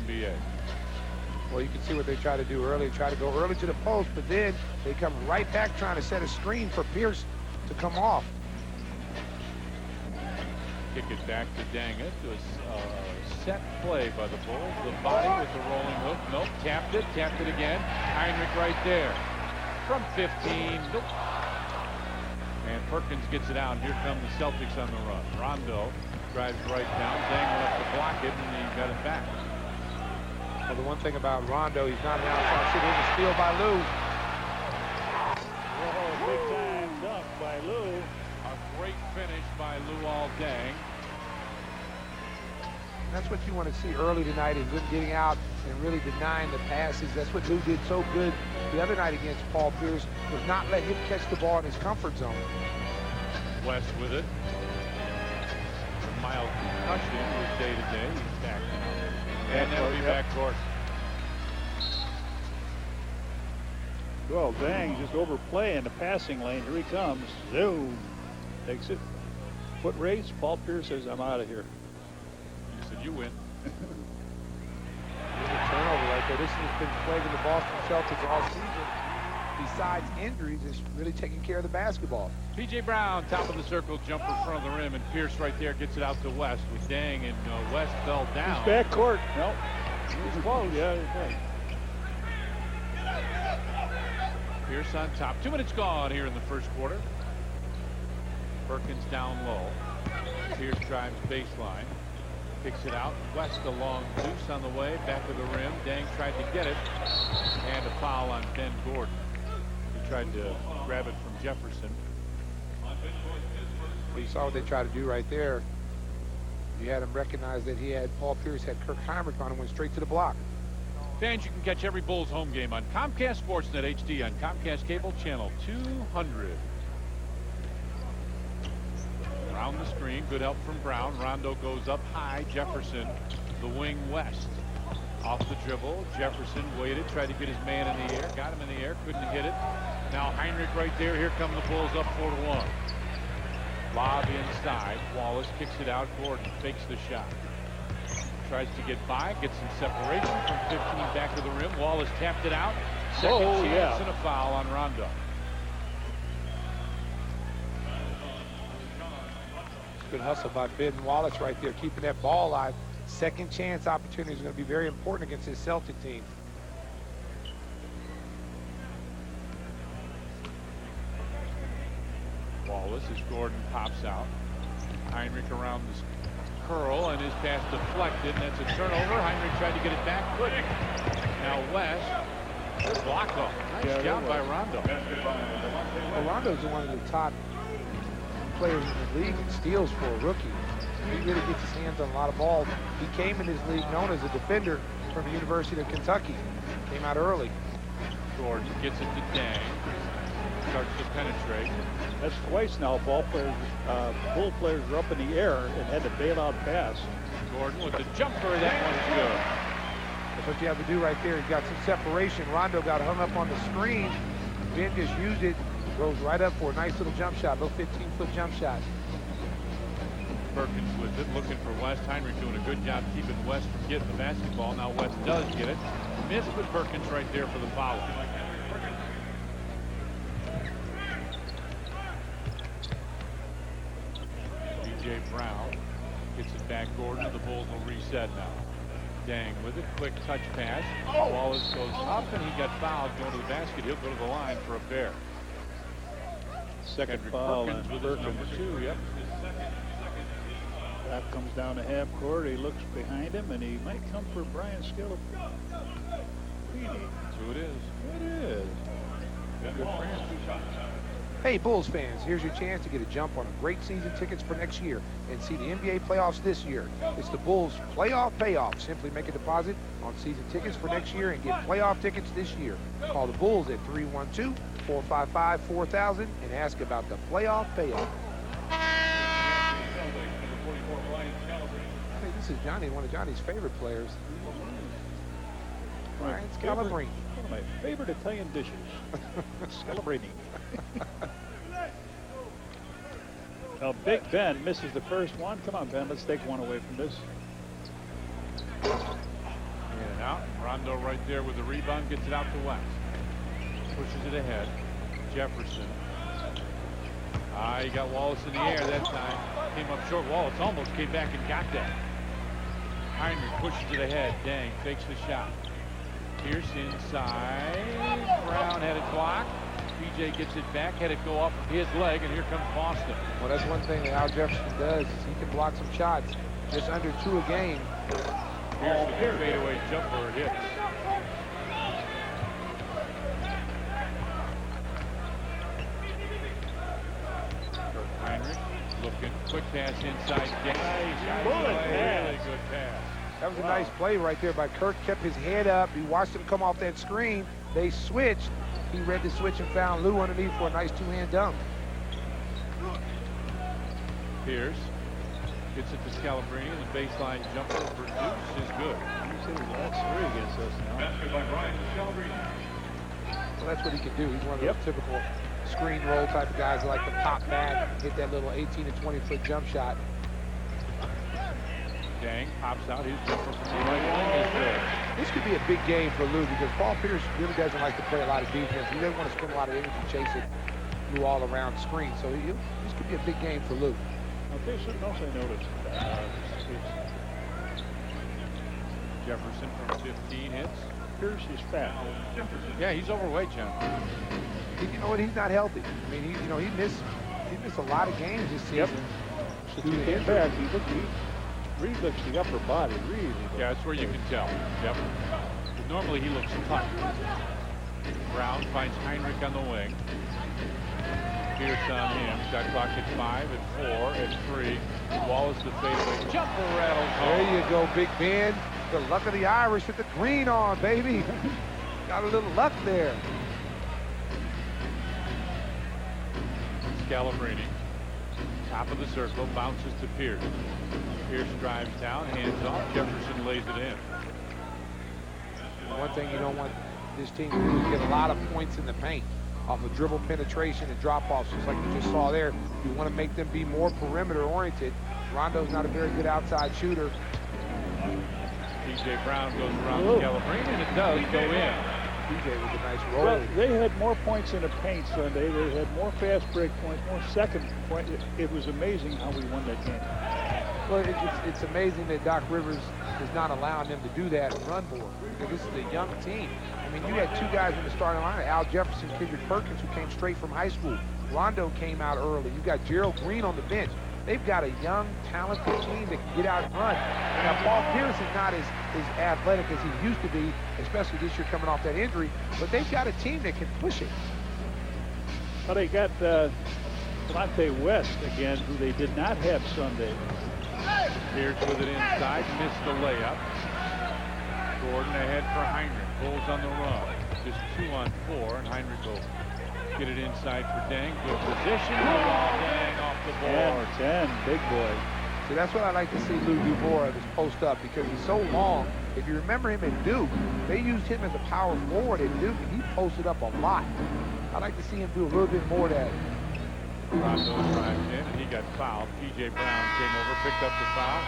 NBA. Well, you can see what they try to do early. Try to go early to the post, but then they come right back trying to set a screen for Pierce to come off. Kick it back to Dang it. To a set play by the Bulls. The body with the rolling hook. Nope. Tapped it again. Heinrich right there. From 15. Nope. And Perkins gets it out. Here come the Celtics on the run. Rondo drives right down. Dang went up to block it, and he got it back. Well, the one thing about Rondo, he's not an outside shooter. It was a steal by Lou. Oh, big time dunk by Lou. A great finish by Luol Deng. That's what you want to see early tonight, is him getting out and really denying the passes. That's what Lou did so good the other night against Paul Pierce, was not let him catch the ball in his comfort zone. West with it. A mild concussion was day to day. He's back now. And that'll be backcourt. Well, Dang just overplaying the passing lane. Here he comes. Zoom. Takes it. Foot race. Paul Pierce says, I'm out of here. He said, you win. There's a turnover right there. This has been plaguing the Boston Celtics all season. Besides injuries, it's really taking care of the basketball. P.J. Brown, top of the circle, jumper in front of the rim, and Pierce right there gets it out to West with Dang, and West fell down. He's backcourt. No. He's close. Yeah, he's right. Pierce on top. 2 minutes gone here in the first quarter. Perkins down low. Pierce drives baseline. Kicks it out. West a long deuce on the way. Back of the rim. Dang tried to get it. And a foul on Ben Gordon. He tried to grab it from Jefferson. Well, you saw what they tried to do right there. You had him recognize that he had Paul Pierce, had Kirk Heinrich on him, went straight to the block. Fans, you can catch every Bulls home game on Comcast SportsNet HD on Comcast Cable Channel 200. Around the screen, good help from Brown. Rondo goes up high. Jefferson, the wing West. Off the dribble. Jefferson waited, tried to get his man in the air. Got him in the air, couldn't hit it. Now Heinrich right there. Here come the Bulls up 4-1. Lob inside. Wallace kicks it out. Gordon fakes the shot. Tries to get by, gets some separation from 15 back to the rim. Wallace tapped it out. Second chance and a foul on Rondo. Good hustle by Ben Wallace right there, keeping that ball alive. Second chance opportunity is going to be very important against this Celtic team. Wallace as Gordon pops out. Heinrich around the curl, and his pass deflected, and that's a turnover. Heinrich tried to get it back, couldn't. Now West, good block off. Nice job by Rondo. Well, Rondo's one of the top players in the league in steals for a rookie. He really gets his hands on a lot of balls. He came in this league known as a defender from the University of Kentucky. Came out early. Gordon gets it to Dang. Starts to penetrate. That's twice now. Bull players are up in the air and had to bail out pass. Gordon with the jumper. That one's good. That's what you have to do right there. He's got some separation. Rondo got hung up on the screen. Ben just used it. Goes right up for a nice little jump shot. Little 15-foot jump shot. Perkins with it, looking for West. Heinrich doing a good job keeping West from getting the basketball. Now West does get it. Missed with Perkins right there for the foul. P.J. Brown gets it back. Gordon. The Bulls will reset now. Dang with it. Quick touch pass. Wallace goes up, and he got fouled going to the basket. He'll go to the line for a pair. Second foul Perkins with his number 2. Yep. That comes down to half court. He looks behind him, and he might come for Brian Scalabrine. That's who it is. It is. Good for him. Hey, Bulls fans, here's your chance to get a jump on great season tickets for next year and see the NBA playoffs this year. It's the Bulls playoff payoff. Simply make a deposit on season tickets for next year and get playoff tickets this year. Call the Bulls at 312-455-4000 and ask about the playoff payoff. Hey, this is Johnny, one of Johnny's favorite players. Brian Scalabrine. One of my favorite Italian dishes. Scalabrine. Now Big Ben misses the first one. Come on, Ben, let's take one away from this. Yeah, Now, Rondo right there with the rebound, gets it out to West. Pushes it ahead. Jefferson. He got Wallace in the air that time. Came up short. Wallace almost came back and got that. Heinrich pushes it ahead. Dang, fakes the shot. Pierce inside. Brown had it blocked. PJ gets it back, had it go off his leg, and here comes Boston. Well, that's one thing that Al Jefferson does is he can block some shots. Just under 2 a game. Pierce with a fadeaway jumper hits. Heinrich looking, quick pass inside. Really good pass. That was a nice play right there by Kirk. Kept his head up. He watched him come off that screen. They switched. He read the switch and found Lou underneath for a nice 2-hand dunk. Pierce gets it to Scalabrine. The baseline jumper for Deuce is good. He's hit his last 3 against us now. Well, that's what he can do. He's one of those typical screen roll type of guys that like to pop back, hit that little 18 to 20-foot jump shot. Dang, pops out. His jumper from the right wing is good. This could be a big game for Lou because Paul Pierce really doesn't like to play a lot of defense. He doesn't want to spend a lot of energy chasing Lou all around screen. So this could be a big game for Lou. Okay, something else I noticed. Jefferson from 15 hits. Pierce is fat. Yeah, he's overweight, John. You know what? He's not healthy. I mean, he missed a lot of games this season. So he came back. He really looks the upper body. Really. Yeah, that's where you can tell. Yep. But normally he looks tough. Brown finds Heinrich on the wing. Pierce on him. Shot clock at 5, at 4, at 3. Wallace the fadeaway jumper rattles home. There you go, Big Ben. The luck of the Irish with the green on, baby. Got a little luck there. Scalabrine, top of the circle, bounces to Pierce. Pierce drives down, hands off. Jefferson lays it in. One thing you don't want this team to do is get a lot of points in the paint off of dribble penetration and drop-offs, just like you just saw there. You want to make them be more perimeter-oriented. Rondo's not a very good outside shooter. PJ Brown goes around Scalabrine, and it does go in. PJ with a nice roll. Well, they had more points in the paint Sunday. They had more fast break points, more second point. It was amazing how we won that game. Well, it's amazing that Doc Rivers is not allowing them to do that and run more, because this is a young team. I mean, you had 2 guys in the starting lineup, Al Jefferson, Kendrick Perkins, who came straight from high school. Rondo came out early. You got Gerald Green on the bench. They've got a young, talented team that can get out and run. Now, Paul Pierce is not as athletic as he used to be, especially this year coming off that injury, but they've got a team that can push it. Well, they got Delonte West again, who they did not have Sunday. Pierce with it inside, missed the layup. Gordon ahead for Heinrich. Bulls on the run. Just 2 on 4, and Heinrich will get it inside for Dang. Good position. Dang off the board. 10, big boy. So that's what I like to see Lou do more of, is post up, because he's so long. If you remember him at Duke, they used him as a power forward at Duke, and he posted up a lot. I'd like to see him do a little bit more of that. Rondo drives in, and he got fouled. PJ Brown came over, picked up the foul,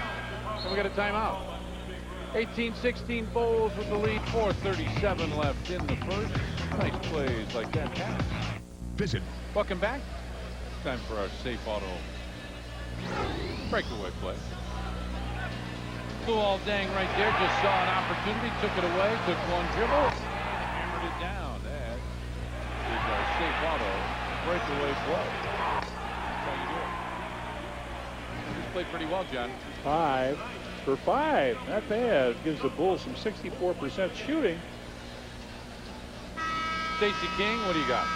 and we got a timeout. 18-16 Bulls with the lead, 4:37 left in the first. Nice plays like that pass. Visit. Welcome back. Time for our safe auto breakaway play. Lou all Dang right there, just saw an opportunity, took it away, took one dribble, hammered it down. That is our safe auto breakaway play. That's how you do it. Just played pretty well, John. 5 for 5. Not bad. Gives the Bulls some 64% shooting. Stacey King, what do you got?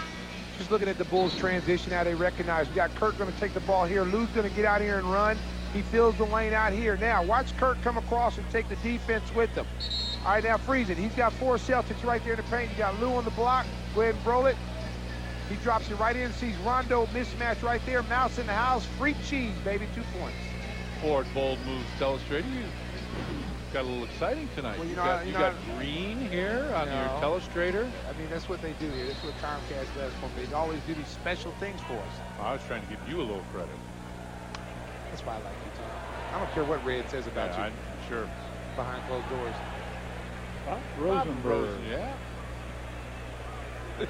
Just looking at the Bulls transition, how they recognize. We got Kirk going to take the ball here. Lou's going to get out here and run. He fills the lane out here. Now, watch Kirk come across and take the defense with him. All right, now freeze it. He's got 4 Celtics right there in the paint. You got Lou on the block. Go ahead and roll it. He drops it right in. Sees Rondo mismatch right there. Mouse in the house. Free cheese, baby. 2 points. Ford Bold Moves Telestrator. You got a little exciting tonight. Well, you got green here on your telestrator. I mean, that's what they do here. That's what Comcast does for me. They always do these special things for us. I was trying to give you a little credit. That's why I like you, Tom. I don't care what Red says about you. I'm sure. Behind closed doors. Rosenberg. Yeah. You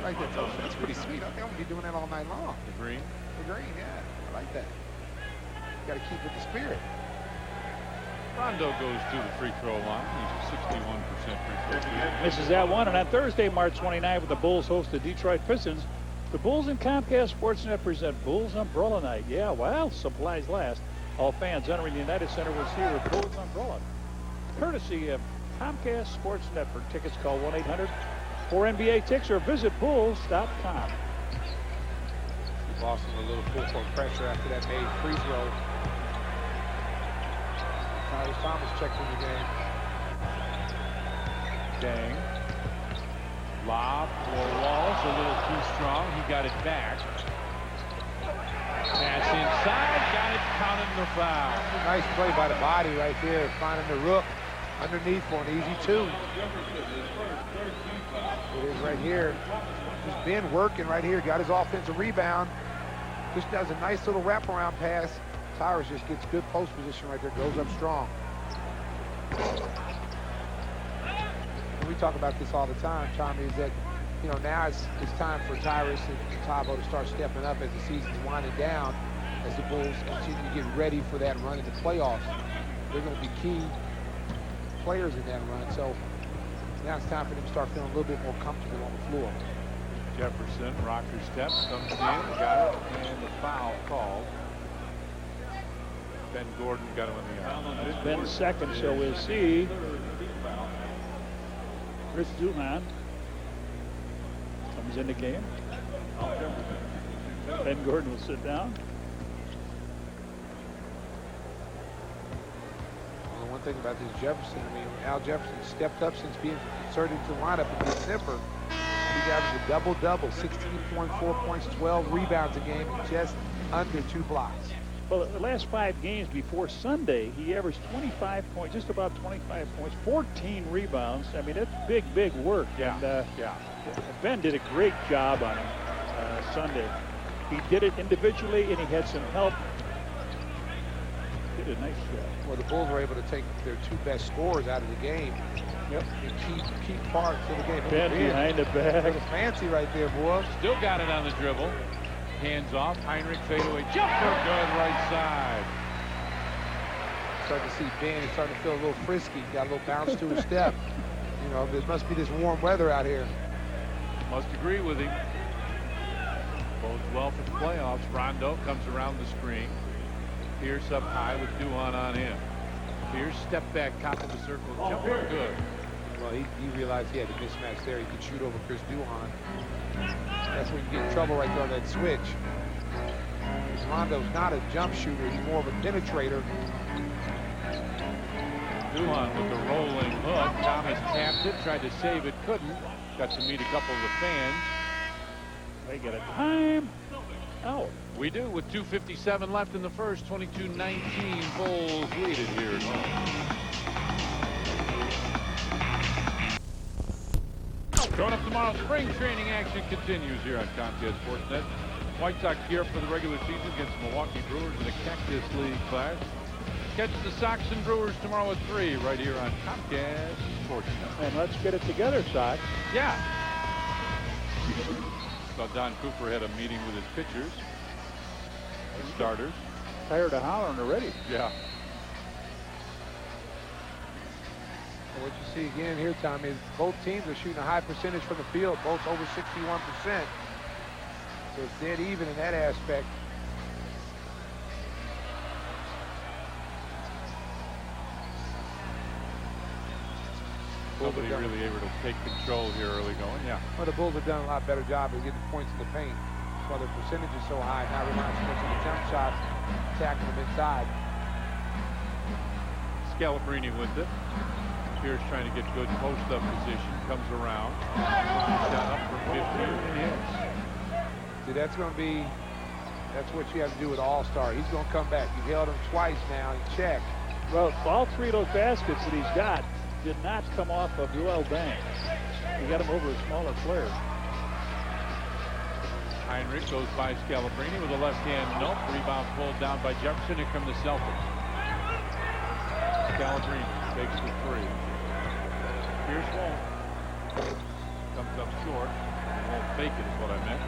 like that, Toast? That's pretty sweet. I think I'm going to be doing that all night long. The green. The green, yeah. I like that. You got to keep with the spirit. Rondo goes to the free throw line. He's a 61% free throw shooter. Misses that one. And on Thursday, March 29th, with the Bulls host the Detroit Pistons, the Bulls and Comcast SportsNet present Bulls Umbrella Night. Yeah, well, supplies last. All fans entering the United Center will see a Bulls Umbrella. Courtesy of Comcast SportsNet. For tickets, call 1-800-4NBA Ticks or visit bulls.com. Boston with a little full-court pressure after that made free throw. Tyrus Thomas checked in the game. Dang. Lob for Walls, a little too strong. He got it back. Pass inside, got it, counted the foul. Nice play by the body right there, finding the rook underneath for an easy two. It is right here. He's been working right here, got his offensive rebound. Just does a nice little wraparound pass. Tyrus just gets good post position right there, goes up strong. And we talk about this all the time, Tommy, is that, you know, now it's time for Tyrus and Tabo to start stepping up as the season's winding down, as the Bulls continue to get ready for that run in the playoffs. They're going to be key players in that run, so now it's time for them to start feeling a little bit more comfortable on the floor. Jefferson, rocker step, comes in, got it, and the foul called. Ben Gordon got him in the eye. Ben second, so we'll see. Chris Duhan comes in the game. Ben Gordon will sit down. Well, the one thing about this Jefferson, I mean, Al Jefferson stepped up since being inserted to the lineup in December. He averaged a double-double, 16.4 points, 12 rebounds a game, and just under 2 blocks. Well, the last 5 games before Sunday, he averaged 25 points, just about 25 points, 14 rebounds. I mean, that's big, big work. Yeah, and, yeah. Ben did a great job on him Sunday. He did it individually, and he had some help. Did a nice job. Well, the Bulls were able to take their 2 best scorers out of the game. Yep. And keep part to the game. Ben behind the back. Fancy right there, boy. Still got it on the dribble. Hands off. Heinrich fadeaway jumper. Good right side. Starting to see Ben. He's starting to feel a little frisky. Got a little bounce to his step. You know, there must be this warm weather out here. Must agree with him. Bodes well for the playoffs. Rondo comes around the screen. Pierce up high with Duhan on him. Pierce step back, top of the circle, jumper good. Well, he realized he had a mismatch there. He could shoot over Chris Duhan. That's when you get in trouble right there on that switch. Rondo's not a jump shooter. He's more of a penetrator. Duhan with the rolling hook. Thomas tapped it, tried to save it, couldn't. Got to meet a couple of the fans. They get a time out. We do, with 2:57 left in the first. 22-19, Bulls lead it here at home. Coming up tomorrow, spring training action continues here on Comcast SportsNet. White Sox gear up for the regular season against the Milwaukee Brewers in the Cactus League clash. Catch the Sox and Brewers tomorrow at 3 right here on Comcast SportsNet. And let's get it together, Sox. Yeah. Saw Don Cooper had a meeting with his pitchers, his starters. Tired of hollering already. Yeah. What you see again here, Tommy, is both teams are shooting a high percentage from the field, both over 61%. So it's dead even in that aspect. Nobody really able to take control here early going, yeah. Well, the Bulls have done a lot better job of getting points in the paint. That's why their percentage is so high, not relying so much on the jump shots, attacking them inside. Scalabrini with it. Pierce trying to get good post-up position, comes around. Shot up for 50 and hits. See, that's going to be, that's what you have to do with All-Star. He's going to come back. You held him twice now and check. Well, all 3 of those baskets that he's got did not come off of Luol Deng. He got him over a smaller player. Heinrich goes by Scalabrini with a left hand nope. Rebound pulled down by Jefferson. Here come the Celtics. Scalabrini. Takes the three. Pierce won't. Comes up short. Won't fake it is what I meant.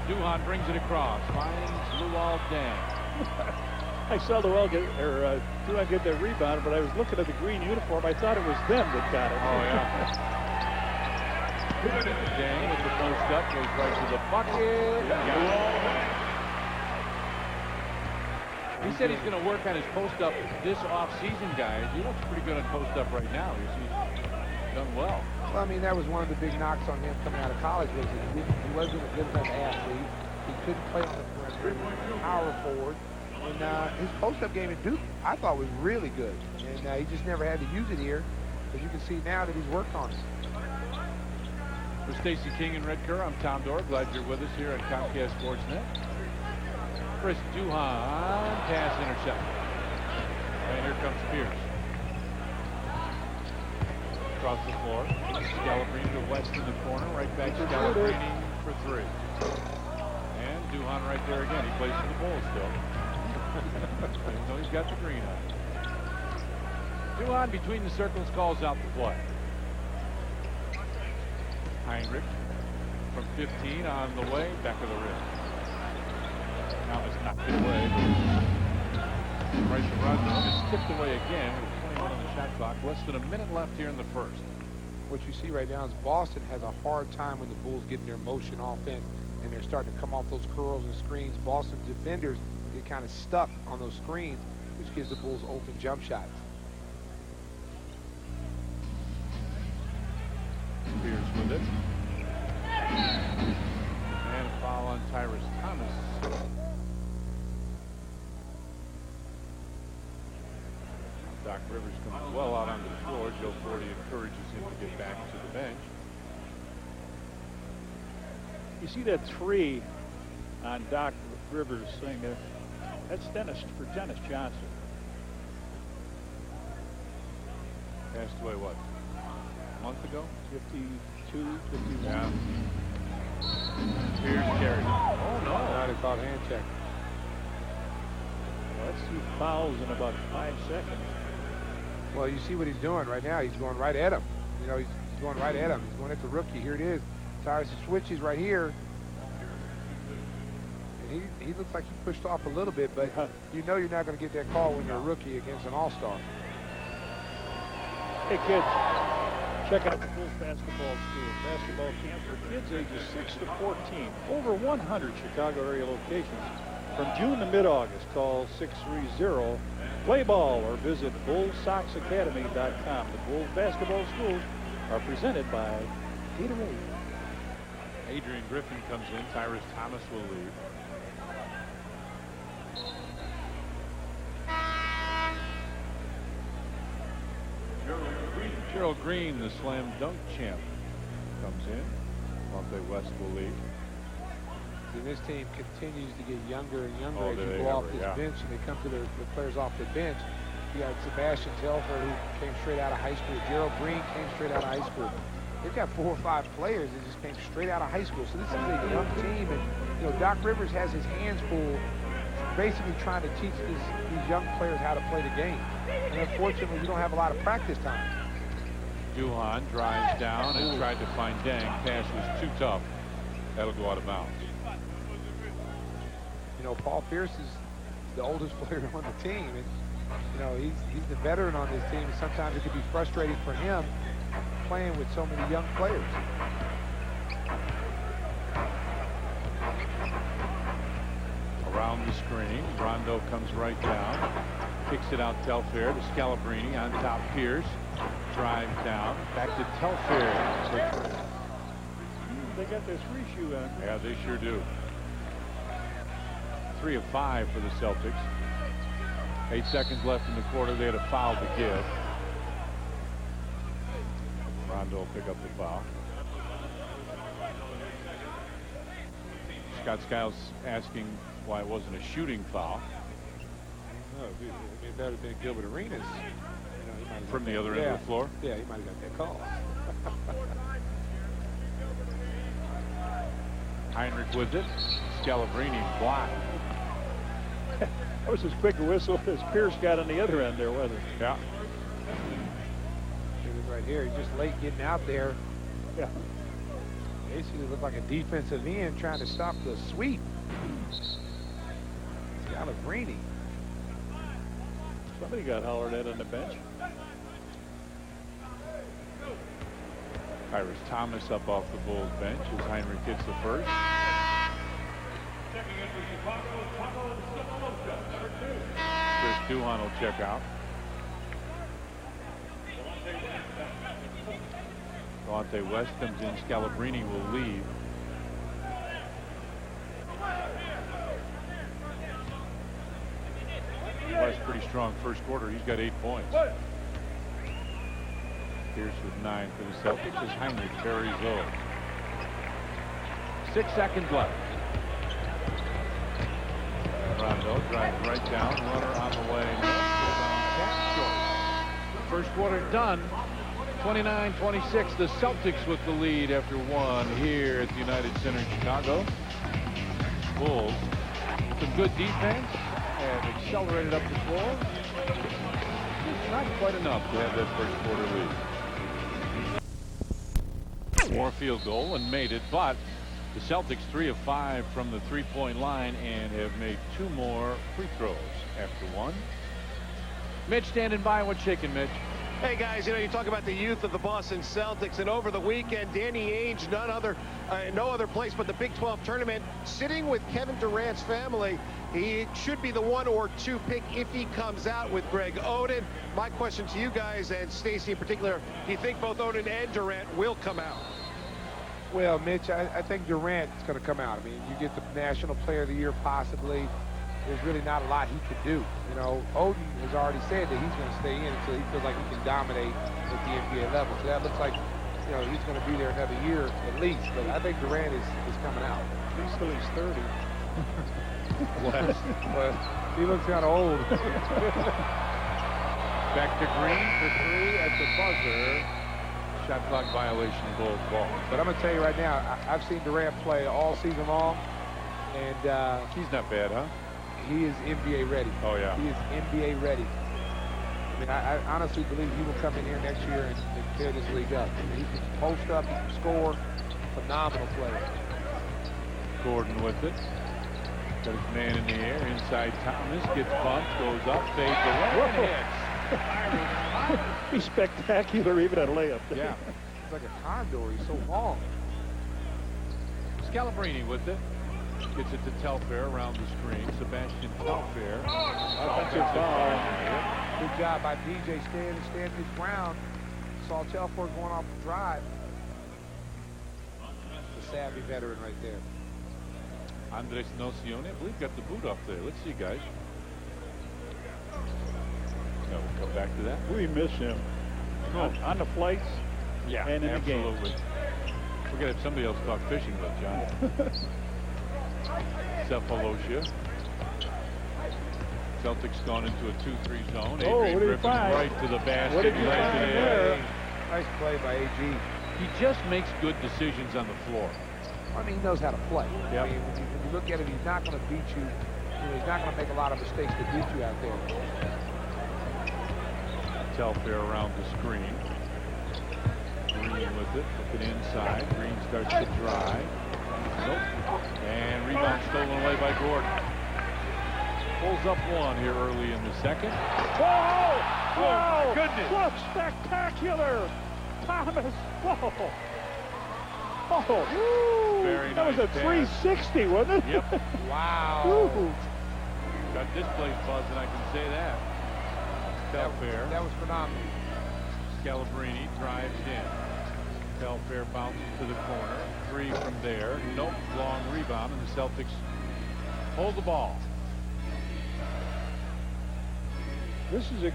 Duhan brings it across. Finds Luol Deng. I saw Duhan get that rebound, but I was looking at the green uniform. I thought it was them that got it. Oh, yeah. Deng with the post up. Goes right to the bucket. He said he's going to work on his post up this off-season, guys. He looks pretty good on post up right now. He's done well. Well, I mean, that was one of the big knocks on him coming out of college was that he wasn't a good enough athlete. He couldn't play on the perimeter. He was a power forward. And his post-up game at Duke, I thought, was really good. And he just never had to use it here. As you can see now that he's worked on it. For Stacey King and Red Kerr, I'm Tom Dorr. Glad you're with us here on Comcast SportsNet. Chris Duhan, pass intercepted. And here comes Pierce. Across the floor. Scalabrine to West in the corner. Right back to Scalabrine for three. And Duhan right there again. He plays for the Bulls still. Even though he's got the green on. Duhan between the circles calls out the play. Heinrich from 15 on the way. Back of the rim. Now it's knocked it away. Right to run. It's tipped away again with 21 on the shot clock. Less than a minute left here in the first. What you see right now is Boston has a hard time when the Bulls get in their motion offense and they're starting to come off those curls and screens. Boston's defenders get kind of stuck on those screens, which gives the Bulls open jump shots. Pierce with it. And a foul on Tyrus Thomas. Doc Rivers comes well out onto the floor. Joe Forty encourages him to get back to the bench. You see that three on Doc Rivers saying that's Dennis Johnson. Passed away what? A month ago? 52, 51. Yeah. Pierce carried it. Oh, no. Not a called hand check. Well, that's 2 fouls in about 5 seconds. Well, you see what he's doing right now. He's going right at him. You know, he's going right at him. He's going at the rookie. Here it is. Tyrus switches right here. And he looks like he pushed off a little bit, but you know you're not going to get that call when you're a rookie against an all-star. Hey, kids, check out the Bulls basketball school. Basketball camp for kids ages 6 to 14. Over 100 Chicago area locations. From June to mid-August, call 630-PLAY-BALL or visit BullsSocksAcademy.com. The Bulls basketball schools are presented by Gatorade. Adrian Griffin comes in. Tyrus Thomas will leave. Gerald Green, the slam dunk champ, comes in. Monte West will leave. And this team continues to get younger and younger as do you they go off ever, this yeah. bench and they come to the players off the bench. You got Sebastian Telfair, who came straight out of high school. Gerald Green came straight out of high school. They've got 4 or 5 players that just came straight out of high school. So this is a young team, and you know Doc Rivers has his hands full, basically trying to teach these young players how to play the game. And unfortunately, we don't have a lot of practice time. Duhan drives down and tried to find Deng. Pass was too tough. That'll go out of bounds. You know, Paul Pierce is the oldest player on the team, and you know he's the veteran on this team. And sometimes it can be frustrating for him playing with so many young players. Around the screen, Rondo comes right down, kicks it out Telfair to Scalabrine on top. Pierce drives down, back to Telfair. They got their 3-shoe on. Yeah, they sure do. 3 of 5 for the Celtics. 8 seconds left in the quarter. They had a foul to give. Rondo will pick up the foul. Scott Skiles asking why it wasn't a shooting foul. No, it'd be better than Gilbert Arenas. From the other end of the floor? Yeah, he might have got that call. Heinrich with it. Scalabrine blocked. That was as quick a whistle as Pierce got on the other end there, wasn't it? Yeah. right here. He's just late getting out there. Yeah. Basically looked like a defensive end trying to stop the sweep. Scalabrine. Somebody got hollered at on the bench. Tyrus Thomas up off the Bulls bench as Heinrich hits the first. Chris Duhon will check out. Delonte West comes in. Scalabrine will leave. West pretty strong first quarter. He's got 8 points. Pierce with 9 for the Celtics as Heinrich carries over. 6 seconds left. Rondo drives right down. Runner on the way. First quarter done. 29-26. The Celtics with the lead after 1 here at the United Center in Chicago. Bulls with some good defense have accelerated up the floor. Just not quite enough to have that first quarter lead. More field goal and made it, but the Celtics 3 of 5 from the three-point line and have made 2 more free throws after 1. Mitch standing by. What's shaking, Mitch? Hey guys, you talk about the youth of the Boston Celtics, and over the weekend, Danny Ainge, no other place but the Big 12 tournament, sitting with Kevin Durant's family. He should be the 1 or 2 pick if he comes out with Greg Oden. My question to you guys, and Stacey in particular, do you think both Oden and Durant will come out? Well, Mitch, I think Durant is going to come out. I mean, you get the National Player of the Year possibly. There's really not a lot he could do. Oden has already said that he's going to stay in until he feels like he can dominate at the NBA level. So that looks like, he's going to be there another year at least. But I think Durant is coming out. At least till he's 30. Well, he looks kind of old. Back to Green for 3 at the buzzer. Shot clock violation, Bulls ball. But I'm going to tell you right now, I've seen Durant play all season long. And he's not bad, huh? He is NBA ready. Oh, yeah. He is NBA ready. I mean, I honestly believe he will come in here next year and tear this league up. I mean, he can post up, he can score. Phenomenal player. Gordon with it. Got his man in the air. Inside Thomas. Gets bumped. Goes up. Fades away. And hits. He's spectacular even at layup. Yeah. He's like a condor. He's so long. Scalabrine with it. Gets it to Telfair around the screen. Sebastian Telfair. Offensive foul. Good job by DJ standing his ground. Saw Telfair going off the drive. The savvy veteran right there. Andres Nocione, I believe, got the boot up there. Let's see, guys. No, we'll come back to that. We miss him. On the flights and in absolutely. the game. We're going to have somebody else talk fishing with, John. Cephalosha. Celtics gone into a 2-3 zone. Adrian Griffin right to the basket. What did you find there? Nice play by AG. He just makes good decisions on the floor. I mean, he knows how to play. Yep. I mean, when you look at it, he's not going to beat you. He's not going to make a lot of mistakes to beat you out there. Telfair around the screen. Green with it. Looking inside. Green starts to drive. Nope. And rebound stolen away by Gordon. Pulls up 1 here early in the second. Whoa! Oh, my goodness. What spectacular! Thomas! Whoa! Oh, very that nice was a pass. 360, wasn't it? Yep. Wow. Ooh. Got this place buzzing, I can say that. Telfair. That was phenomenal. Scalabrine drives in. Telfair bounces to the corner. 3 from there. Nope. Long rebound, and the Celtics hold the ball. This is the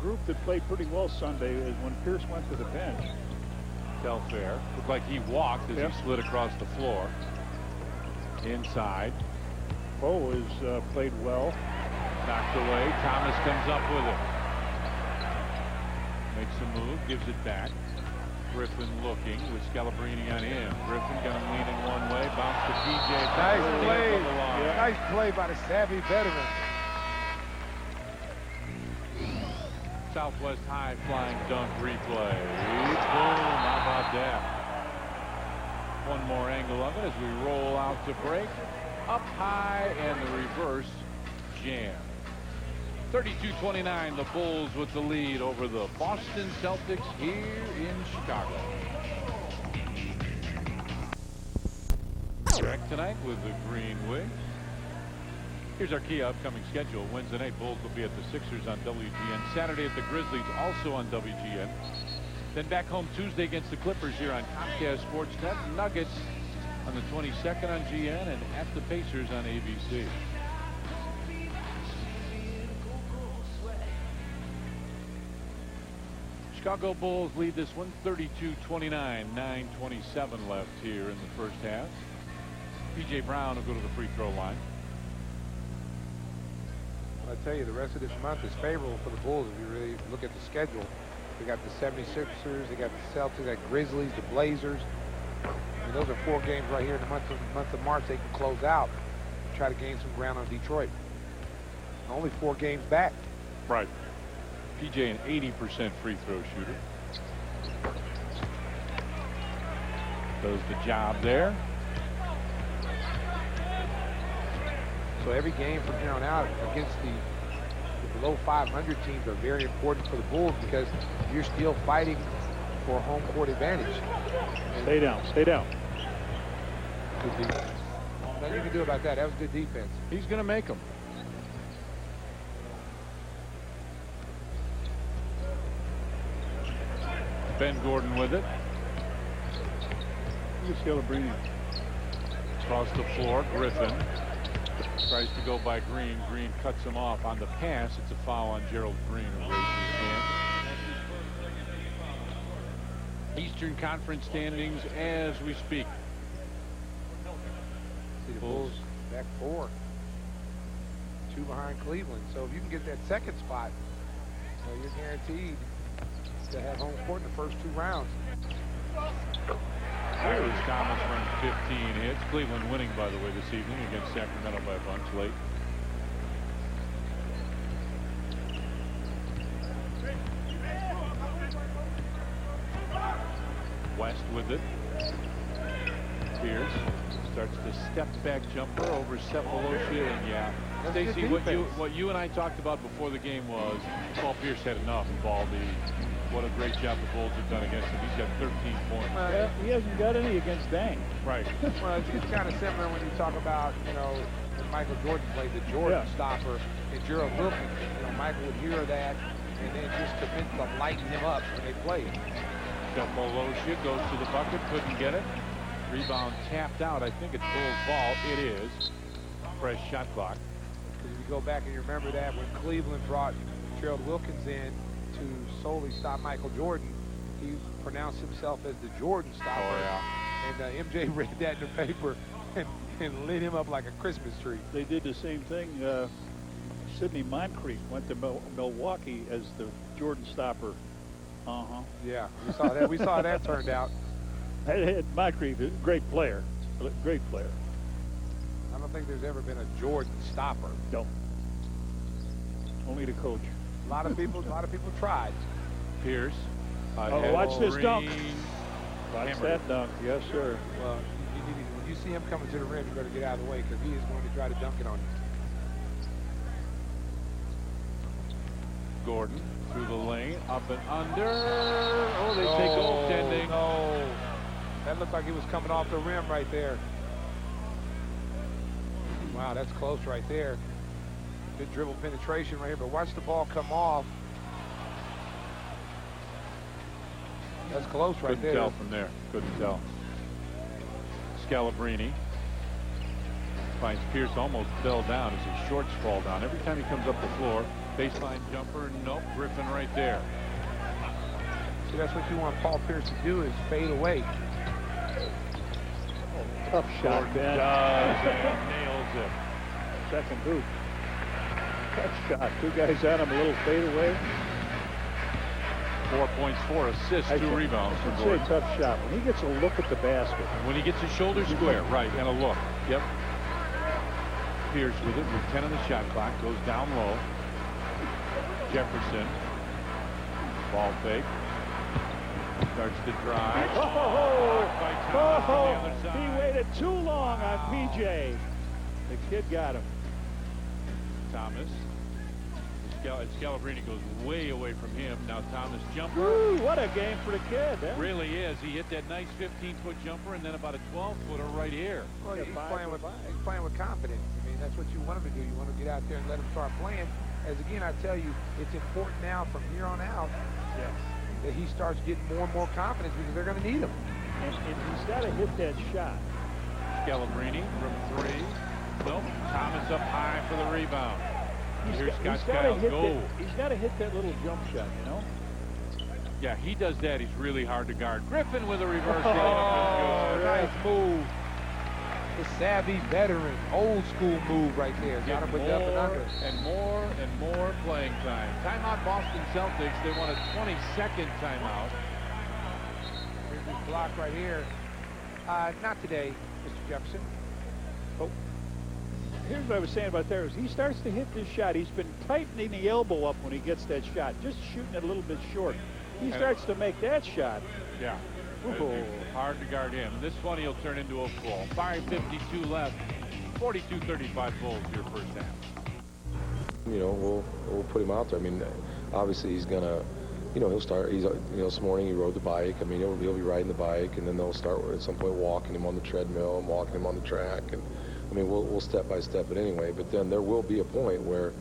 group that played pretty well Sunday is when Pierce went to the bench. Telfair. Looked like he walked as he slid across the floor. Inside. Bo has played well. Knocked away. Thomas comes up with it. Makes a move. Gives it back. Griffin looking with Scalabrine on him. Griffin got him leaning one way. Bounce to PJ. Nice play. Nice play by the savvy veteran. Southwest high flying dunk replay. Boom, how about that? One more angle of it as we roll out to break. Up high and the reverse jam. 32-29, the Bulls with the lead over the Boston Celtics here in Chicago. Derrick tonight with the green wig. Here's our key upcoming schedule. Wednesday night, Bulls will be at the Sixers on WGN. Saturday at the Grizzlies, also on WGN. Then back home Tuesday against the Clippers here on Comcast SportsNet. Nuggets on the 22nd on GN, and at the Pacers on ABC. Chicago Bulls lead this one 32-29, 9:27 left here in the first half. P.J. Brown will go to the free throw line. I tell you, the rest of this month is favorable for the Bulls if you really look at the schedule. They got the 76ers, they got the Celtics, they got Grizzlies, the Blazers. I mean, those are 4 games right here in the month of March they can close out, try to gain some ground on Detroit. Only 4 games back. Right. PJ an 80% free throw shooter. Does the job there. So every game from here on out against the below 500 teams are very important for the Bulls because you're still fighting for home court advantage. Stay down. Stay down. Good defense. Nothing you can do about that. That was good defense. He's going to make them. Ben Gordon with it. Look at Scalabrine. Across the floor, Griffin tries to go by Green. Green cuts him off on the pass. It's a foul on Gerald Green, who raises his hand. Eastern Conference standings as we speak. See the Bulls back 4. 2 behind Cleveland. So if you can get that second spot, you're guaranteed to have home court in the first 2 rounds. Tyrus Thomas runs 15 hits. Cleveland winning, by the way, this evening against Sacramento by a bunch late. West with it. Pierce starts the step back jumper over Cephalosha, and yeah, Stacey, what you and I talked about before the game was Paul Pierce had enough of Baldy. What a great job the Bulls have done against him. He's got 13 points. Yeah, he hasn't got any against Dang. Right. Well, it's kind of similar when you talk about, when Michael Jordan played the Jordan stopper and Gerald Wilkins. Michael would hear that and then just commit to lighten him up when they played. Cephalosha goes to the bucket, couldn't get it. Rebound tapped out. I think it's Bulls ball. It is. Fresh shot clock. Because if you go back and you remember that when Cleveland brought Gerald Wilkins in to solely stop Michael Jordan, he pronounced himself as the Jordan stopper. Oh, yeah. And MJ read that in the paper and lit him up like a Christmas tree. They did the same thing. Sidney Moncrief went to Milwaukee as the Jordan stopper. Yeah, we saw that. We saw how that turned out. Moncrief is a great player. Great player. I don't think there's ever been a Jordan stopper. No. Only the coach. A lot of people tried. Pierce. Watch this dunk. Watch Hammered that it. dunk. Yes, sir. Well, when you see him coming to the rim, you better get out of the way because he is going to try to dunk it on you. Gordon through the lane, up and under. Oh, they say goaltending. No. That looked like he was coming off the rim right there. Wow, that's close right there. Good dribble penetration right here, but watch the ball come off. That's close right there. Couldn't tell from there. Couldn't tell. Scalabrine finds Pierce, almost fell down as his shorts fall down. Every time he comes up the floor, baseline jumper, nope, Griffin right there. See, that's what you want Paul Pierce to do is fade away. Tough shot, Ben. Does and nails it. Second boot. Tough shot. 2 guys at him, a little fade away. 4 points, 4 assists, 2 rebounds for I'd say Gordon. tough shot. When he gets a look at the basket. When he gets his shoulder square, right, and a look. Yep. Pierce with it with 10 on the shot clock, goes down low. Jefferson Ball fake. Starts to drive. He waited too long on PJ. The kid got him. Thomas. Scalabrini goes way away from him. Now Thomas jumper. Woo, what a game for the kid. Really is. He hit that nice 15-foot jumper and then about a 12-footer right here. Well, he's playing with confidence. I mean, that's what you want him to do. You want to get out there and let him start playing. As again, I tell you, it's important now from here on out that he starts getting more and more confidence because they're going to need him. And he's got to hit that shot. Scalabrini from 3. Nope. Thomas up high for the rebound. Here's Scott Skiles. He's got to hit that little jump shot, you know? Yeah, he does that. He's really hard to guard. Griffin with a reverse. Nice move. The savvy veteran, old school move right there. Got him with up and under. And more playing time. Timeout Boston Celtics. They want a 20-second timeout. Here's this block right here. Not today, Mr. Jefferson. Oh. Here's what I was saying about Tyrus. He starts to hit this shot. He's been tightening the elbow up when he gets that shot, just shooting it a little bit short. He starts to make that shot. Yeah. Hard to guard him. This one he'll turn into a ball. 5:52 left. 42-35 Bulls your first half. You know, we'll put him out there. I mean, obviously he's gonna, you know, he'll start. He's, you know, this morning he rode the bike. I mean, he'll be riding the bike, and then they'll start at some point walking him on the treadmill and walking him on the track. And I mean, we'll step by step it anyway. But then there will be a point where,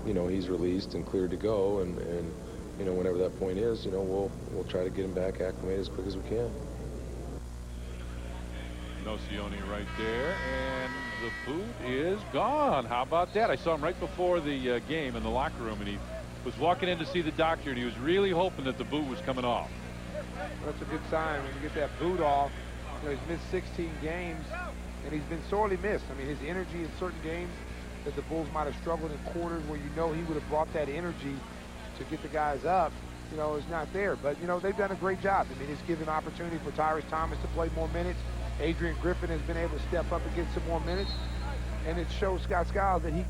you know, he's released and cleared to go, and you know, whenever that point is, you know, we'll try to get him back acclimated as quick as we can. Nocioni right there, and the boot is gone. How about that? I saw him right before the game in the locker room, and he was walking in to see the doctor, and he was really hoping that the boot was coming off. That's a good sign when you get that boot off. You know, he's missed 16 games, and he's been sorely missed. I mean, his energy in certain games that the Bulls might have struggled in quarters where you know he would have brought that energy to get the guys up, you know, is not there. But, you know, they've done a great job. I mean, it's given opportunity for Tyrus Thomas to play more minutes. Adrian Griffin has been able to step up and get some more minutes. And it shows Scott Skiles that he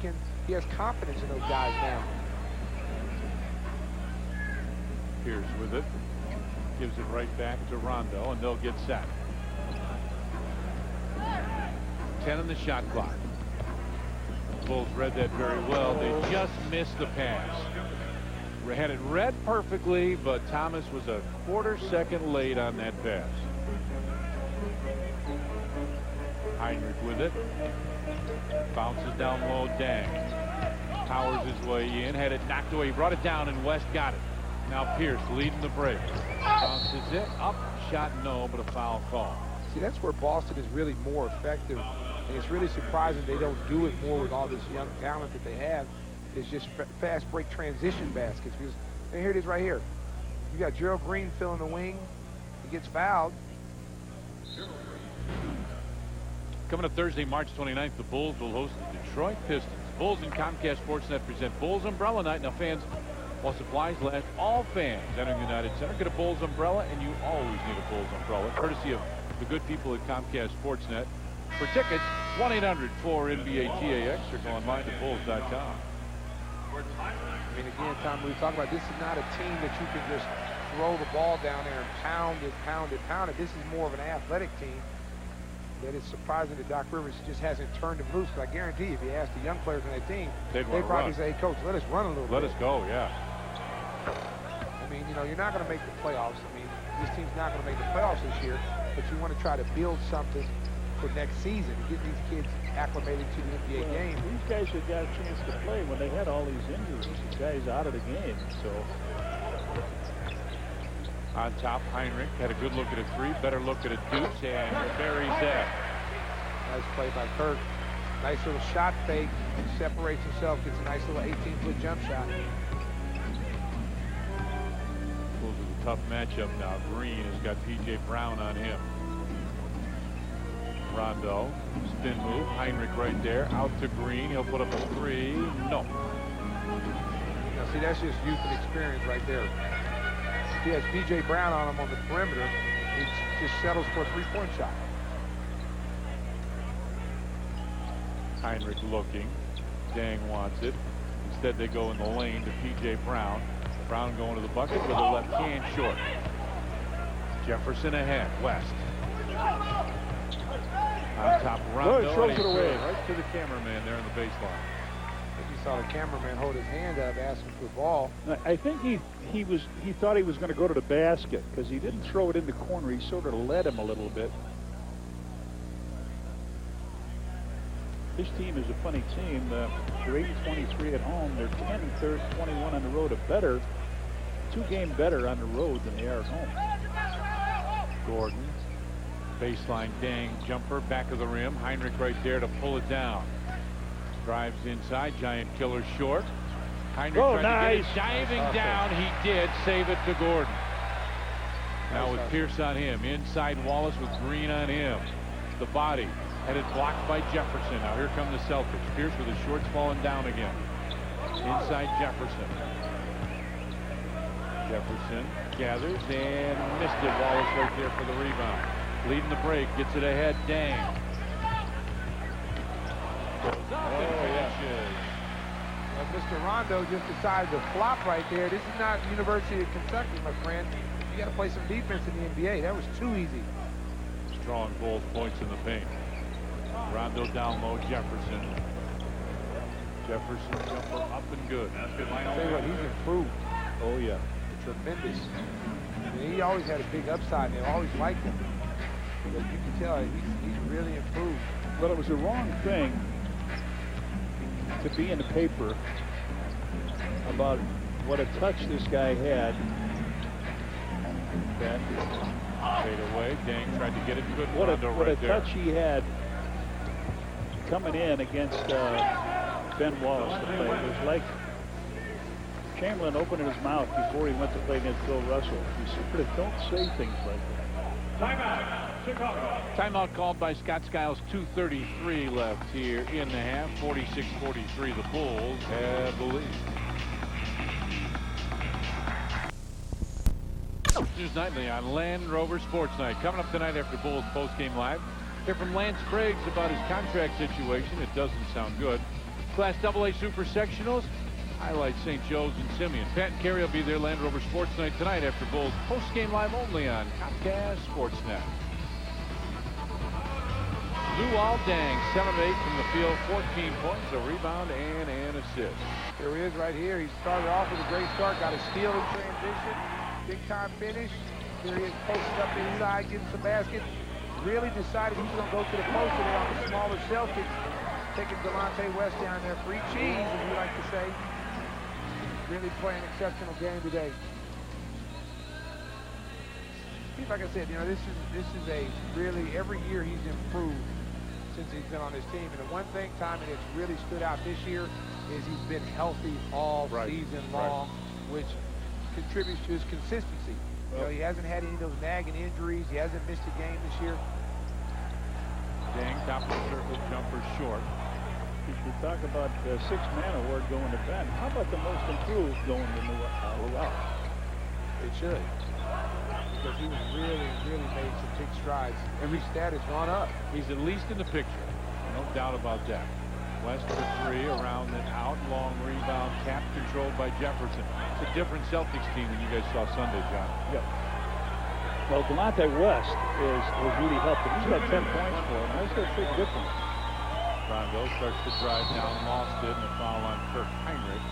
has confidence in those guys now. Pierce with it. Gives it right back to Rondo, and they'll get set. 10 on the shot clock. The Bulls read that very well. They just missed the pass. Had it read perfectly, but Thomas was a quarter second late on that pass. Heinrich with it. Bounces down low, Dang. Powers his way in, had it knocked away. He brought it down, and West got it. Now Pierce leading the break. Bounces it up, shot no, but a foul call. See, that's where Boston is really more effective. And it's really surprising they don't do it more with all this young talent that they have. It's just fast break transition baskets. Because, and here it is right here. You got Gerald Green filling the wing. He gets fouled. Coming up Thursday, March 29th, the Bulls will host the Detroit Pistons. Bulls and Comcast SportsNet present Bulls Umbrella Night. Now, fans, while supplies last, all fans entering the United Center get a Bulls umbrella, and you always need a Bulls umbrella, courtesy of the good people at Comcast SportsNet. For tickets, 1-800-4NBA-TAX or go online to Bulls.com. I mean, again, Tom, we talk about this is not a team that you can just throw the ball down there and pound it. This is more of an athletic team. That it's surprising that Doc Rivers just hasn't turned him loose. But I guarantee you, if you ask the young players on that team, they'd probably say, hey, Coach, let us run a little bit. Let us go, yeah. I mean, you know, you're not going to make the playoffs. I mean, this team's not going to make the playoffs this year, but you want to try to build something for next season and get these kids acclimated to the NBA game. These guys have got a chance to play when they had all these injuries. These guys out of the game, so. On top, Heinrich had a good look at a three, better look at a deuce, and buries that. Nice play by Kirk. Nice little shot fake. He separates himself, gets a nice little 18-foot jump shot. Bulls is a tough matchup now. Green has got P.J. Brown on him. Rondo, spin move. Heinrich right there, out to Green. He'll put up a three. No. Now, see, that's just youth and experience right there. He has P.J. Brown on him on the perimeter. He just settles for a three-point shot. Heinrich looking. Dang wants it. Instead, they go in the lane to P.J. Brown. Brown going to the bucket with a left hand short. Jefferson ahead. West. On top, Rondo. Throws it away. Right to the cameraman there on the baseline. I think you saw the cameraman hold his hand up, asking for the ball. I think he thought he was going to go to the basket because he didn't throw it in the corner. He sort of led him a little bit. This team is a funny team. They're 8-23 at home. They're 10-21 on the road. A better, 2-game better on the road than they are at home. Gordon, baseline dang jumper, back of the rim. Heinrich right there to pull it down. Drives inside, giant killer short. Heinrich tried to get it, diving down. He did save it to Gordon. Now with Pierce on him, inside Wallace with Green on him. The body had it blocked by Jefferson. Now here come the Celtics. Pierce with his shorts falling down again. Inside Jefferson. Jefferson gathers and missed it. Wallace right there for the rebound. Leading the break, gets it ahead. Dang. Goes up and finishes. Well, Mr. Rondo just decided to flop right there. This is not University of Kentucky, my friend. You got to play some defense in the NBA. That was too easy. Strong both points in the paint. Rondo down low, Jefferson. Jefferson jumper up and good. That's good line. I'll tell you what, he's improved. Oh, yeah. Tremendous. I mean, he always had a big upside, and they always liked him. But you can tell he's really improved. But it was the wrong thing to be in the paper about what a touch this guy had. Ben fade away. Dang tried to get it good. What a right touch he had coming in against Ben Wallace to play. It was like Chamberlain opening his mouth before he went to play against Bill Russell. You sort of don't say things like that. Timeout, Chicago. Timeout called by Scott Skiles. 2:33 left here in the half. 46-43. The Bulls have the lead. News Nightly on Land Rover Sports Night. Coming up tonight after Bulls postgame live. Hear from Lance Briggs about his contract situation. It doesn't sound good. Class AA Super Sectionals. Highlight St. Joe's and Simeon. Pat and Carey will be there. Land Rover Sports Night tonight after Bulls postgame live only on Comcast SportsNet. Luol Deng, 7 of 8 from the field, 14 points, a rebound, and an assist. Here he is right here. He started off with a great start, got a steal in transition, big time finish. Here he is posted up inside, getting some baskets. Really decided he's going to go to the post today on the smaller Celtics, taking Delonte West down there. Free cheese, as we like to say. Really playing an exceptional game today. Like I said, you know, this is a really, every year he's improved since he's been on this team. And the one thing, Tommy, that's really stood out this year is he's been healthy all season long, which contributes to his consistency. You know, he hasn't had any of those nagging injuries. He hasn't missed a game this year. Dang, top of the circle jumper short. If you talk about the six-man award going to Ben, how about the most improved going to Luol? It should. Because he was really made some big strides. Every stat has gone up. He's at least in the picture. No doubt about that. West for three, around and out, long rebound, cap controlled by Jefferson. It's a different Celtics team than you guys saw Sunday, John. Yeah. Well, Delonte West has really helped him. He's got 10 points for him. That's a big difference. Rondo starts to drive down, lost it, and a foul on Kirk Heinrich.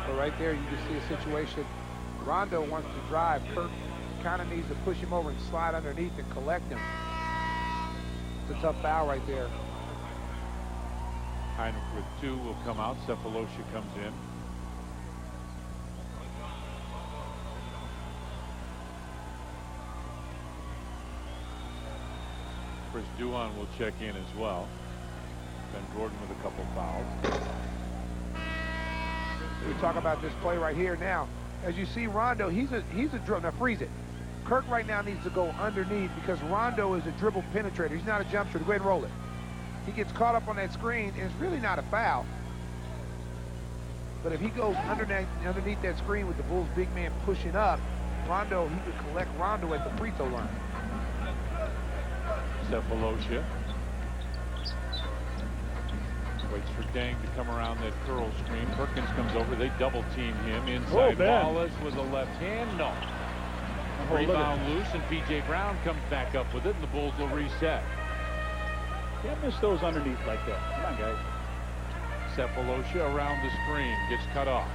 So right there, you can see a situation. Rondo wants to drive. Kirk kind of needs to push him over and slide underneath and collect him. It's a tough foul right there. Heinrich with two will come out. Cephalosha comes in. Chris Duhon will check in as well. Ben Gordon with a couple fouls. We talk about this play right here now. As you see, Rondo, he's a dribble. Now freeze it. Kirk right now needs to go underneath because Rondo is a dribble penetrator. He's not a jump shooter. Go ahead and roll it. He gets caught up on that screen, and it's really not a foul. But if he goes underneath that screen with the Bulls' big man pushing up, Rondo, he could collect Rondo at the free throw line. Cephalosha. Waits for Dang to come around that curl screen. Perkins comes over. They double team him inside. Wallace with a left hand. No. Rebound loose, and P.J. Brown comes back up with it, and the Bulls will reset. Can't miss those underneath like that. Come on, guys. Cephalosha around the screen. Gets cut off.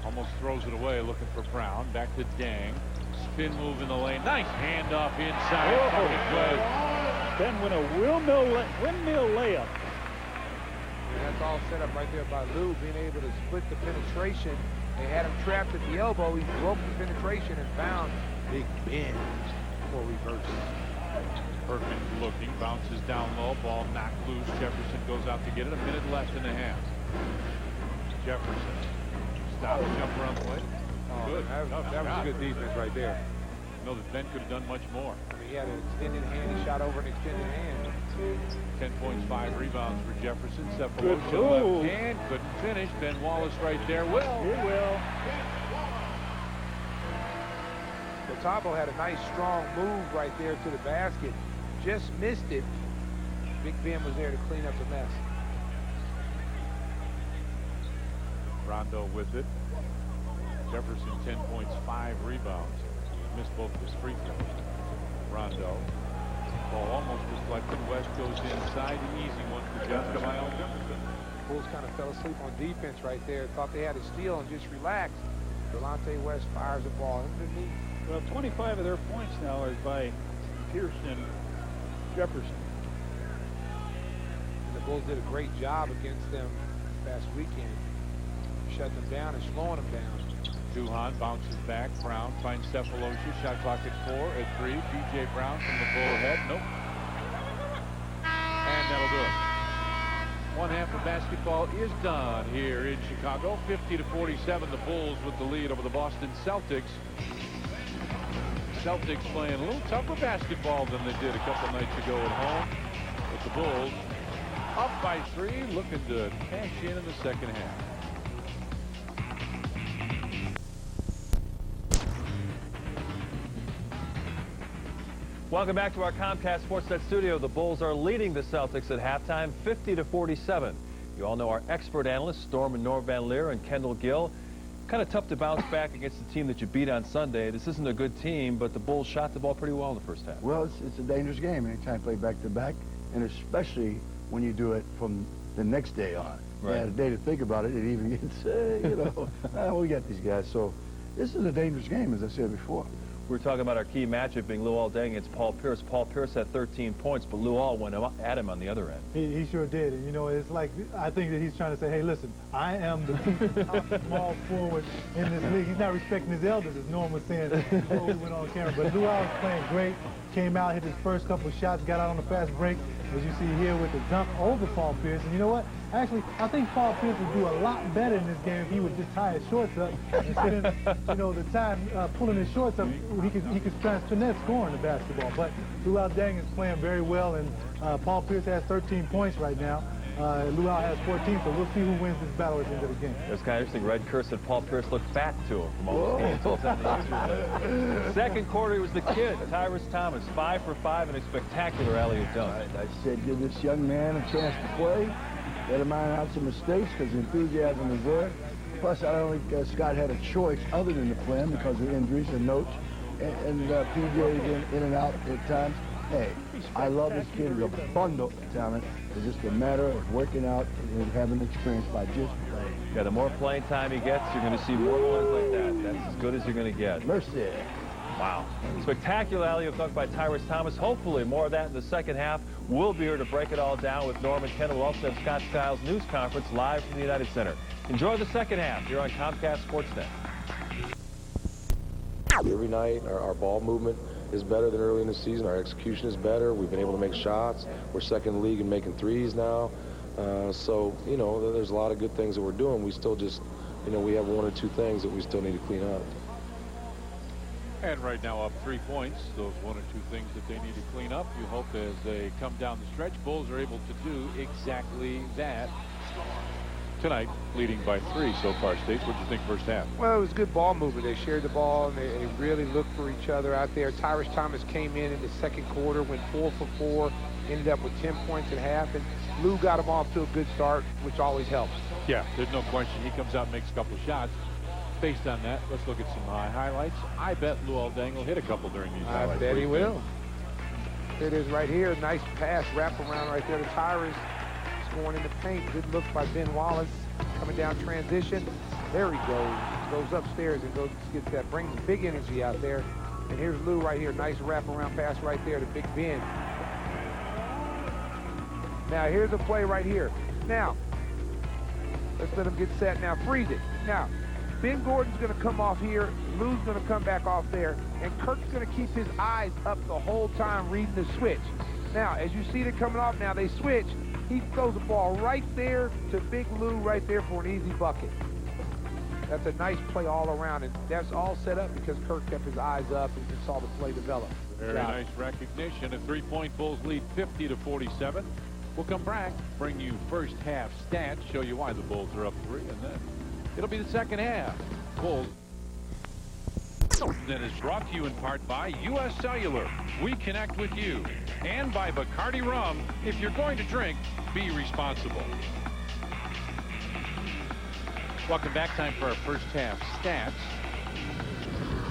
Almost throws it away, looking for Brown. Back to Dang. Spin move in the lane. Nice handoff inside. Then with a windmill layup. And that's all set up right there by Lou, being able to split the penetration. They had him trapped at the elbow. He broke the penetration and found Big Ben for reverses. Perkins looking, bounces down low, ball knocked loose. Jefferson goes out to get it. A minute left in the half. Jefferson. Stop, jumper on the way. Oh, good. That was good defense right there. I know that Ben could have done much more. I mean, he had an extended hand. He shot over an extended hand. 10 points, 5 rebounds for Jefferson. Cephalosha left hand. Couldn't finish. Ben Wallace right there. He will. Tabo had a nice, strong move right there to the basket. Just missed it. Big Ben was there to clean up the mess. Rondo with it. Jefferson 10 points, 5 rebounds. Missed both of his free throws. Rondo. Ball almost deflected. West goes inside. An easy one for Jefferson. Bulls kind of fell asleep on defense right there. Thought they had a steal and just relaxed. Delonte West fires the ball underneath. Well, 25 of their points now are by Pierce and Jefferson. And the Bulls did a great job against them last weekend. Shut them down and slowing them down. Duhan bounces back. Brown finds Cephalosha. Shot clock at 4, at 3. P.J. Brown from the Bull head. Nope. And that'll do it. One half of basketball is done here in Chicago. 50-47. The Bulls with the lead over the Boston Celtics. Celtics playing a little tougher basketball than they did a couple nights ago at home. But the Bulls up by 3, looking to cash in the second half. Welcome back to our Comcast SportsNet studio. The Bulls are leading the Celtics at halftime, 50-47. You all know our expert analysts, Storm and Norm Van Leer and Kendall Gill. Kind of tough to bounce back against the team that you beat on Sunday. This isn't a good team, but the Bulls shot the ball pretty well in the first half. Well, it's a dangerous game anytime you play back-to-back, and especially when you do it from the next day on. Right. You had a day to think about it. It even gets, we got these guys. So this is a dangerous game, as I said before. We're talking about our key matchup being Luol Deng against Paul Pierce. Paul Pierce had 13 points, but Luol went at him on the other end. He sure did. And, you know, it's like, I think that he's trying to say, hey, listen, I am the top small forward in this league. He's not respecting his elders, as Norm was saying before we went on camera. But Luol was playing great. Came out, hit his first couple of shots, got out on the fast break, as you see here with the dunk over Paul Pierce. And you know what? Actually, I think Paul Pierce would do a lot better in this game if he would just tie his shorts up. Instead of, you know, the time pulling his shorts up, he could transfer net scoring the basketball. But Luol Deng is playing very well, and Paul Pierce has 13 points right now. Luol has 14, so we'll see who wins this battle at the end of the game. It was kind of interesting. Red Kerr said Paul Pierce looked fat to him from all those games. Second quarter, it was the kid, Tyrus Thomas, 5 for 5 and a spectacular alley-oop dunk. I said, give this young man a chance to play. Let him iron out some mistakes because the enthusiasm is there. Plus, I don't think Scott had a choice other than to play him because of injuries and notes. And PJ is in and out at times. Hey, I love this kid. He's a bundle of talent. It's just a matter of working out and having experience by just playing. Yeah, the more playing time he gets, you're going to see more ones like that. That's as good as you're going to get. Mercy. Wow. Spectacular alley-oop dunk by Tyrus Thomas. Hopefully more of that in the second half. We'll be here to break it all down with Norman Kendall. We'll also have Scott Skiles' news conference live from the United Center. Enjoy the second half here on Comcast SportsNet. Every night, our ball movement is better than early in the season. Our execution is better. We've been able to make shots. We're second in the league in making threes now. So, you know, there's a lot of good things that we're doing. We still just, you know, we have 1 or 2 things that we still need to clean up. And right now up 3 points. Those 1 or 2 things that they need to clean up. You hope as they come down the stretch, Bulls are able to do exactly that. Tonight, leading by 3 so far, States. What do you think first half? Well, it was good ball movement. They shared the ball, and they really looked for each other out there. Tyrus Thomas came in the second quarter, went 4 for 4, ended up with 10 points at half. And Lou got him off to a good start, which always helps. Yeah, there's no question. He comes out and makes a couple of shots. Based on that, let's look at some highlights. I bet Lou Aldang will hit a couple during these highlights. I bet he will. Here it is right here. Nice pass, wrap around right there to Tyrus. Scoring in the paint. Good look by Ben Wallace. Coming down transition. There he goes. Goes upstairs and gets that. Brings big energy out there. And here's Lou right here. Nice wraparound pass right there to Big Ben. Now here's a play right here. Now, let's let him get set. Now freeze it. Now, Ben Gordon's going to come off here. Lou's going to come back off there. And Kirk's going to keep his eyes up the whole time reading the switch. Now, as you see it coming off now, they switch. He throws the ball right there to Big Lou right there for an easy bucket. That's a nice play all around. And that's all set up because Kirk kept his eyes up and just saw the play develop. Very nice recognition. A 3-point Bulls lead 50-47. We'll come back, bring you first half stats, show you why the Bulls are up 3, and then it'll be the second half. Bulls. That is brought to you in part by U.S. Cellular. We connect with you. And by Bacardi Rum. If you're going to drink, be responsible. Welcome back. Time for our first half stats.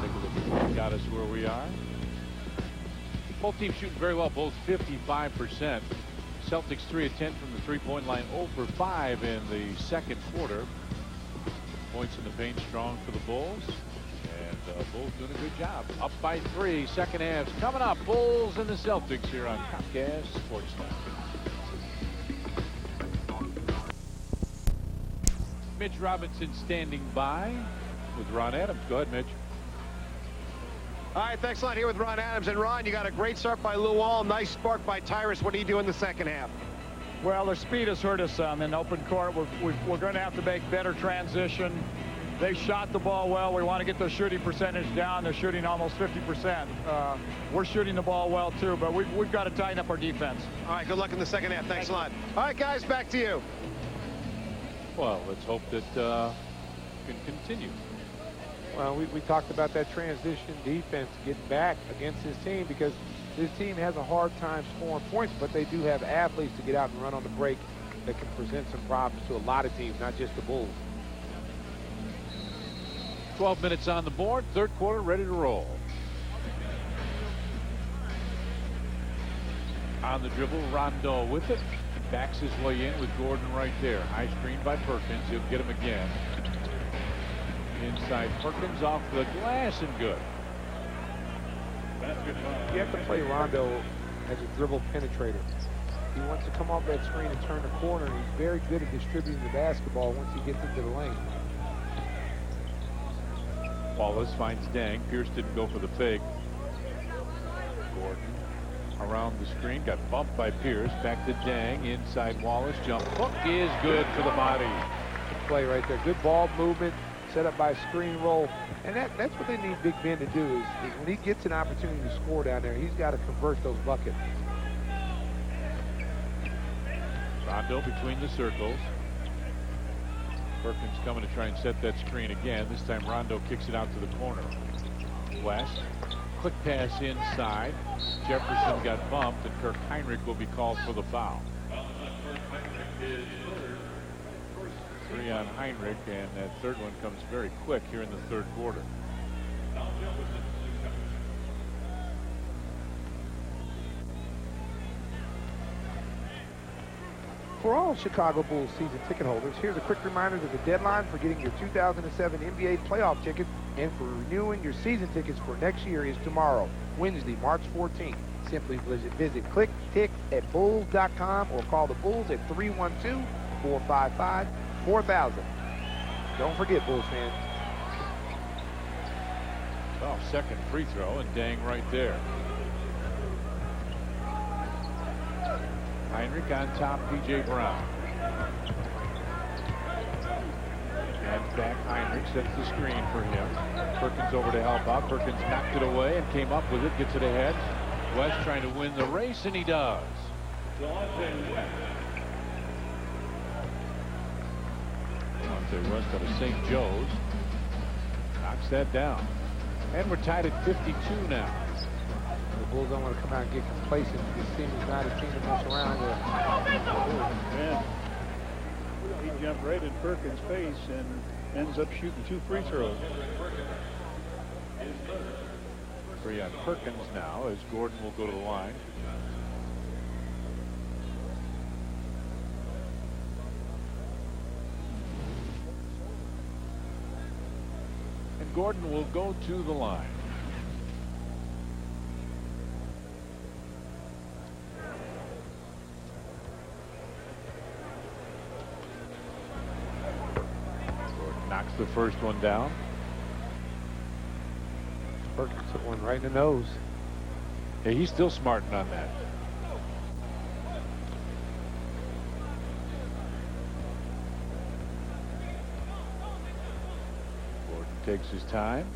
Take a look at what got us where we are. Both teams shooting very well. Bulls 55%. Celtics 3 of 10 from the three-point line, 0 for 5 in the second quarter. Points in the paint strong for the Bulls. And Bulls doing a good job. Up by 3. Second half's coming up. Bulls and the Celtics here on Comcast SportsNet. Mitch Robinson standing by with Ron Adams. Go ahead, Mitch. All right, thanks a lot. Here with Ron Adams. And Ron, you got a great start by Lou Wall. Nice spark by Tyrus. What do you do in the second half? Well, their speed has hurt us some in open court. We're going to have to make better transition. They shot the ball well. We want to get their shooting percentage down. They're shooting almost 50%. We're shooting the ball well, too, but we've got to tighten up our defense. All right, good luck in the second half. Thanks a lot. All right, guys, back to you. Well, let's hope that can continue. Well, we talked about that transition defense getting back against this team because this team has a hard time scoring points, but they do have athletes to get out and run on the break that can present some problems to a lot of teams, not just the Bulls. 12 minutes on the board. Third quarter ready to roll. On the dribble, Rondo with it. Backs his way in with Gordon right there. High screen by Perkins. He'll get him again. Inside Perkins off the glass and good. You have to play Rondo as a dribble penetrator. He wants to come off that screen and turn the corner, and he's very good at distributing the basketball once he gets into the lane. Wallace finds Dang. Pierce didn't go for the fake. Gordon around the screen, got bumped by Pierce. Back to Dang. Inside Wallace. Jump hook is good for the body. Good play right there. Good ball movement. Set up by a screen roll. And that's what they need Big Ben to do is when he gets an opportunity to score down there, he's got to convert those buckets. Rondo between the circles. Perkins coming to try and set that screen again. This time Rondo kicks it out to the corner. West. Quick pass inside. Jefferson got bumped, and Kirk Heinrich will be called for the foul. 3 on Heinrich, and that third one comes very quick here in the third quarter. For all Chicago Bulls season ticket holders, here's a quick reminder that the deadline for getting your 2007 NBA playoff tickets and for renewing your season tickets for next year is tomorrow, Wednesday, March 14th. Simply visit clicktix@bulls.com or call the Bulls at 312-455-4000. Don't forget, Bulls fans. Well, second free throw, and Dang right there. Heinrich on top, P.J. Brown. And back Heinrich sets the screen for him. Perkins over to help out. Perkins knocked it away and came up with it, gets it ahead. West trying to win the race, and he does. West out of St. Joe's knocks that down, and we're tied at 52 now. The Bulls don't want to come out and get complacent. This team is not a team to mess around with. Man, he jumped right in Perkins' face and ends up shooting 2 free throws. 3 on Perkins now as Gordon will go to the line. And Gordon will go to the line. Gordon knocks the first one down. Perkins hit one right in the nose. Yeah, he's still smarting on that. Gordon takes his time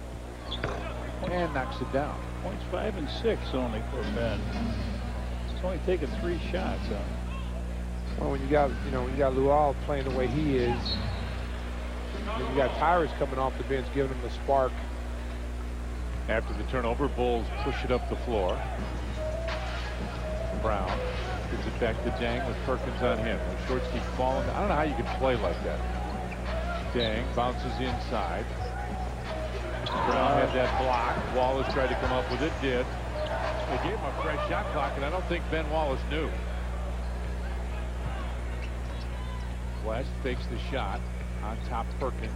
and knocks it down. Points 5 and 6 only for Ben. He's only taken 3 shots. Well, when you got Lual playing the way he is, and you got Tyrus coming off the bench giving him the spark. After the turnover, Bulls push it up the floor. Brown gives it back to Dang with Perkins on him. The shorts keep falling. I don't know how you can play like that. Dang bounces inside. Brown had that block. Wallace tried to come up with it. Did. They gave him a fresh shot clock, and I don't think Ben Wallace knew. West fakes the shot on top Perkins.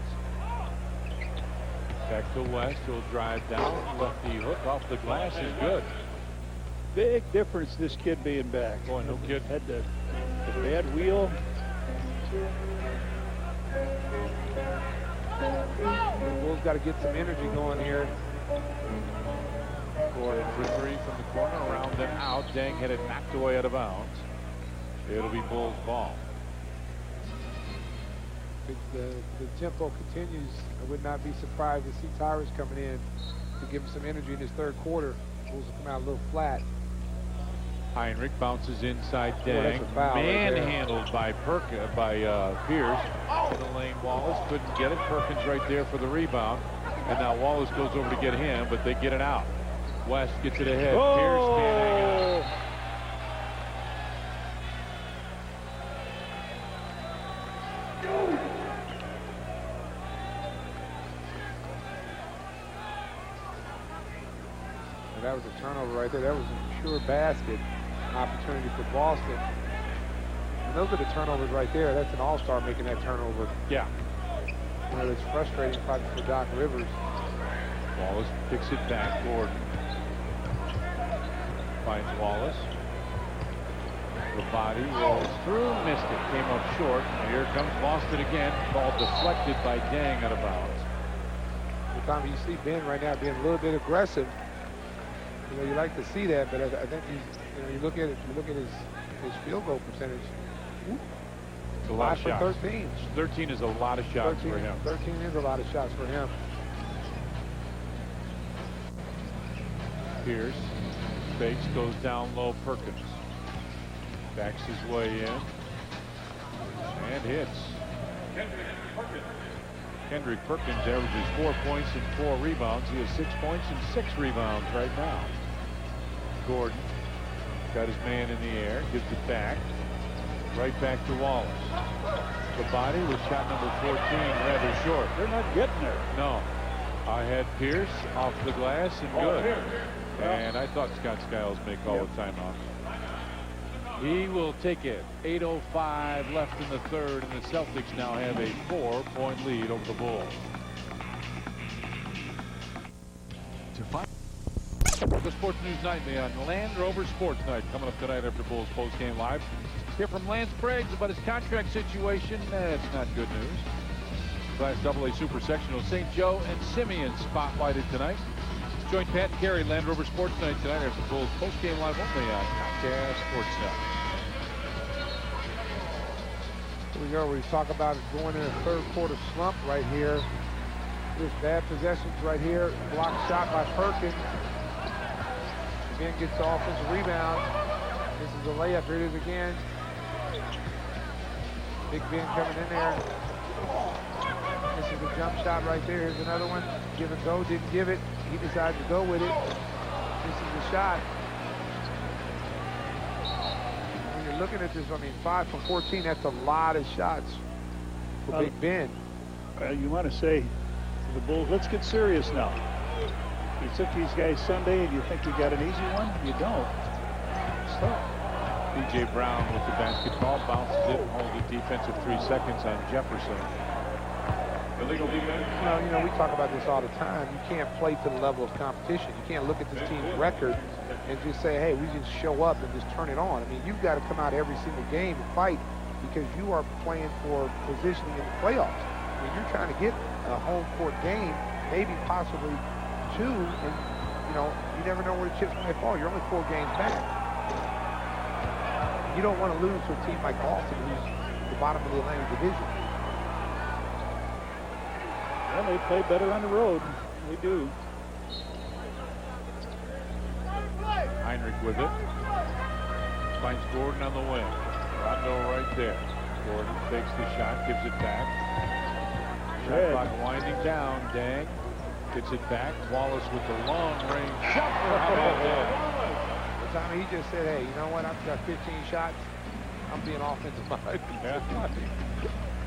Back to West, he'll drive down, lefty hook off the glass is good. Big difference this kid being back. Boy, no kid. Had the bad wheel. The Bulls got to get some energy going here. Gordon for 3 from the corner, around and out. Dang had it knocked away out of bounds. It'll be Bulls ball. If the tempo continues, I would not be surprised to see Tyrus coming in to give him some energy in this third quarter. Bulls will come out a little flat. Heinrich bounces inside Dang. That's a foul Manhandled by Pierce. In the lane, Wallace couldn't get it. Perkins right there for the rebound. And now Wallace goes over to get him, but they get it out. West gets it ahead. Oh! Pierce can't hang on. That was a turnover right there. That was a pure basket opportunity for Boston. And those are the turnovers right there. That's an all-star making that turnover. Yeah. You know, it's frustrating probably for Doc Rivers. Wallace picks it back. Gordon finds Wallace. The body rolls through, missed it, came up short. And here comes Boston again. Ball deflected by Dang out of bounds. The time you see Ben right now being a little bit aggressive. You know, you like to see that, but I think he's, you know, you look at his field goal percentage. It's a lot of 5 for shots. 13. 13 is a lot of shots for him. 13 is a lot of shots for him. Pierce fakes, goes down low. Perkins backs his way in and hits. Kendrick Perkins averages 4 points and 4 rebounds. He has 6 points and 6 rebounds right now. Gordon got his man in the air, gives it back, right back to Wallace. The body was shot number 14, rather short. They're not getting there. No. I had Pierce off the glass and good. And I thought Scott Skiles may call a timeout. He will take it. 8:05 left in the third, and the Celtics now have a 4-point lead over the Bulls. The Sports News Nightly on Land Rover Sports Night coming up tonight after Bulls postgame live. Hear from Lance Briggs about his contract situation. That's not good news. Class AA Super Sectional St. Joe and Simeon spotlighted tonight. Join Pat and Carey, Land Rover Sports Night tonight after Bulls postgame live only on Comcast SportsNet. Here we go. We talk about it going in a third quarter slump right here. This bad possessions right here. Blocked shot by Perkins. Again gets the offensive rebound. This is a layup. Here it is again. Big Ben coming in there. This is a jump shot right there. Here's another one. Give and go. Didn't give it. He decided to go with it. This is the shot. you're looking at this, I mean, 5 from 14, that's a lot of shots for Big Ben. Well, you want to say to the Bulls, let's get serious now. You took these guys Sunday, and you think you got an easy one? You don't. Stop. P.J. Brown with the basketball, bounces it, holds it defensive 3 seconds on Jefferson. Illegal defense. Well, you know, we talk about this all the time. You can't play to the level of competition. You can't look at this team's record and just say, hey, we just show up and just turn it on. I mean, you've got to come out every single game and fight because you are playing for positioning in the playoffs. I mean, you're trying to get a home court game, maybe possibly 2, and, you know, you never know where the chips might fall. You're only 4 games back. You don't want to lose to a team like Boston, who's at the bottom of the Atlantic Division. Well, they play better on the road. They do. Heinrich with it. Finds Gordon on the wing. Rondo right there. Gordon takes the shot, gives it back. Shot clock winding down. Dang. Gets it back. Wallace with the long range jumper. How about that? Tommy, he just said, hey, you know what? I've got 15 shots. I'm being offensive minded. Yeah.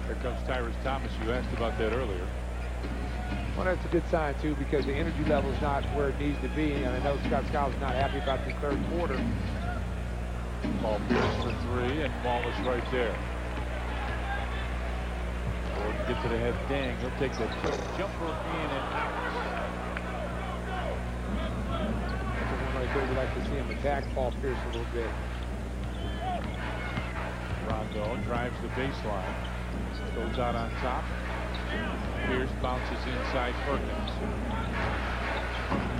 Here comes Tyrus Thomas. You asked about that earlier. Well, that's a good sign, too, because the energy level is not where it needs to be. And I know Scott Skiles is not happy about the third quarter. Paul Pierce for 3, and Wallace right there. Gordon gets it ahead. Dang, he'll take that quick jumper in and out. That's the one right there. We'd like to see him attack Paul Pierce a little bit. Rondo drives the baseline. Goes out on top. Pierce bounces inside Perkins.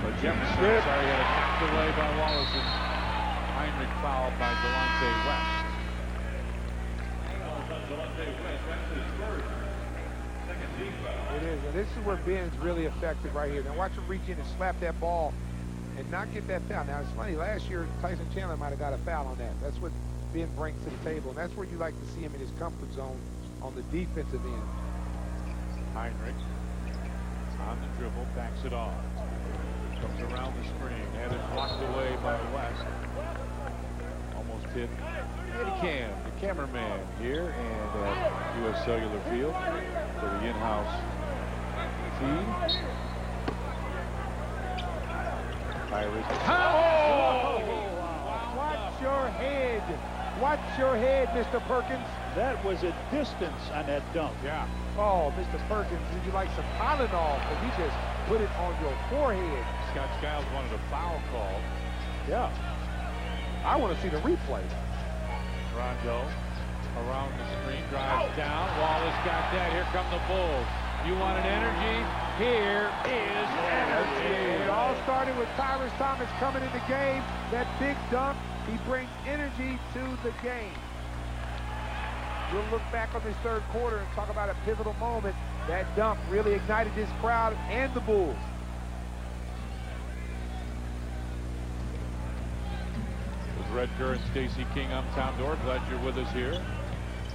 But Jefferson, sorry, had it knocked away by Wallace, and Heinrich fouled by Delonte West. It is, and this is where Ben's really effective right here. Now watch him reach in and slap that ball and not get that foul. Now it's funny, last year Tyson Chandler might have got a foul on that. That's what Ben brings to the table, and that's where you like to see him in his comfort zone on the defensive end. Heinrich on the dribble, backs it off. Comes around the screen, and is blocked away by West. Almost hit Eddie Cam, the cameraman here, and at U.S. Cellular Field for the in-house feed. Tyrus. Oh! Watch your head. Watch your head, Mr. Perkins. That was a distance on that dunk. Yeah. Oh, Mr. Perkins, did you like some Tylenol? Because he just put it on your forehead. Scott Skiles wanted a foul call. Yeah. I want to see the replay. Rondo around the screen, drives down. Wallace got that. Here come the Bulls. You wanted energy? Here is energy. It all started with Tyrus Thomas coming in the game. That big dunk, he brings energy to the game. We'll look back on this third quarter and talk about a pivotal moment. That dunk really ignited this crowd and the Bulls. With Red Kerr and Stacey King, I'm Tom Dorr. Glad you're with us here.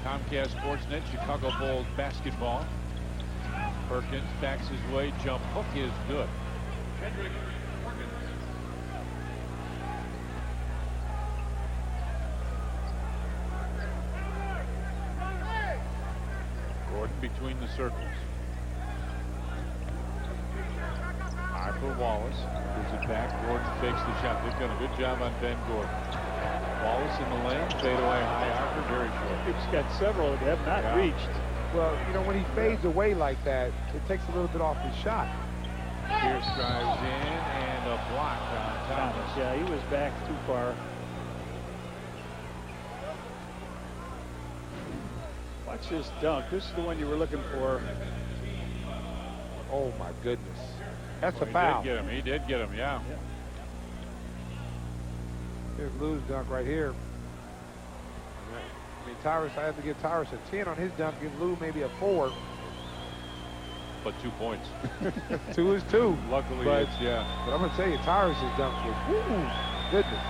Comcast SportsNet, Chicago Bulls basketball. Perkins backs his way. Jump hook is good. Gordon between the circles. High for Wallace. Gives it back. Gordon fakes the shot. They've done a good job on Ben Gordon. Wallace in the lane. Fade away high archer. Very short. It's got several that have not reached. Well, you know, when he fades away like that, it takes a little bit off his shot. Pierce drives in and a block on Thomas. Yeah, he was back too far. Watch this dunk. This is the one you were looking for. Oh, my goodness. That's a He foul. did get him. He did get him, yeah. Here's Lou's dunk right here. I mean, Tyrus, I have to give Tyrus a 10 on his dunk, give Lou maybe a 4. But 2 points. 2 is 2. Luckily, but, it's, yeah. But I'm going to tell you, Tyrus' dunks was, woo, goodness.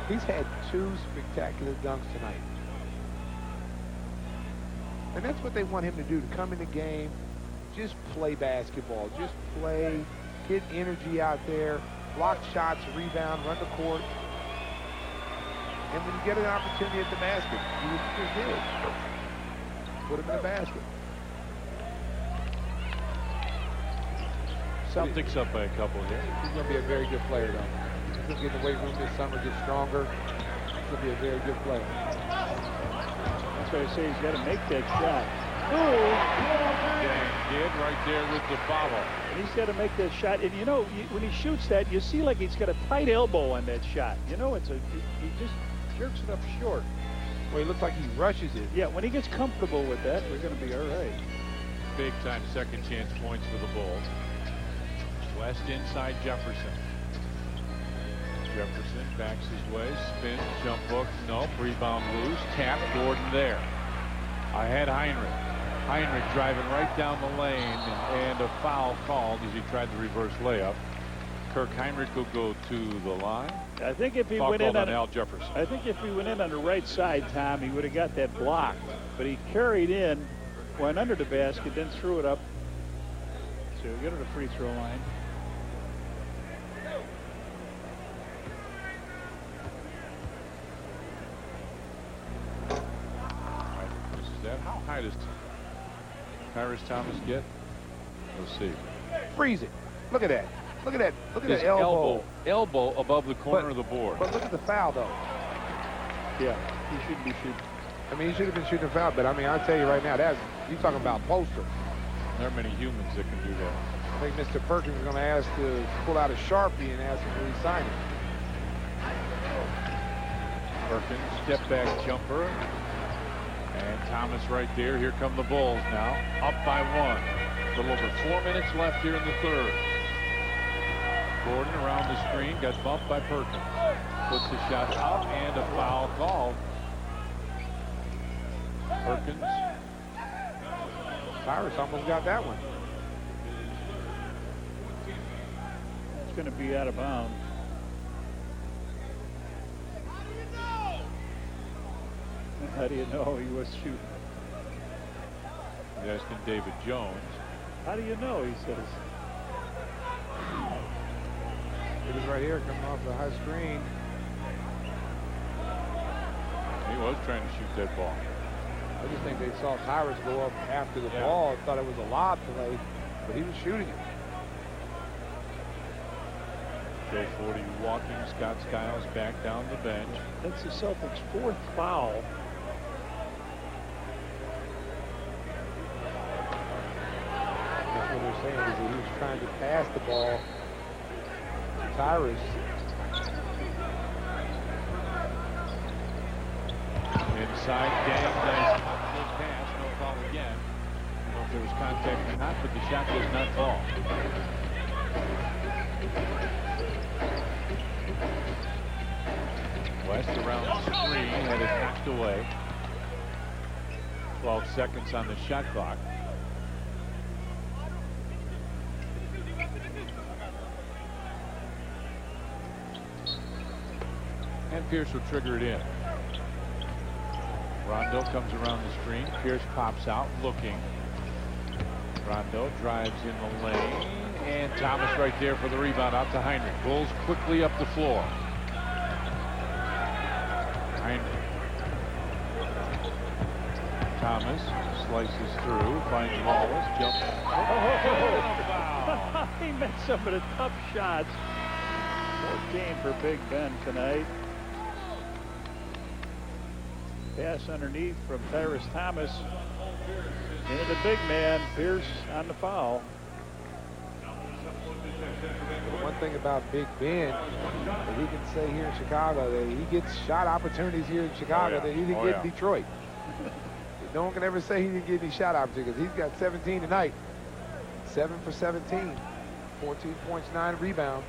He's had 2 spectacular dunks tonight. And that's what they want him to do, to come in the game, just play basketball, just play, get energy out there, block shots, rebound, run the court. And when you get an opportunity at the basket, you just did. Put him in the basket. Celtics up by a couple here. He's going to be a very good player, though. He's going to get in the weight room this summer, get stronger. He's going to be a very good player. That's why I say he's got to make that shot. Dang, did right there with the foul. And he's got to make that shot. And, you know, when he shoots that, you see like he's got a tight elbow on that shot. You know, he just jerks it up short. Well, he looks like he rushes it. Yeah, when he gets comfortable with that, we're going to be all right. Big time second chance points for the Bulls. West inside Jefferson. Jefferson backs his way, spins, jump hook, nope, rebound loose, tap, Gordon there. I had Heinrich. Heinrich driving right down the lane, and a foul called as he tried the reverse layup. Kirk Heinrich will go to the line. I think if he Foul went in on Al Jefferson. I think if he went in on the right side, Tom, he would have got that block. But he carried in, went under the basket, then threw it up. So we'll get to the free throw line. How high does Tyrus Thomas get? Let's see. Freeze it. Look at that. Look at that. Look at His that elbow. Elbow above the corner of the board. But look at the foul, though. Yeah, he shouldn't be shooting. I mean, he should have been shooting a foul, but I mean, I'll tell you right now, you're talking about poster. There are many humans that can do that. I think Mr. Perkins is going to ask to pull out a Sharpie and ask him to resign it. Perkins, step back jumper. And Thomas right there. Here come the Bulls now. Up by one. A little over 4 minutes left here in the third. Gordon around the screen. Got bumped by Perkins. Puts the shot up and a foul called. Perkins. Tyrus almost got that one. It's going to be out of bounds. How do you know he was shooting? You're asking David Jones. How do you know? He says. It was right here coming off the high screen. He was trying to shoot that ball. I just think they saw Tyrus go up after the ball. Thought it was a lob play, but he was shooting it. Joe 40 walking. Scott Skiles back down the bench. That's the Celtics' fourth foul. That's what they're saying, is that he was trying to pass the ball to Tyrus. Inside, Dang, nice pass, no call again. I don't know if there was contact or not, but the shot does not fall. West around the screen, had it knocked away. 12 seconds on the shot clock. And Pierce will trigger it in. Rondo comes around the screen. Pierce pops out, looking. Rondo drives in the lane. And Thomas right there for the rebound out to Heinrich. Bulls quickly up the floor. Heinrich. Thomas slices through, finds Wallace, jumps. He made some of the tough shots. 14 for Big Ben tonight. Pass underneath from Tyrus Thomas into the big man. Pierce on the foul. One thing about Big Ben that he can say here in Chicago, that he gets shot opportunities here in Chicago that he didn't get in Detroit. No one can ever say he didn't get any shot opportunities. He's got 17 tonight. 7 for 17. 14 points, 9 rebounds.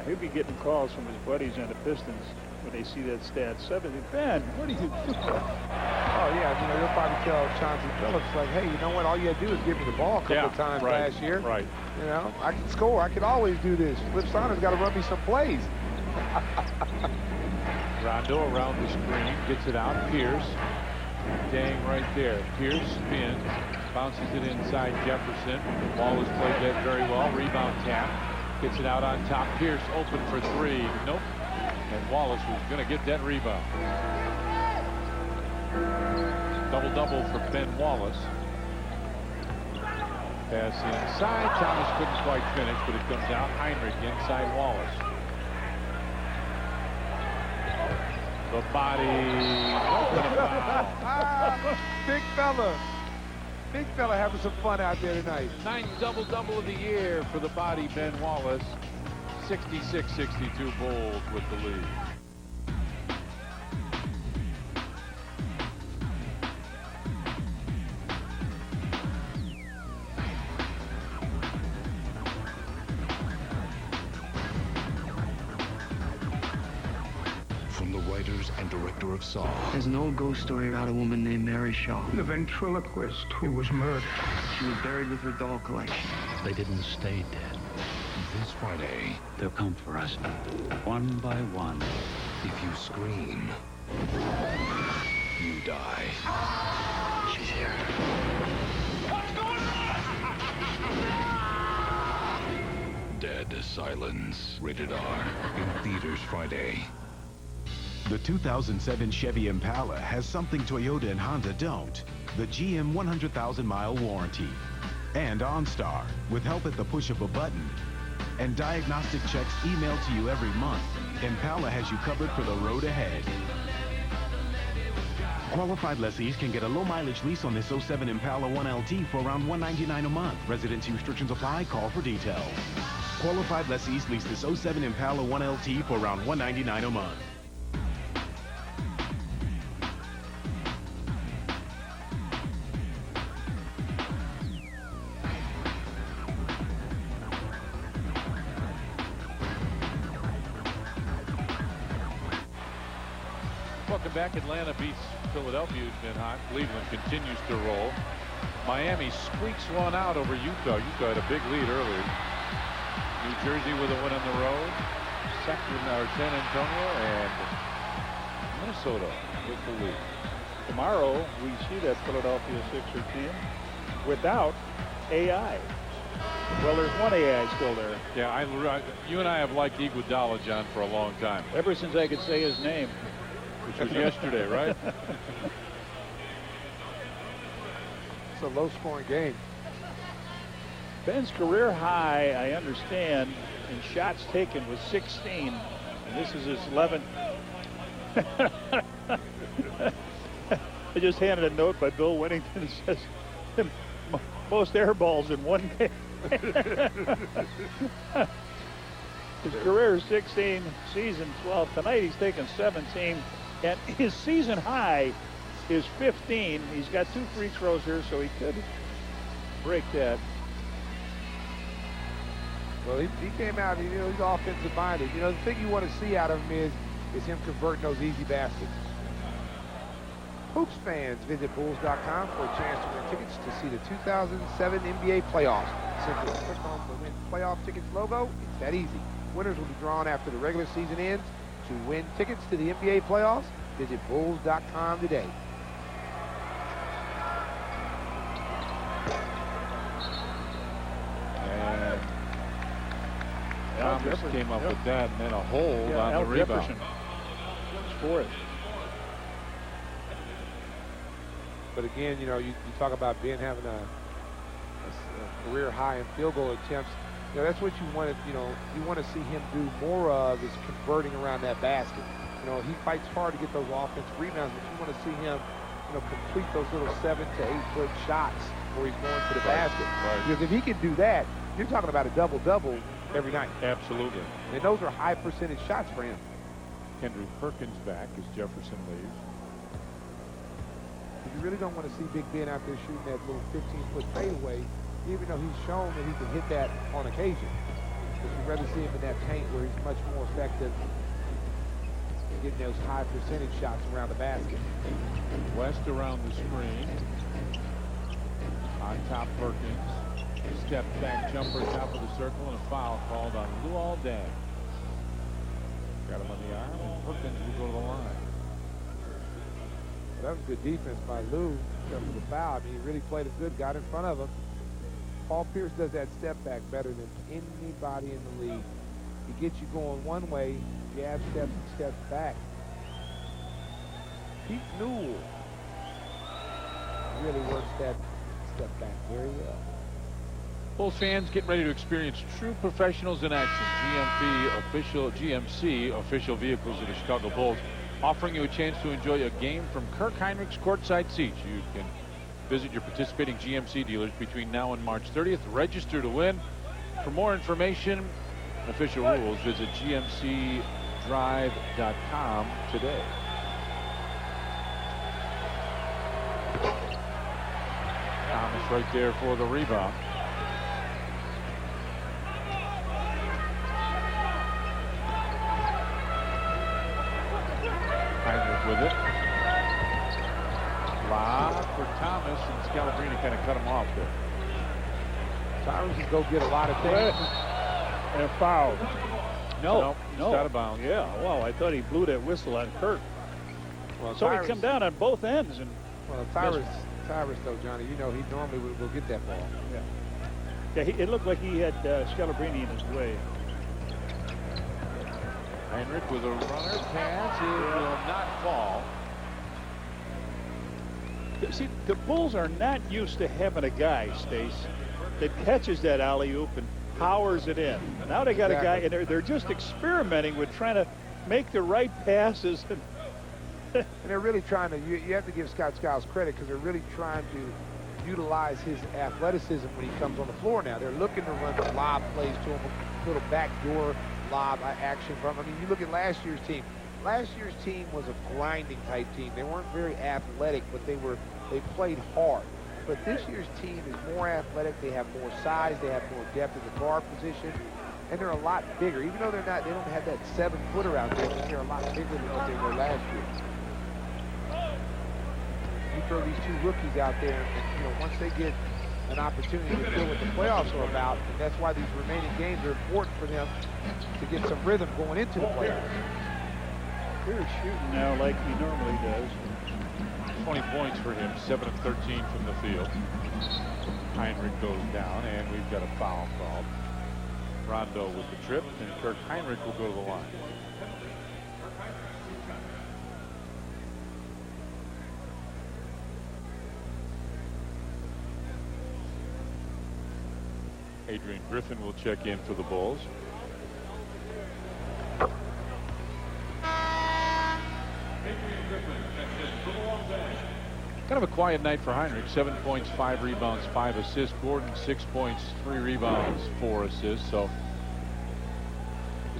He'll be getting calls from his buddies on the Pistons when they see that stat. 70. Ben, what are you doing? Oh, yeah. You know, they'll probably tell Chauncey Phillips, like, hey, you know what? All you got to do is give me the ball a couple of times last year. Right. You know, I can score. I can always do this. Flip Sauna's got to run me some plays. Rondo around the screen, gets it out. Pierce. Dang right there. Pierce spins, bounces it inside Jefferson. Wallace played that very well. Rebound tap. Gets it out on top. Pierce open for three. Nope. And Wallace was going to get that rebound. Double-double for Ben Wallace. Pass inside. Thomas couldn't quite finish, but it comes out. Heinrich inside Wallace. The body. Big fella. Big fella having some fun out there tonight. 9th double-double of the year for the body, Ben Wallace. 66-62 Bulls with the lead. From the writers and director of Saw. There's an old ghost story about a woman named Mary Shaw. The ventriloquist who was murdered. She was buried with her doll collection. They didn't stay dead. This Friday, they'll come for us, one by one. If you scream, you die. She's here. What's going on? Dead Silence. Rated R. In theaters Friday. The 2007 Chevy Impala has something Toyota and Honda don't. The GM 100,000-mile warranty. And OnStar, with help at the push of a button. And diagnostic checks emailed to you every month. Impala has you covered for the road ahead. Qualified lessees can get a low-mileage lease on this 07 Impala 1LT for around $199 a month. Residency restrictions apply. Call for details. Qualified lessees lease this 07 Impala 1LT for around $199 a month. Welcome back. Atlanta beats Philadelphia, who's been hot. Cleveland continues to roll. Miami squeaks one out over Utah. Utah had a big lead earlier. New Jersey with a win on the road. San Antonio and Minnesota with the lead. Tomorrow we see that Philadelphia Sixer team without AI. Well, there's one AI still there. Yeah, you and I have liked Iguodala, John, for a long time. Ever since I could say his name. Which was yesterday, right? It's a low-scoring game. Ben's career high, I understand, in shots taken was 16, and this is his 11th. I just handed a note by Bill Whittington that says most air balls in one game. His career is 16, season 12. Tonight he's taken 17, and his season high is 15. He's got 2 free throws here, so he could break that. Well, he came out, he's offensive minded. The thing you want to see out of him is him converting those easy baskets. Hoops fans, visit Bulls.com for a chance to win tickets to see the 2007 NBA playoffs. Simply click on the Win Playoff Tickets logo. It's that easy. Winners will be drawn after the regular season ends. To win tickets to the NBA playoffs, visit Bulls.com today. And Thomas came up with that, and then a hold on the rebound. Jefferson scored. But again, you talk about Ben having a career high in field goal attempts. That's what you want to, you want to see him do more of is converting around that basket. He fights hard to get those offensive rebounds, but you want to see him, complete those little 7 to 8 foot shots where he's going to the basket. Right. Because if he can do that, you're talking about a double-double every night. Absolutely. And those are high percentage shots for him. Kendrick Perkins back as Jefferson leaves. You really don't want to see Big Ben out there shooting that little 15-foot fadeaway, even though he's shown that he can hit that on occasion. But you'd rather see him in that paint where he's much more effective in getting those high percentage shots around the basket. West around the screen. On top, Perkins. Step back jumper, top of the circle, and a foul called on Luol Deng. Got him on the arm, and Perkins will go to the line. That was good defense by Lou except for the foul. He really played it good, got in front of him. Paul Pierce does that step back better than anybody in the league. He gets you going one way, jab steps and steps back. Pete Newell really works that step back very well. Bulls fans, get ready to experience true professionals in action. GMC official vehicles of the Chicago Bulls, offering you a chance to enjoy a game from Kirk Heinrich's courtside seats. You can visit your participating GMC dealers between now and March 30th. Register to win. For more information and official rules, visit gmcdrive.com today. Thomas right there for the rebound. Heinrich with it. Lob for Thomas, and Scalabrine kind of cut him off there. Tyrus can go get a lot of things. And a foul. No. It's out of bounds. Yeah, wow, I thought he blew that whistle on Kirk. Well, so Tyrus, he come down on both ends. And well, Tyrus though, Johnny, you know, he normally will get that ball. Yeah, it looked like he had Scalabrine in his way. Heinrich with a runner pass. It will not fall. See, the Bulls are not used to having a guy, Stace, that catches that alley-oop and powers it in. Now they got a guy, and they're just experimenting with trying to make the right passes. And they're really trying to, you have to give Scott Skiles credit because they're really trying to utilize his athleticism when he comes on the floor now. They're looking to run the lob plays to him, a little backdoor lob action from him. I mean, you look at last year's team. Last year's team was a grinding type team. They weren't very athletic, but they played hard. But this year's team is more athletic. They have more size. They have more depth in the guard position. And they're a lot bigger. Even though they don't have that 7-footer out there, but they're a lot bigger than what they were last year. You throw these two rookies out there, and you know, once they get an opportunity to feel what the playoffs are about, and that's why these remaining games are important for them to get some rhythm going into the playoffs. They're shooting now like he normally does. 20 points for him, 7 of 13 from the field. Heinrich goes down, and we've got a foul called. Rondo with the trip, and Kirk Heinrich will go to the line. Adrian Griffin will check in for the Bulls. Kind of a quiet night for Heinrich. 7 points, 5 rebounds, 5 assists. Gordon, 6 points, 3 rebounds, 4 assists. So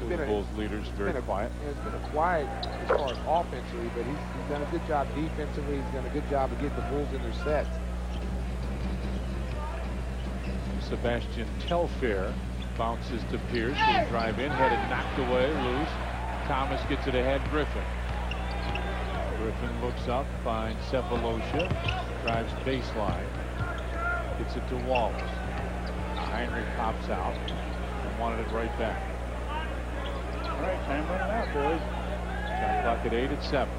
the Bulls leaders very quiet. It's been a quiet as far as offensively, but he's done a good job defensively. He's done a good job of getting the Bulls in their sets. Sebastian Telfair bounces to Pierce. He'll drive in, headed knocked away, loose. Thomas gets it ahead. Griffin. Griffin looks up, finds Cephalosha, drives baseline, gets it to Wallace. Heinrich pops out and wanted it right back. All right, time running out, boys. Shot clock at 8 at 7.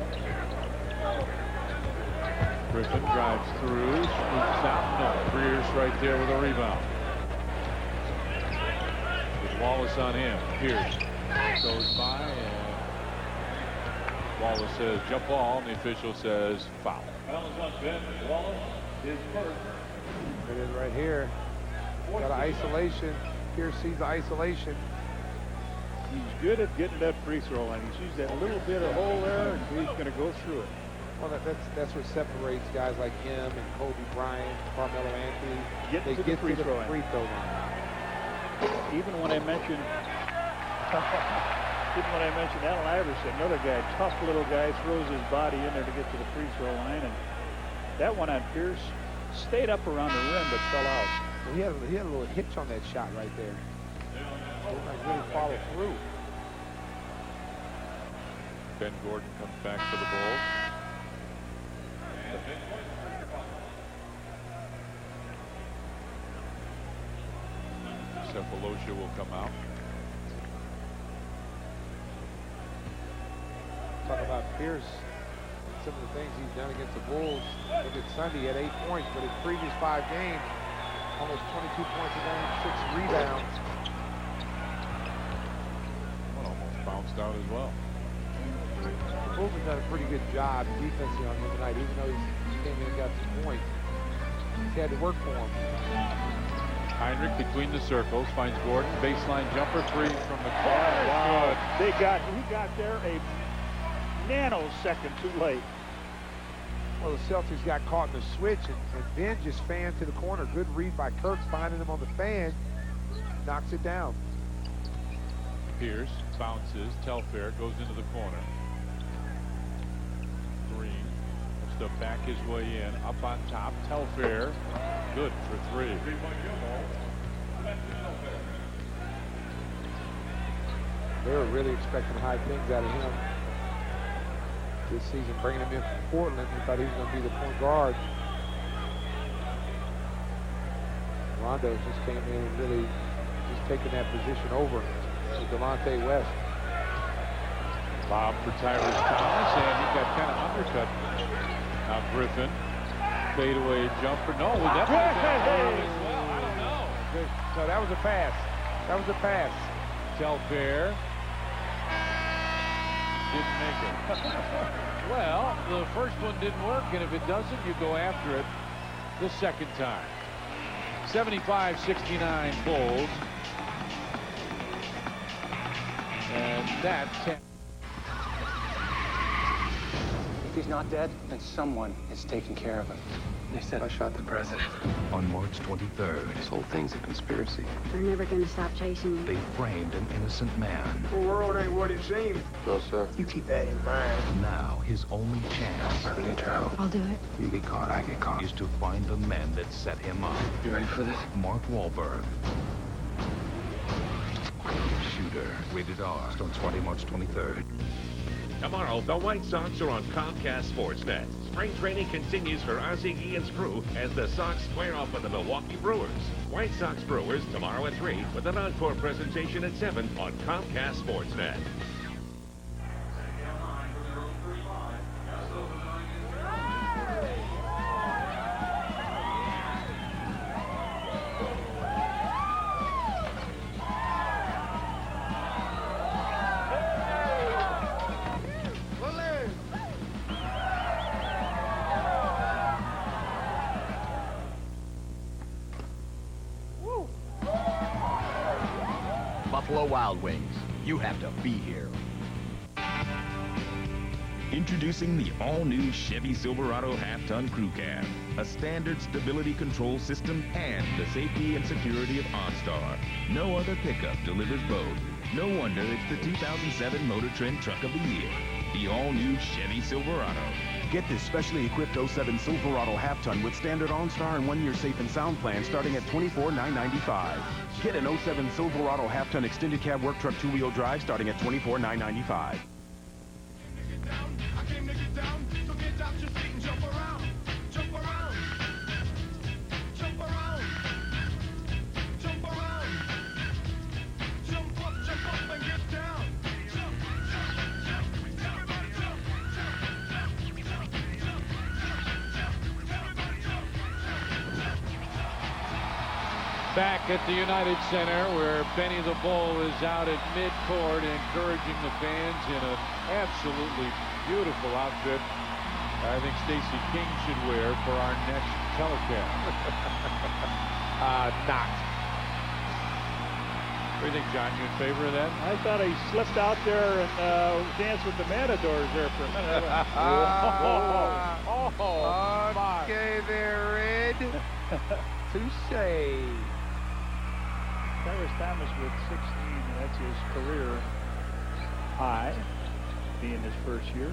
Griffin drives through, scoops out, no. Pierce right there with a rebound. With Wallace on him, Pierce goes by, and Wallace says jump ball, and the official says foul. Wallace is first. It is right here. Got an isolation. Pierce sees the isolation. He's good at getting that free throw line. He sees that little bit of hole there, and he's going to go through it. Well, that's what separates guys like him and Kobe Bryant, Carmelo Anthony. They get to the free throw line. Even when I mentioned Allen Iverson, another guy, tough little guy, throws his body in there to get to the free throw line, and that one on Pierce stayed up around the rim but fell out. Well, he had a little hitch on that shot right there. Didn't really follow through. Ben Gordon comes back for the Bulls. Cephalosha will come out. Talk about Pierce and some of the things he's done against the Bulls. Look at Sunday, he had 8 points, but his previous 5 games, almost 22 points a game, 6 rebounds. maxed out as well. The Bulls have done a pretty good job defensively on him tonight, even though he came in and got some points. He had to work for him. Heinrich between the circles finds Gordon. Baseline jumper, 3 from the corner. Wow. He got there a nanosecond too late. Well, the Celtics got caught in the switch, and Ben just fanned to the corner. Good read by Kirk, finding him on the fan. Knocks it down. Pierce bounces. Telfair goes into the corner. Green has to back his way in. Up on top. Telfair. Good for 3. They were really expecting high things out of him this season, bringing him in from Portland. We thought he was going to be the point guard. Rondo just came in and really just taking that position over with Delonte West. Bob for Tyrus Thomas, and he got kind of undercut. Now Griffin, fadeaway jumper. No, that might have been as well. I don't know. Good. So that was a pass. That was a pass. Telfair didn't make it. Well, the first one didn't work, and if it doesn't, you go after it the second time. 75-69 Bulls. And that's 10. If he's not dead, then someone is taking care of him. They said I shot the president. On March 23rd, This whole thing's a conspiracy. They're never going to stop chasing you. they framed an innocent man. The world ain't what it seems. No, sir. You keep that in mind. Now, his only chance I need your help. I'll do it. You get caught, I get caught. is to find the men that set him up. You ready for this? Mark Wahlberg. Shooter. Rated R. Starts Friday, March 23rd. Tomorrow, the White Sox are on Comcast SportsNet. Spring training continues for Ozzie Guillen's crew as the Sox square off with the Milwaukee Brewers. White Sox Brewers tomorrow at 3 with an encore presentation at 7 on Comcast SportsNet. Buffalo Wild Wings. You have to be here. Introducing the all-new Chevy Silverado half-ton crew cab, a standard stability control system, and the safety and security of OnStar. No other pickup delivers both. No wonder it's the 2007 Motor Trend Truck of the Year. The all-new Chevy Silverado. Get this specially equipped 07 Silverado half-ton with standard OnStar and 1-year safe and sound plan starting at $24,995. Get an 07 Silverado half-ton extended cab work truck 2-wheel drive starting at $24,995. Back at the United Center, where Benny the Bull is out at midcourt encouraging the fans in an absolutely beautiful outfit I think Stacey King should wear for our next telecast. Not. What do you think, John? You in favor of that? I thought he slipped out there and danced with the Matadors there for a minute. Okay there, Red. Touche. Tyrus Thomas with 16, that's his career high, being his first year.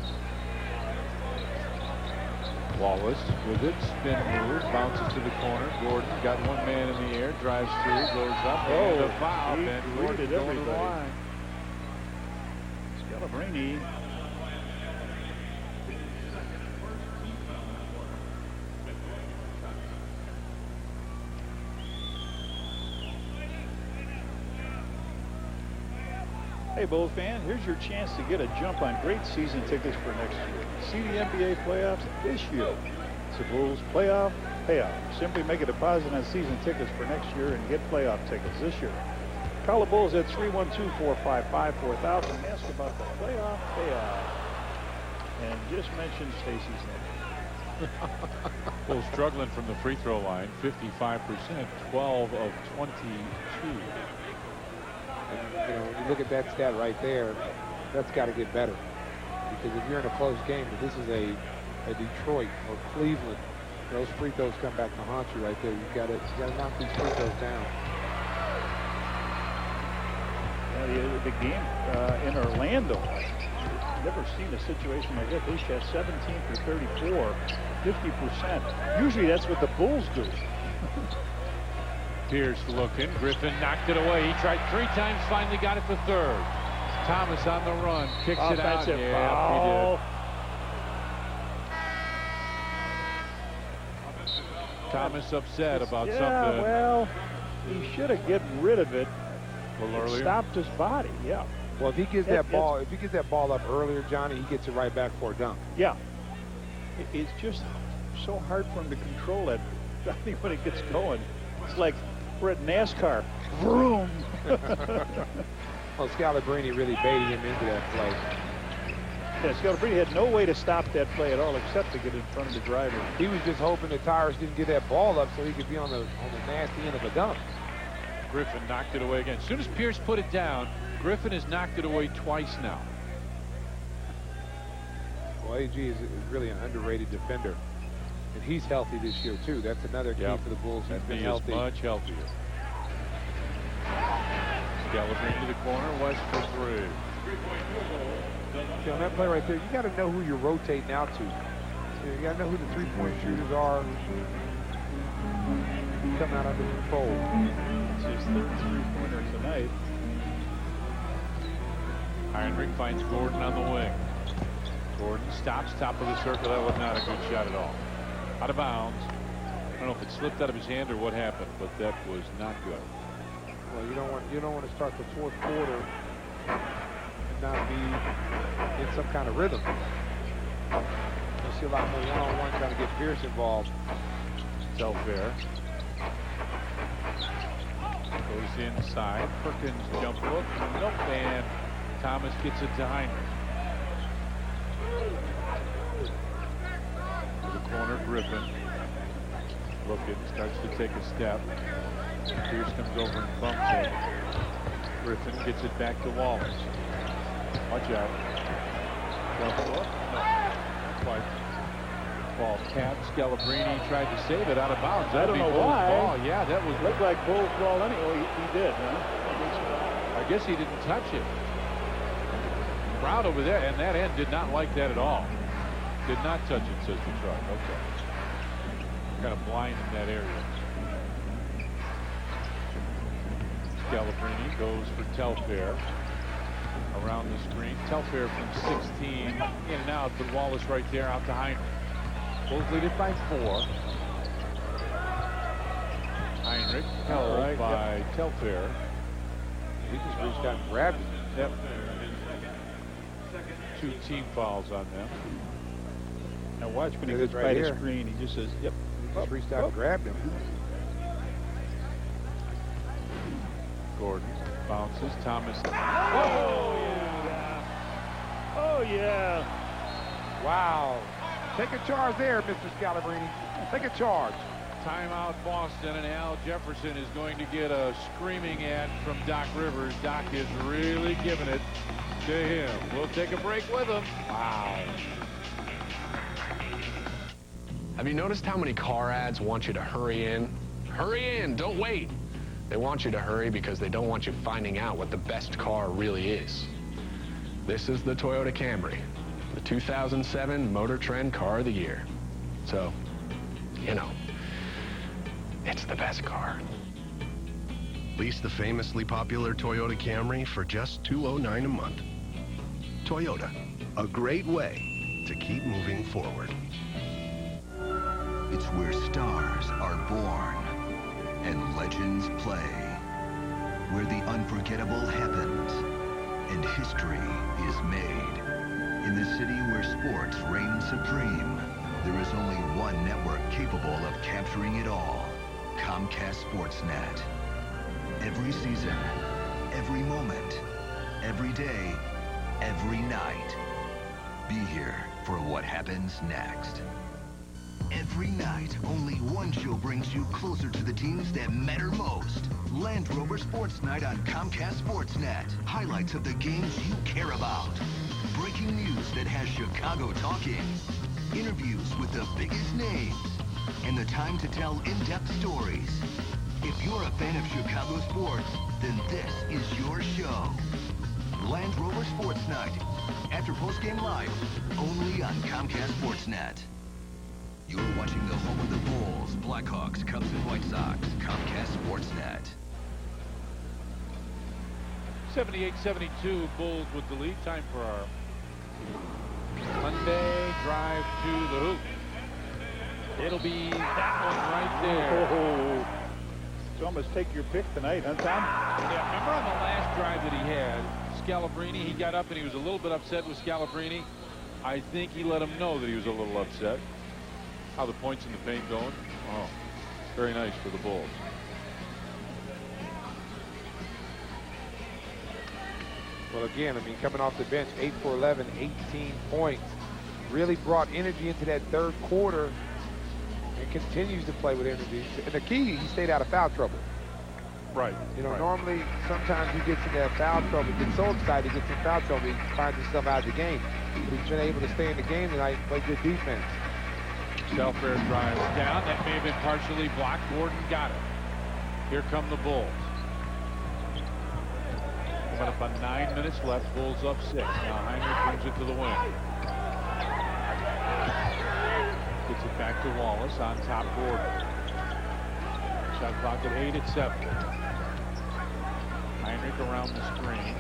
Wallace with it, spin move, bounces to the corner. Gordon got one man in the air, drives through, goes up, and a foul. And Gordon going to the line. Scalabrini. Hey, Bulls fan, here's your chance to get a jump on great season tickets for next year. See the NBA playoffs this year. It's the Bulls playoff payoff. Simply make a deposit on season tickets for next year and get playoff tickets this year. Call the Bulls at 312-455-4000. Ask about the playoff payoff. And just mention Stacy's name. Bulls struggling from the free throw line, 55%, 12 of 22. And, you look at that stat right there, that's got to get better. Because if you're in a close game, but this is a Detroit or Cleveland, those free throws come back to haunt you right there. You got to knock these free throws down. The game in Orlando, never seen a situation like that. They shot 17 for 34, 50%. Usually that's what the Bulls do. Pierce looking. Griffin knocked it away. He tried 3 times, finally got it the third. Thomas on the run, kicks it out. Yeah, foul. he did. Thomas upset about something. Yeah, well, he should have gotten rid of it. A little earlier. Stopped his body. Yeah. Well, if he gets that ball up earlier, Johnny, he gets it right back for a dunk. Yeah. It's just so hard for him to control that. I think when it gets going, it's like we're at NASCAR. Vroom. Well, Scalabrine really baited him into that play. Yeah, Scalabrine had no way to stop that play at all except to get in front of the driver. He was just hoping that Tyrus didn't get that ball up so he could be on the nasty end of a dunk. Griffin knocked it away again. As soon as Pierce put it down, Griffin has knocked it away twice now. Well, AG is really an underrated defender. And he's healthy this year, too. That's another key for the Bulls. He's been healthy. Much healthier. Scalabrine to the corner, West for 3. See, on that play right there, you got to know who you're rotating out to. You got to know who the three-point shooters are. Coming out under control. It's his third three-pointer tonight. Heinrich finds Gordon on the wing. Gordon stops, top of the circle. That was not a good shot at all. Out of bounds. I don't know if it slipped out of his hand or what happened, but that was not good. Well, you don't want to start the fourth quarter and not be in some kind of rhythm. You'll see a lot more one-on-one trying to get Pierce involved. Telfair goes inside. Perkins jump look. Nope, and Thomas gets it to Heinrich. To the corner, Griffin. Looking, starts to take a step. Pierce comes over and bumps it. Griffin gets it back to Wallace. Watch out. Jump look. No, not quite. Ball tapped. Scalabrine tried to save it out of bounds. I don't know why. Ball. Yeah, that was. Looked like Bulls ball anyway. He did, huh? I guess he didn't touch it. Crowd over there, and that end did not like that at all. Did not touch it, says the truck. Okay. Kind of blind in that area. Scalabrine goes for Telfair. Around the screen. Telfair from 16. In and out, but Wallace right there out to Heinrich. Bulls lead it by 4. Heinrich held by Telfair. He just reached out and grabbed him. Yep. 2 team fouls on them. Now watch when he gets by the screen, he just says, yep. He just reached out and grabbed him. Gordon bounces. Thomas. Oh, yeah. Oh, yeah. Wow. Take a charge there, Mr. Scalabrine. Take a charge. Timeout Boston, and Al Jefferson is going to get a screaming at from Doc Rivers. Doc is really giving it to him. We'll take a break with him. Wow. Have you noticed how many car ads want you to hurry in? Hurry in, don't wait. They want you to hurry because they don't want you finding out what the best car really is. This is the Toyota Camry, the 2007 Motor Trend Car of the Year. So, you know, it's the best car. Lease the famously popular Toyota Camry for just $209 a month. Toyota, a great way to keep moving forward. It's where stars are born and legends play, where the unforgettable happens and history is made. In the city where sports reign supreme, there is only one network capable of capturing it all. Comcast SportsNet. Every season, every moment, every day, every night. Be here for what happens next. Every night, only one show brings you closer to the teams that matter most. Land Rover Sports Night on Comcast SportsNet. Highlights of the games you care about. Breaking news that has Chicago talking. Interviews with the biggest names. And the time to tell in-depth stories. If you're a fan of Chicago sports, then this is your show. Land Rover Sports Night. After postgame live, only on Comcast SportsNet. You're watching the home of the Bulls, Blackhawks, Cubs, and White Sox. Comcast SportsNet. 78-72, Bulls with the lead. Time for our Monday drive to the hoop. It'll be that one right there. Oh, so almost take your pick tonight, huh, Tom? Yeah, remember on the last drive that he had, Scalabrine, he got up and he was a little bit upset with Scalabrine. I think he let him know that he was a little upset. How the points in the paint going? Oh, very nice for the Bulls. Well, again, I mean, coming off the bench, 8 for 11, 18 points. Really brought energy into that third quarter and continues to play with energy. And the key, he stayed out of foul trouble. Right. You know, right. Normally, sometimes he gets in that foul trouble, gets so excited, gets in foul trouble, he finds himself out of the game. But he's been able to stay in the game tonight and play good defense. Self-air drives down. That may have been partially blocked. Gordon got it. Here come the Bulls. Coming up on 9 minutes left. Bulls up 6. Now Heinrich brings it to the wing. Gets it back to Wallace on top. Gordon. Shot clock at 8 at 7. Heinrich around the screen.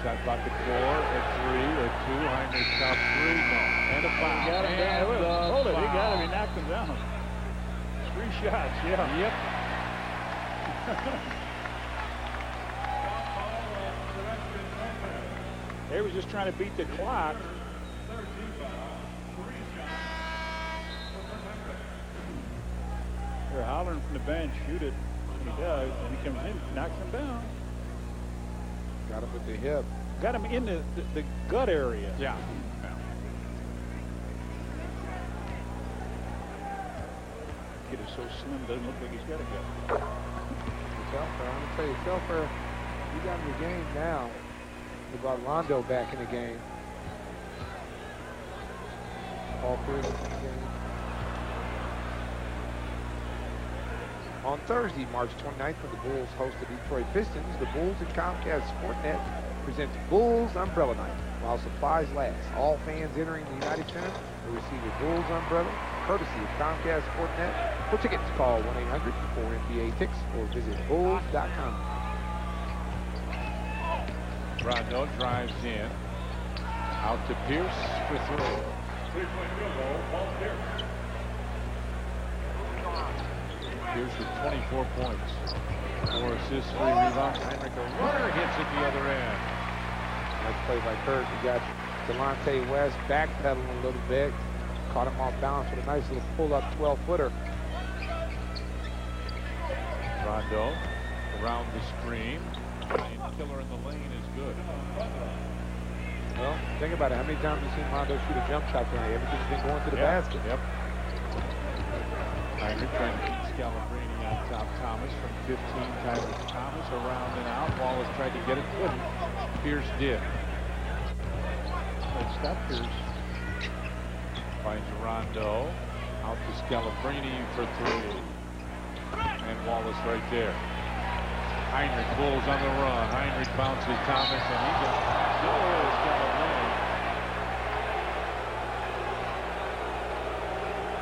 Shot clock at 4 at 3 at 2. Heinrich top 3. No. And a foul. He got him down. Hold it. He got him. He knocked him down. 3 shots. Yeah. Yep. They was just trying to beat the clock. They're hollering from the bench, shoot it. And he does, and he comes in, knocks him down. Got him with the hip. Got him in the gut area. Yeah. Kid is so slim, doesn't look like he's got a gut. Selfer, I'm gonna tell you, Selfer, he got in the game now. They brought Rondo back in the game. All 3 of them in the game. On Thursday, March 29th, when the Bulls host the Detroit Pistons, the Bulls and Comcast SportsNet presents Bulls Umbrella Night. While supplies last, all fans entering the United Center will receive a Bulls umbrella, courtesy of Comcast SportsNet. For tickets, call 1-800-4NBA-TICKS or visit bulls.com. Rondo drives in. Out to Pierce for 3. 3-point field goal, Paul Pierce. Pierce with 24 points. 4 assists, 3 rebounds. Heinrich, a runner, hits at the other end. Nice play by Kurt. You got Delonte West backpedaling a little bit. Caught him off balance with a nice little pull-up 12-footer. Rondo around the screen. Killer in the lane is good. Well, think about it. How many times have you seen Rondo shoot a jump shot tonight? Everything's been going to the basket. Yep. Heinrich trying to keep Scalabrine on top. Thomas from 15. Tyrus Thomas around and out. Wallace tried to get it. Couldn't. Pierce did. Stop Pierce. Finds Rondo. Out to Scalabrine for 3. And Wallace right there. Heinrich, Bulls on the run. Heinrich bounces Thomas, and he got Scalabrine.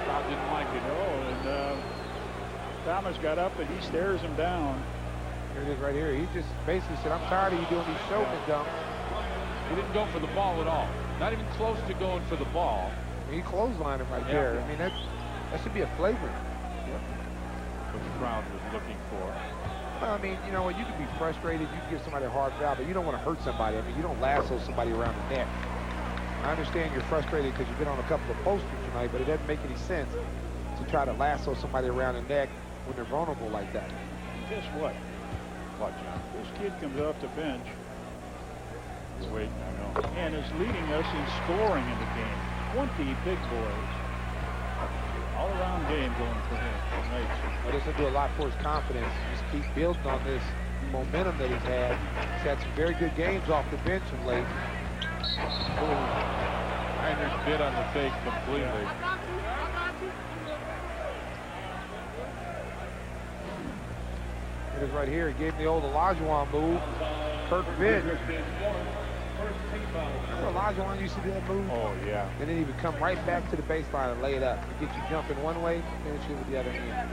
Bob didn't like it. And Thomas got up and he stares him down. Here it is right here. He just basically said, I'm tired of you doing these showman dunks. He didn't go for the ball at all. Not even close to going for the ball. He clotheslined him right there. I mean, that should be a flagrant. What the crowd was looking for. Well, I mean, you know what? You can be frustrated. You can give somebody a hard foul, but you don't want to hurt somebody. I mean, you don't lasso somebody around the neck. I understand you're frustrated because you've been on a couple of posters tonight, but it doesn't make any sense to try to lasso somebody around the neck when they're vulnerable like that. Guess what? clutch on. This kid comes off the bench. Wait, I know. And is leading us in scoring in the game. 20 big boys. All-around game going for him tonight. Well, this will do a lot for his confidence. Just keep building on this momentum that he's had. He's had some very good games off the bench of late. Heinrich bit on the fake completely. It is right here. He gave him the old Olajuwon move. Kirk bit. Remember Olajuwon used to do that move? Oh, yeah. And then he would come right back to the baseline and lay it up. He'd get you jumping one way, finish it with the other hand.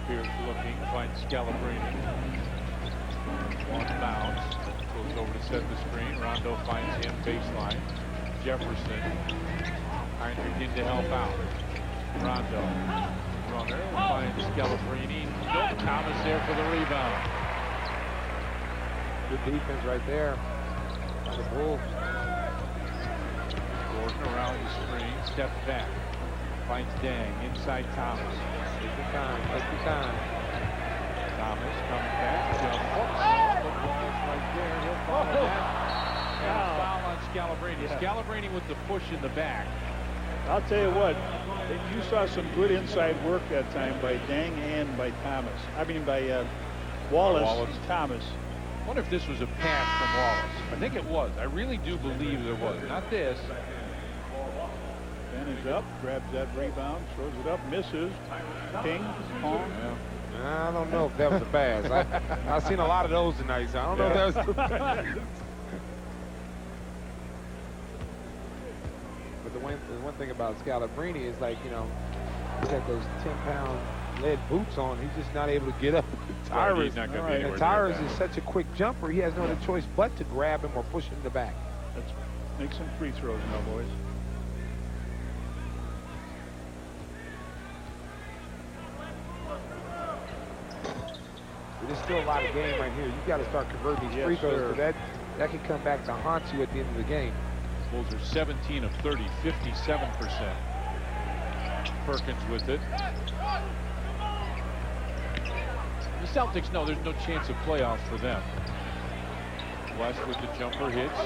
Pierce looking, finds Scalabrini. One bounce. Goes over to set the screen. Rondo finds him baseline. Jefferson. Heinrich in to help out. Rondo. Runner finds Scalabrini. Nope, Thomas there for the rebound. Good defense right there by the Bulls. Gordon around the screen, steps back. Finds Dang inside Thomas. Take your time, take your time. Thomas coming back. Jump. The ball's right there. He'll follow that. And a foul on Scalabrini. Yeah. Scalabrini with the push in the back. I'll tell you what, you saw some good inside work that time by Dang and by Thomas. I mean by Wallace. And Thomas. I wonder if this was a pass from Wallace. I think it was. I really do believe there was. Not this. Ben is up, grabs that rebound, throws it up, misses. King, Pong. I don't know if that was a pass. I've seen a lot of those tonight, so I don't know if that was a pass. But the one thing about Scalabrini is, like, you know, he's got those 10-pound lead boots on. He's just not able to get up. Tyrus, and Tyrus is such a quick jumper, he has no other choice but to grab him or push him in the back. Let's make some free throws now, boys. There's still a lot of game right here. You got to start converting these free throws, because that can come back to haunt you at the end of the game. Bulls are 17 of 30, 57%. Perkins with it. The Celtics know there's no chance of playoffs for them. West with the jumper hits.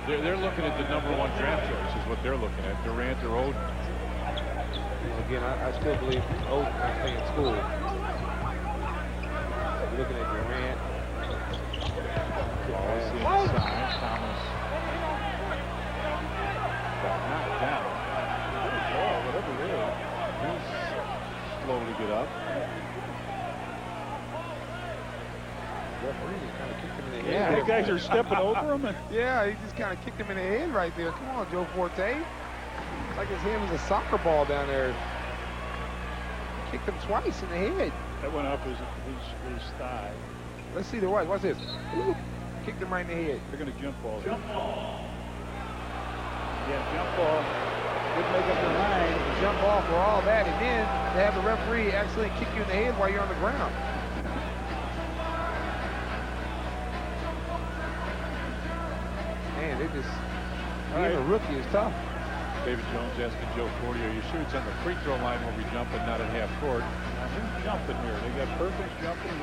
They're looking at the #1 draft choice is what they're looking at, Durant or Oden. Again, I still believe Oden can stay in school. Looking at Durant. Ball's inside. Thomas got knocked down. Whatever it is. He's slow to get up. Referee just kind of kicked him in the Yeah, head. the guys are stepping over him. Yeah, he just kind of kicked him in the head right there. Come on, Joe Forte. It's like his hand was a soccer ball down there. Kicked him twice in the head. That went up his thigh. Let's see the right. What's this? Ooh, kicked him right in the head. They're going to jump ball. Jump ball. Yeah, jump ball. Good make up your mind. Jump ball for all that, and then to have the referee actually kick you in the head while you're on the ground. Man, they just being a rookie is tough. David Jones asking Joe Forty, are you sure it's on the free throw line where we jump and not at half court? Who's jumping here? They got Perkins jumping.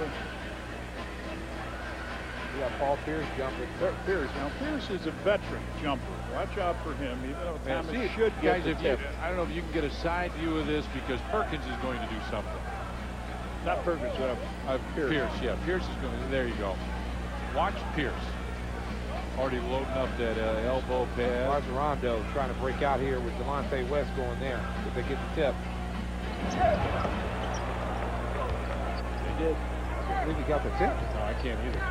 We got Paul Pierce jumping. Pierce. Now, Pierce is a veteran jumper. Watch out for him. Even though Thomas See, should get guys, the tip. I don't know if you can get a side view of this because Perkins is going to do something. Not Perkins, Pierce. Pierce, yeah. Pierce is going to, there you go. Watch Pierce. Already loading up that elbow pad. Watch Rondo trying to break out here with Delonte West going there. If they get the tip. They did. I think he got the tip. No, I can't either.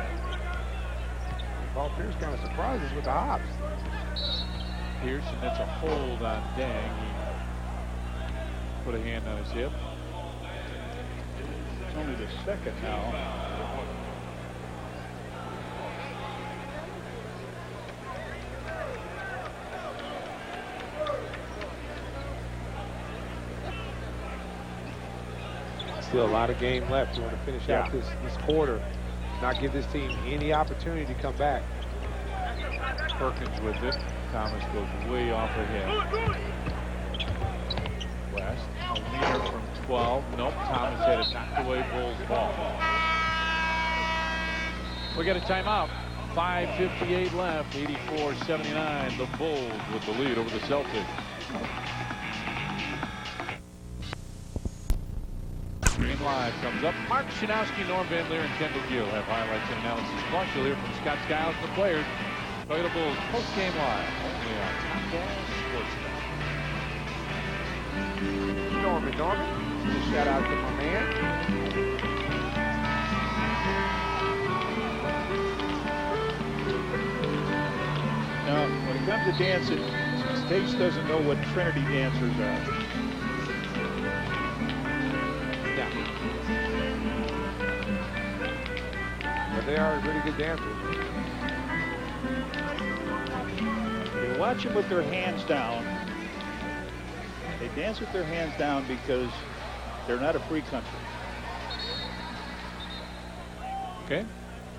Paul Pierce kind of surprised us with the hops. Pierce, and that's a hold on Dang. He put a hand on his hip. It's only the second now. Still a lot of game left. We want to finish out this quarter. Not give this team any opportunity to come back. Perkins with it. Thomas goes way off of him. West, a leader from 12. Nope, Thomas had it knocked away. Bulls ball. We got a timeout. 5:58 left. 84-79. The Bulls with the lead over the Celtics. Stream Live comes up. Mark Shanowski, Norm Van Leer, and Kendall Gill have highlights and analysis. Plus, you'll hear from Scott Skiles, the players. Toyota Bulls post-game live only on Comcast SportsNet. Norman, shout out to my man. Now, when it comes to dancing, States doesn't know what Trinity dancers are. Yeah. But they are really good dancers. They watch them with their hands down. They dance with their hands down because they're not a free country. Okay.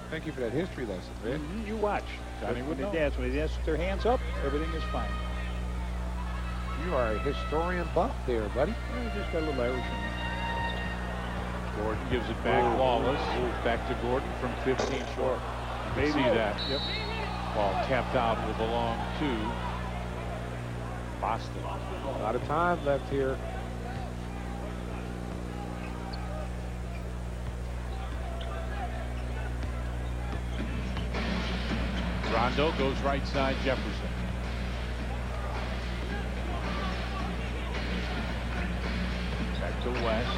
Thank you for that history lesson, man. You watch. Johnny would know. When they dance with their hands up, everything is fine. You are a historian buff there, buddy. Well, you just got a little Irish in there. Gordon gives it back. Lawless. Back to Gordon from 15 short. You may see that. Yep. Ball tapped out and will belong to Boston. A lot of time left here. Rondo goes right side. Jefferson. Back to West.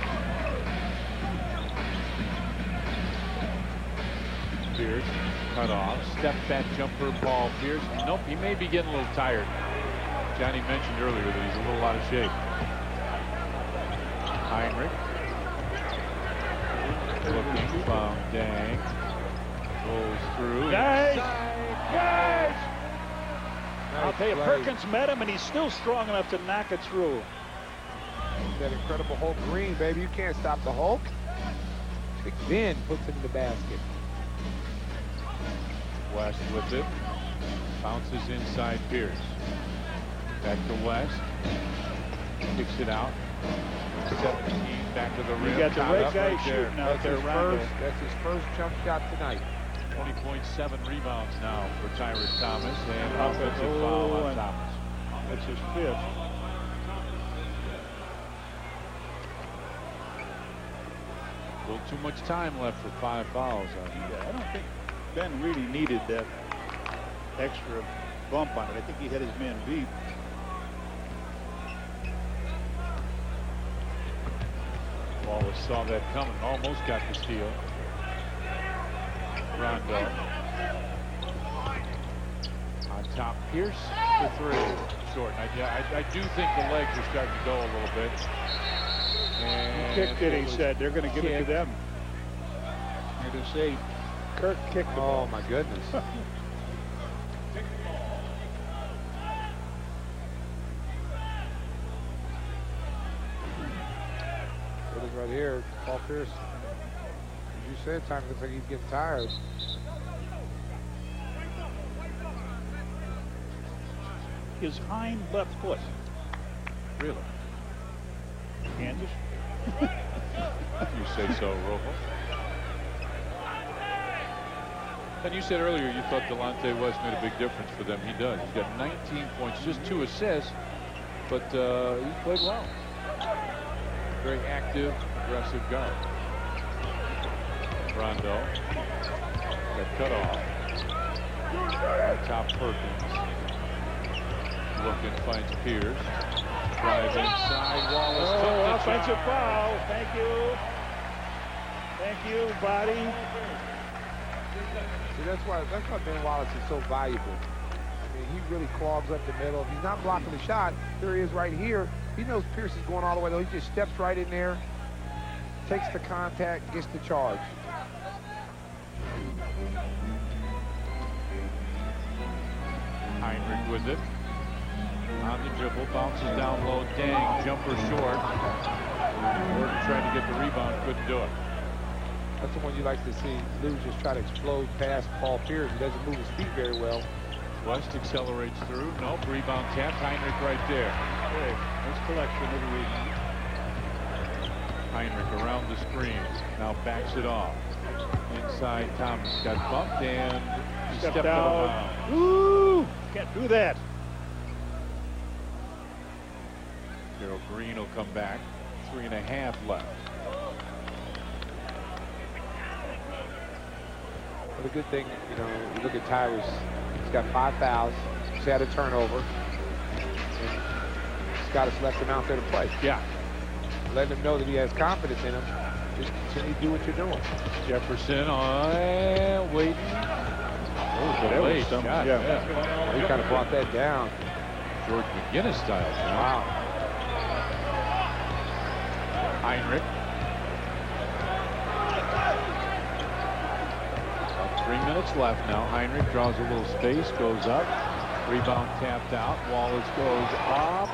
Pierce cut off. Step back jumper. Paul Pierce. Nope, he may be getting a little tired. Johnny mentioned earlier that he's a little out of shape. Heinrich. Looking from Dang. Goes through. Guys! Nice I'll tell you, play. Perkins met him, and he's still strong enough to knock it through. That incredible Hulk Green, baby. You can't stop the Hulk. Big Ben puts it in the basket. West with it. Bounces inside Pierce. Back to West. Kicks it out. 17 back to the rim. You got the right guy right shooting out there, Rondo. That's his first jump shot tonight. 20.7 rebounds now for Tyrus Thomas, and an offensive foul on Thomas. That's his fifth. A little too much time left for 5 fouls. Yeah, I don't think Ben really needed that extra bump on it. I think he had his man beat. Wallace saw that coming, almost got the steal. Rondo. On top, Pierce for 3. Short. I do think the legs are starting to go a little bit. And He kicked it, he said. They're going to give it to them. They're going to say, Kirk kicked the ball. Oh, my goodness. It is right here. Paul Pierce. As you said, time looks like he's getting tired. His hind left foot. Really? Kansas? You say so, Rojo. And you said earlier you thought Delonte West made a big difference for them. He does. He's got 19 points, just 2 assists, but he played well. Very active, aggressive guard. Rondo got cut off. On top, Perkins. Looking, finds Pierce. Drive inside. Wallace took the offensive shot. foul. Thank you. Thank you, buddy. See, that's why Ben Wallace is so valuable. I mean, he really clogs up the middle. If he's not blocking the shot, there he is right here. He knows Pierce is going all the way, though. He just steps right in there, takes the contact, gets the charge. Heinrich with it. On the dribble, bounces down low. Dang, jumper short. Gordon tried to get the rebound, couldn't do it. That's the one you like to see. Lou just try to explode past Paul Pierce. He doesn't move his feet very well. West accelerates through. Nope, rebound tapped. Heinrich right there. Hey, nice collection of the rebound. Heinrich around the screen. Now backs it off. Inside, Thomas got bumped and stepped out of bounds. Ooh, can't do that. Gerald Green will come back. 3.5 left. But the good thing, you know, you look at Tyrus. He's got 5 fouls. He's had a turnover. And Scott has left him out there to play. Yeah. Letting him know that he has confidence in him. Just continue to do what you're doing. Jefferson on waiting. That was some, yeah. He kind of brought that down. George McGinnis style. Wow. Heinrich. About 3 minutes left now. Heinrich draws a little space, goes up. Rebound tapped out. Wallace goes up.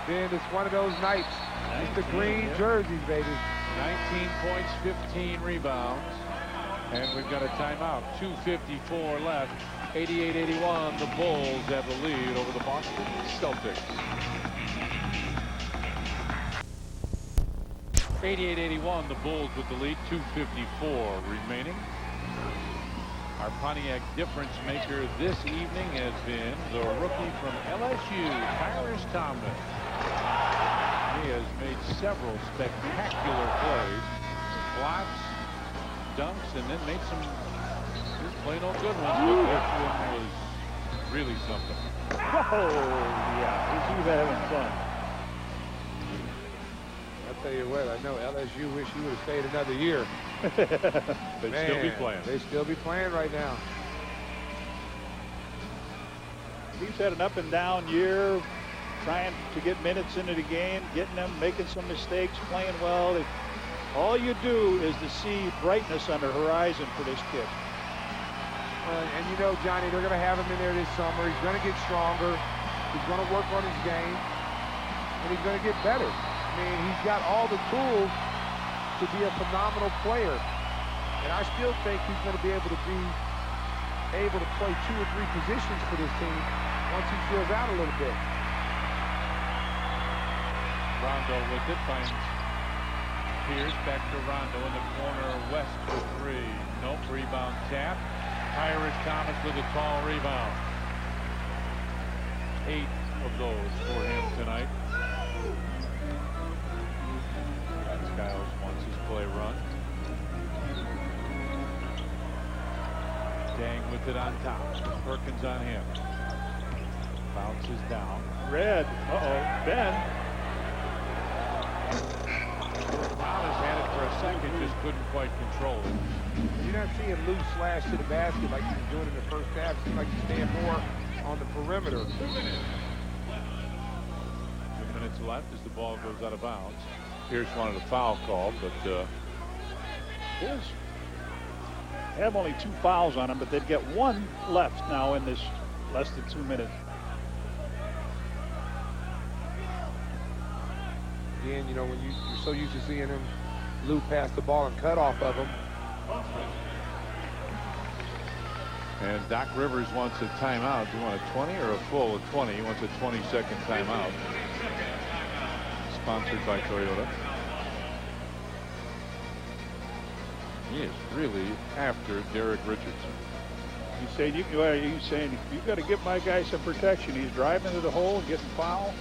Then it's one of those nights. It's the green jerseys, baby. 19 points, 15 rebounds. And we've got a timeout. 2:54 left. 88-81. The Bulls have the lead over the Boston Celtics. 88-81. The Bulls with the lead. 2:54 remaining. Our Pontiac difference maker this evening has been the rookie from LSU, Tyrus Thomas. He has made several spectacular plays, blocks, dunks, and then made some plain old good ones. But this one was really something. Oh, yeah, he's having fun. I'll tell you what, I know LSU wish he would have stayed another year. They'd still be playing. They still be playing right now. He's had an up and down year, trying to get minutes into the game, getting them, making some mistakes, playing well. All you do is to see brightness on the horizon for this kid. And you know, Johnny, they're going to have him in there this summer. He's going to get stronger. He's going to work on his game. And he's going to get better. I mean, he's got all the tools to be a phenomenal player. And I still think he's going to be able to play 2 or 3 positions for this team once he fills out a little bit. Rondo with it, finds Pierce, back to Rondo in the corner, West for 3. Nope, rebound tap. Tyrus Thomas with a tall rebound. 8 of those for him tonight. Skiles wants his play run. Dang with it on top. Perkins on him. Bounces down. Red. Uh-oh. Ben. Thomas had it for a second, just couldn't quite control it. You're not seeing loose slash to the basket like he was doing in the first half. It seems like he's staying more on the perimeter. 2 minutes left as the ball goes out of bounds. Pierce wanted a foul call, but Pierce have only 2 fouls on him, but they'd get 1 left now in this less than 2 minutes. Again, you know, when you're so used to seeing him loop past the ball and cut off of him. And Doc Rivers wants a timeout. Do you want a 20 or a full 20? He wants a 20-second timeout. Sponsored by Toyota. He is really after Derrick Richardson. He's saying you got to give my guy some protection. He's driving to the hole and getting fouled.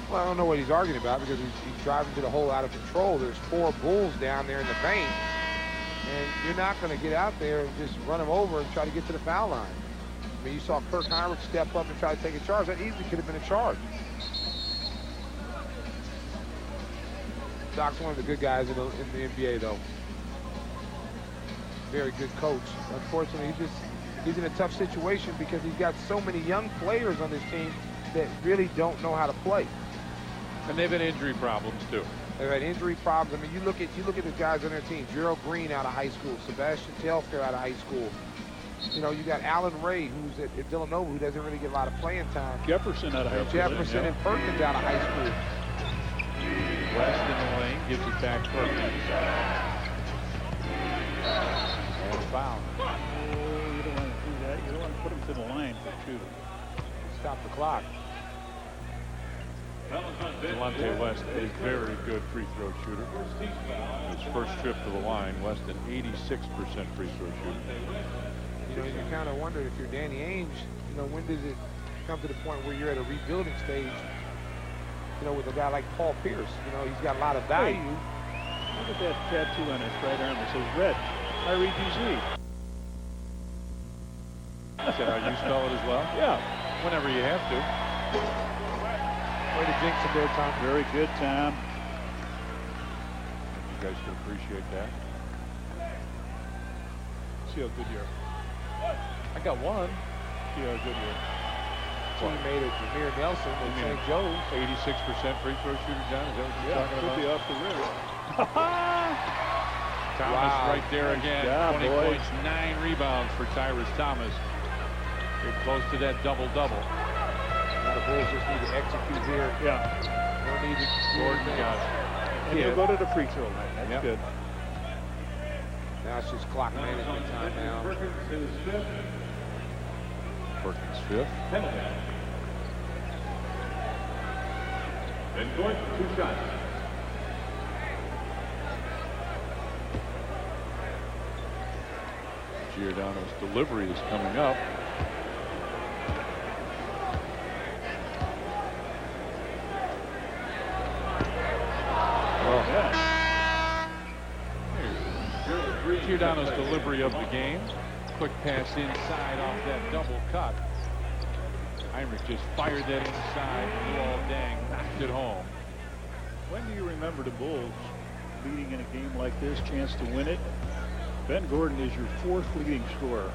Well, I don't know what he's arguing about because he's driving to the hole out of control. There's 4 Bulls down there in the paint, and you're not going to get out there and just run him over and try to get to the foul line. I mean, you saw Kirk Heinrich step up and try to take a charge. That easily could have been a charge. Doc's one of the good guys in the NBA, though. Very good coach. Unfortunately, he's in a tough situation because he's got so many young players on this team that really don't know how to play. And they've had injury problems too. They've had injury problems. I mean, you look at the guys on their team. Gerald Green out of high school. Sebastian Telfair out of high school. You know, you got Alan Ray, who's at Villanova, who doesn't really get a lot of playing time. Jefferson out of high school. Jefferson and Perkins out of high school. West in the lane, gives it back Perkins. And foul. Oh, you don't want to do that. You don't want to put him to the line for shooting. Stop the clock. Delonte West, a very good free throw shooter. His first trip to the line, West an 86% free throw shooter. You know, you kind of wonder if you're Danny Ainge, you know, when does it come to the point where you're at a rebuilding stage, you know, with a guy like Paul Pierce? You know, he's got a lot of value. Hey, look at that tattoo on his right arm. It says red. R-E-D-Z. Is that how you spell it as well? Yeah. Whenever you have to. Way to jinx it there, Tom. Very good, Tom. You guys can appreciate that. See how good you are. I got one. See how good you are. Teammate of Jameer Nelson with St. Joe's. 86% free throw shooter, John. Is that what you're talking could about? be off the rim. Thomas right there again. Nice job, 20 boys. points, 9 rebounds for Tyrus Thomas. Getting close to that double-double. Now the Bulls just need to execute here. Yeah. No need to Gordon got it. And he'll go to the free throw line. That's good. Now it's just clock management time now. Perkins fifth. And Gordon, 2 shots. Giordano's delivery is coming up. Giordano's delivery of the game. Quick pass inside off that double cut. Heinrich just fired that inside. Luol Deng knocked it home. When do you remember the Bulls leading in a game like this, chance to win it? Ben Gordon is your 4th leading scorer.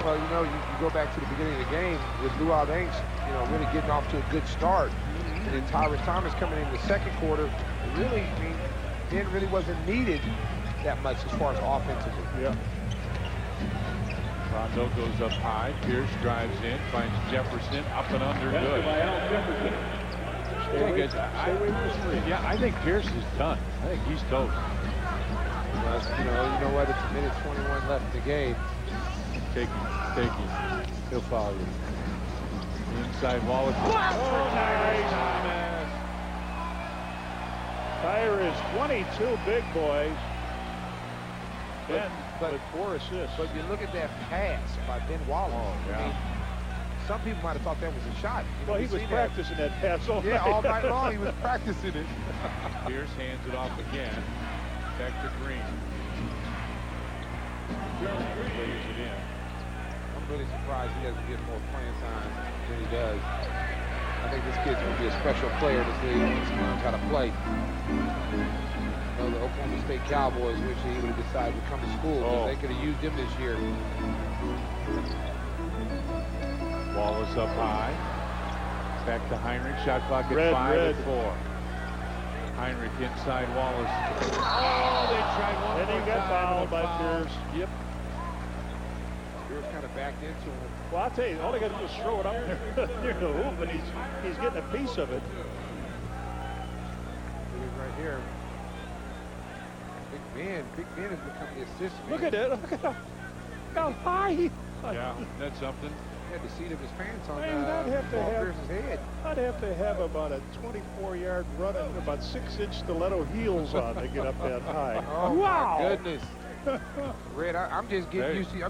Well, you know, you go back to the beginning of the game with Luol Deng, you know, really getting off to a good start. And then Tyrus Thomas coming in the second quarter, really, I mean, then really wasn't needed that much as far as offensively. Yeah. Rondo goes up high. Pierce drives in, finds Jefferson up and under. Good. Yeah, I think Pierce is done. I think he's toast. Well, you know what? It's a minute 21 left in the game. Take him. He'll follow you. Inside Wallace. Oh, nice. Tyrus, 22 big boys. But 4 assists. But you look at that pass by Ben Wallace. Oh, yeah. I mean, some people might have thought that was a shot. You know, well, he was practicing that pass all night. Yeah, all night long he was practicing it. Pierce hands it off again. Back to Green. Lays it in. I'm really surprised he doesn't get more playing time than he does. I think this kid's going to be a special player in this league once he learns how to play. You know, the Oklahoma State Cowboys wish he would have decided to come to school because they could have used him this year. Wallace up high. Back to Heinrich. Shot clock at 5-4. Heinrich inside Wallace. Oh, they tried one more time. And he got fouled by Pierce. Yep. Pierce kind of backed into him. Well, I'll tell you, all they got to do is throw it up near the hoop, and he's getting a piece of it. Right here. Big Ben has become the assist man. Look at it. Look at how high. Yeah, that's something. He had the seat of his pants on I'd have to Paul have Pierce's head. I'd have to have about a 24-yard run and about 6-inch stiletto heels on to get up that high. Oh wow. My goodness. Red, I'm just getting used to you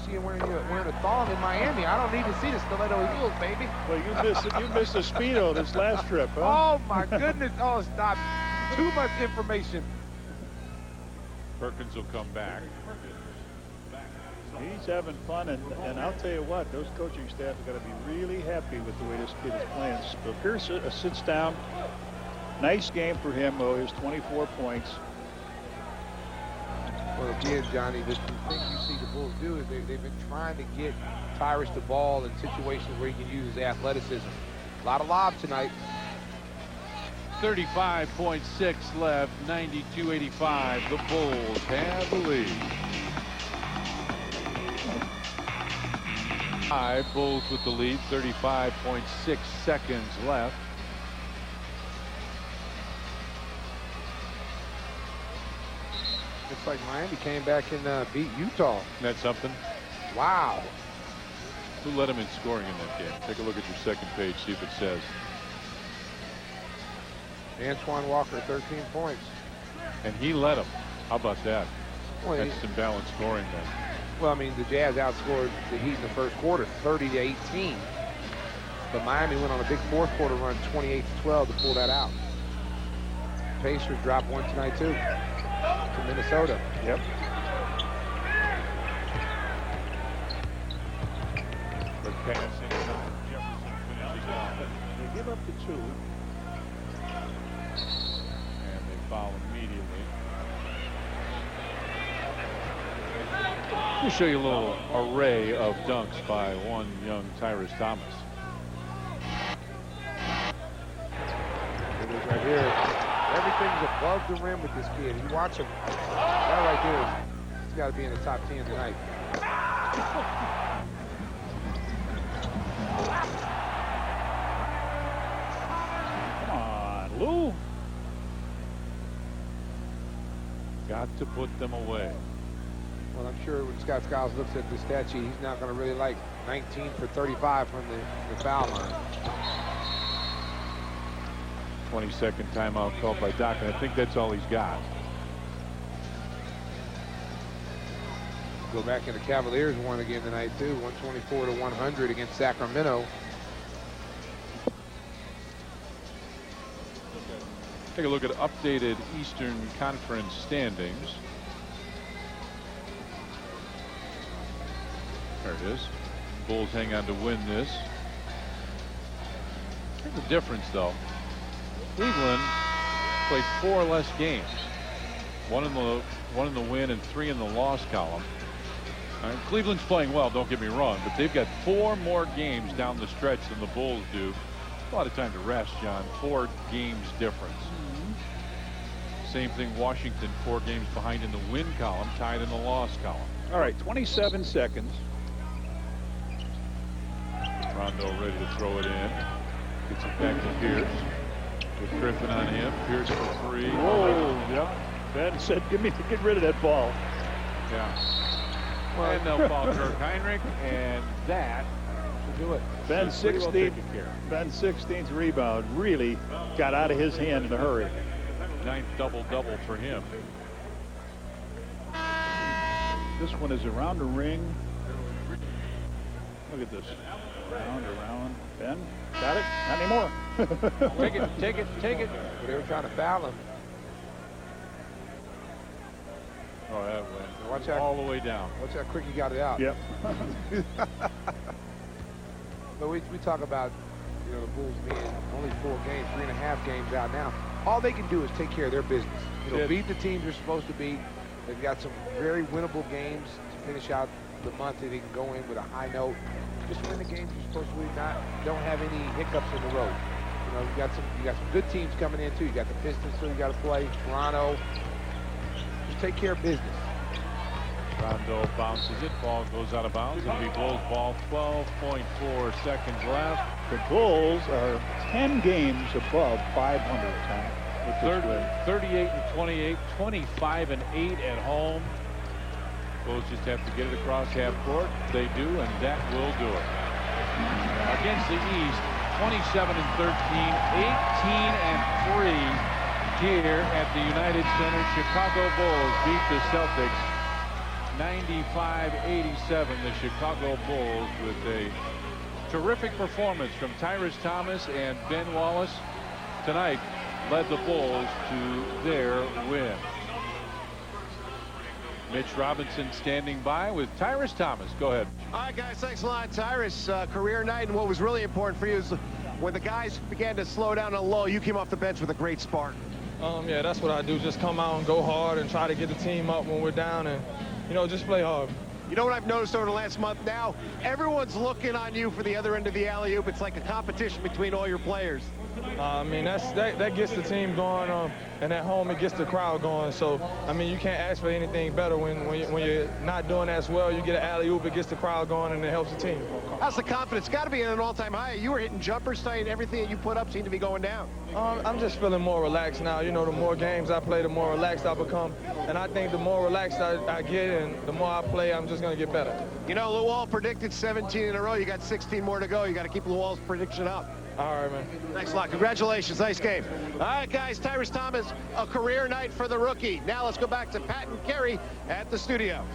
seeing wearing a thong in Miami. I don't need to see the stiletto heels, baby. Well, you missed the Speedo this last trip, huh? Oh my goodness. Oh, stop. Too much information. Perkins will come back. He's having fun, and I'll tell you what, those coaching staff are going to be really happy with the way this kid is playing. So Pierce sits down. Nice game for him, though. His 24 points. Well, again, Johnny, the thing you see the Bulls do is they've been trying to get Tyrus the ball in situations where he can use his athleticism. A lot of lob tonight. 35.6 left, 92-85. The Bulls have the lead. Bulls with the lead, 35.6 seconds left. Looks like Miami came back and beat Utah. That's something. Wow. Who led him in scoring in that game? Take a look at your second page, see if it says. Antoine Walker, 13 points. And he led him. How about that? Well, that's some balanced scoring then. Well, I mean, the Jazz outscored the Heat in the first quarter, 30-18. But Miami went on a big fourth quarter run, 28-12, to pull that out. Pacers dropped one tonight, too, to Minnesota. Yep. The passing time. Jefferson finishes it off. They give up the 2. And they foul immediately. Let me show you a little array of dunks by one young Tyrus Thomas. It is right here. Everything's above the rim with this kid. You watch him. That right there, he's got to be in the top 10 tonight. Come on, Lou. Got to put them away. Well, I'm sure when Scott Skiles looks at the stat sheet, he's not going to really like 19 for 35 from the foul line. 22nd timeout called by Doc, and I think that's all he's got. Go back, and the Cavaliers won again tonight, too, 124-100 against Sacramento. Take a look at updated Eastern Conference standings. There it is. Bulls hang on to win this. Here's the difference, though. Cleveland played 4 less games. One in the win and 3 in the loss column. Cleveland's playing well, don't get me wrong, but they've got 4 more games down the stretch than the Bulls do. A lot of time to rest, John. 4 games difference. Same thing, Washington 4 games behind in the win column, tied in the loss column. All right, 27 seconds. Rondo ready to throw it in. Gets it back to Pierce. With Griffin on him. Pierce for 3. Oh, yep. Ben said, get rid of that ball. Yeah. Well, and they'll foul Kirk Heinrich, and that should do it. Ben's 16th rebound really got out of his hand in a hurry. 9th double-double for him. This one is around the ring. Look at this. Around. Ben, got it? Not anymore. Take it. Well, they were trying to foul him. Oh, that went watch out, all the way down. Watch how quick he got it out. Yep. But we talk about, you know, the Bulls being only 4 games, 3.5 games out now. All they can do is take care of their business. You know, beat the teams they're supposed to beat. They've got some very winnable games to finish out the month that they can go in with a high note. Just win the games you're supposed to win. Don't have any hiccups in the road. You know, you got some good teams coming in too. You got the Pistons who you got to play. Toronto. Just take care of business. Rondo bounces it. Ball goes out of bounds. It'll be Bulls ball. 12.4 seconds left. The Bulls are 10 games above 500 time. 38-28, 25-8 at home. Bulls just have to get it across half court. They do, and that will do it. Against the East, 27-13, 18-3 here at the United Center. Chicago Bulls beat the Celtics 95-87. The Chicago Bulls with a terrific performance from Tyrus Thomas and Ben Wallace tonight led the Bulls to their win. Mitch Robinson standing by with Tyrus Thomas. Go ahead. All right, guys, thanks a lot. Tyrus, career night, and what was really important for you is when the guys began to slow down and low, you came off the bench with a great spark. Yeah, that's what I do. Just come out and go hard and try to get the team up when we're down and, you know, just play hard. You know what I've noticed over the last month now? Everyone's looking on you for the other end of the alley-oop. It's like a competition between all your players. I mean, that gets the team going, and at home it gets the crowd going. So, I mean, you can't ask for anything better when you're not doing as well. You get an alley-oop, it gets the crowd going, and it helps the team. How's the confidence? Got to be at an all-time high. You were hitting jumpers tonight, and everything that you put up seemed to be going down. I'm just feeling more relaxed now. You know, the more games I play, the more relaxed I become. And I think the more relaxed I get and the more I play, I'm just just going to get better. You know, Luol predicted 17 in a row. You got 16 more to go. You got to keep Luol's prediction up. All right, man. Thanks a lot. Congratulations. Nice game. All right, guys. Tyrus Thomas, a career night for the rookie. Now let's go back to Pat and Kerry at the studio.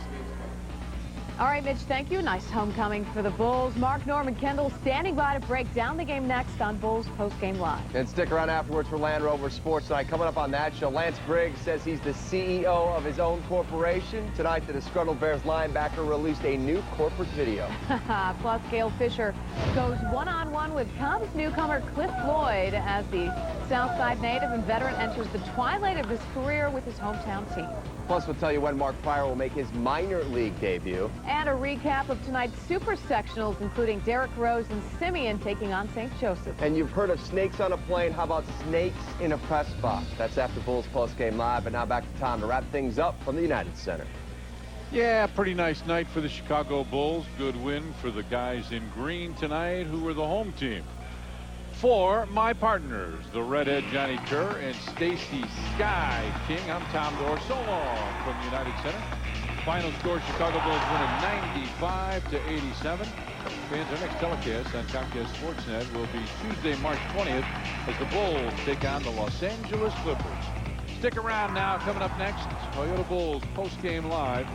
All right, Mitch, thank you. Nice homecoming for the Bulls. Mark, Norm, and Kendall standing by to break down the game next on Bulls Postgame Live. And stick around afterwards for Land Rover Sports Night. Coming up on that show, Lance Briggs says he's the CEO of his own corporation. Tonight, the disgruntled Bears linebacker released a new corporate video. Plus, Gail Fisher goes one-on-one with Cubs newcomer Cliff Floyd as the Southside native and veteran enters the twilight of his career with his hometown team. Plus, we'll tell you when Mark Pryor will make his minor league debut. And a recap of tonight's super sectionals, including Derrick Rose and Simeon taking on St. Joseph. And you've heard of snakes on a plane. How about snakes in a press box? That's after Bulls Postgame Live. But now back to Tom to wrap things up from the United Center. Yeah, pretty nice night for the Chicago Bulls. Good win for the guys in green tonight, who were the home team. For my partners, the redhead Johnny Kerr and Stacy Sky King, I'm Tom Dorr. So long from the United Center. Final score, Chicago Bulls winning 95-87. Fans, our next telecast on Comcast SportsNet will be Tuesday, March 20th, as the Bulls take on the Los Angeles Clippers. Stick around now. Coming up next, Toyota Bulls Postgame Live.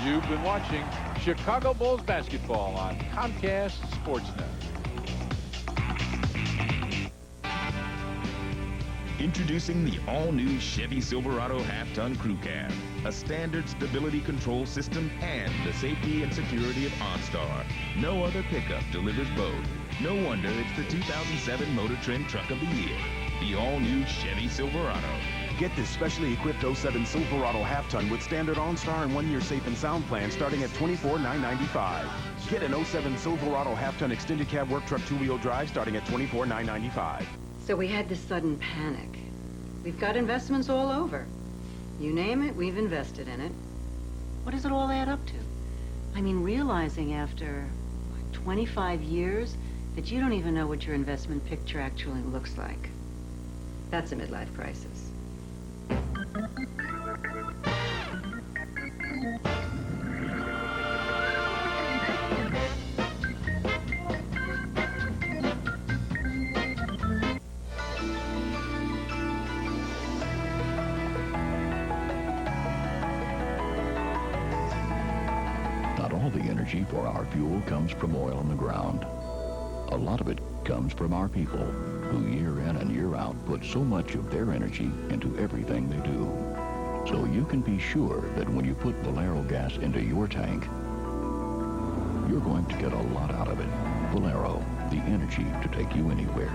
You've been watching Chicago Bulls basketball on Comcast SportsNet. Introducing the all-new Chevy Silverado half-ton crew cab, a standard stability control system, and the safety and security of OnStar. No other pickup delivers both. No wonder it's the 2007 Motor Trend Truck of the Year, the all-new Chevy Silverado. Get this specially equipped 07 Silverado half-ton with standard OnStar and 1-year safe and sound plan starting at $24,995. Get an 07 Silverado half-ton extended cab work truck 2-wheel drive starting at $24,995. So we had this sudden panic. We've got investments all over. You name it, we've invested in it. What does it all add up to? I mean, realizing after 25 years that you don't even know what your investment picture actually looks like. That's a midlife crisis. For our fuel comes from oil in the ground. A lot of it comes from our people, who year in and year out put so much of their energy into everything they do. So you can be sure that when you put Valero gas into your tank, you're going to get a lot out of it. Valero, the energy to take you anywhere.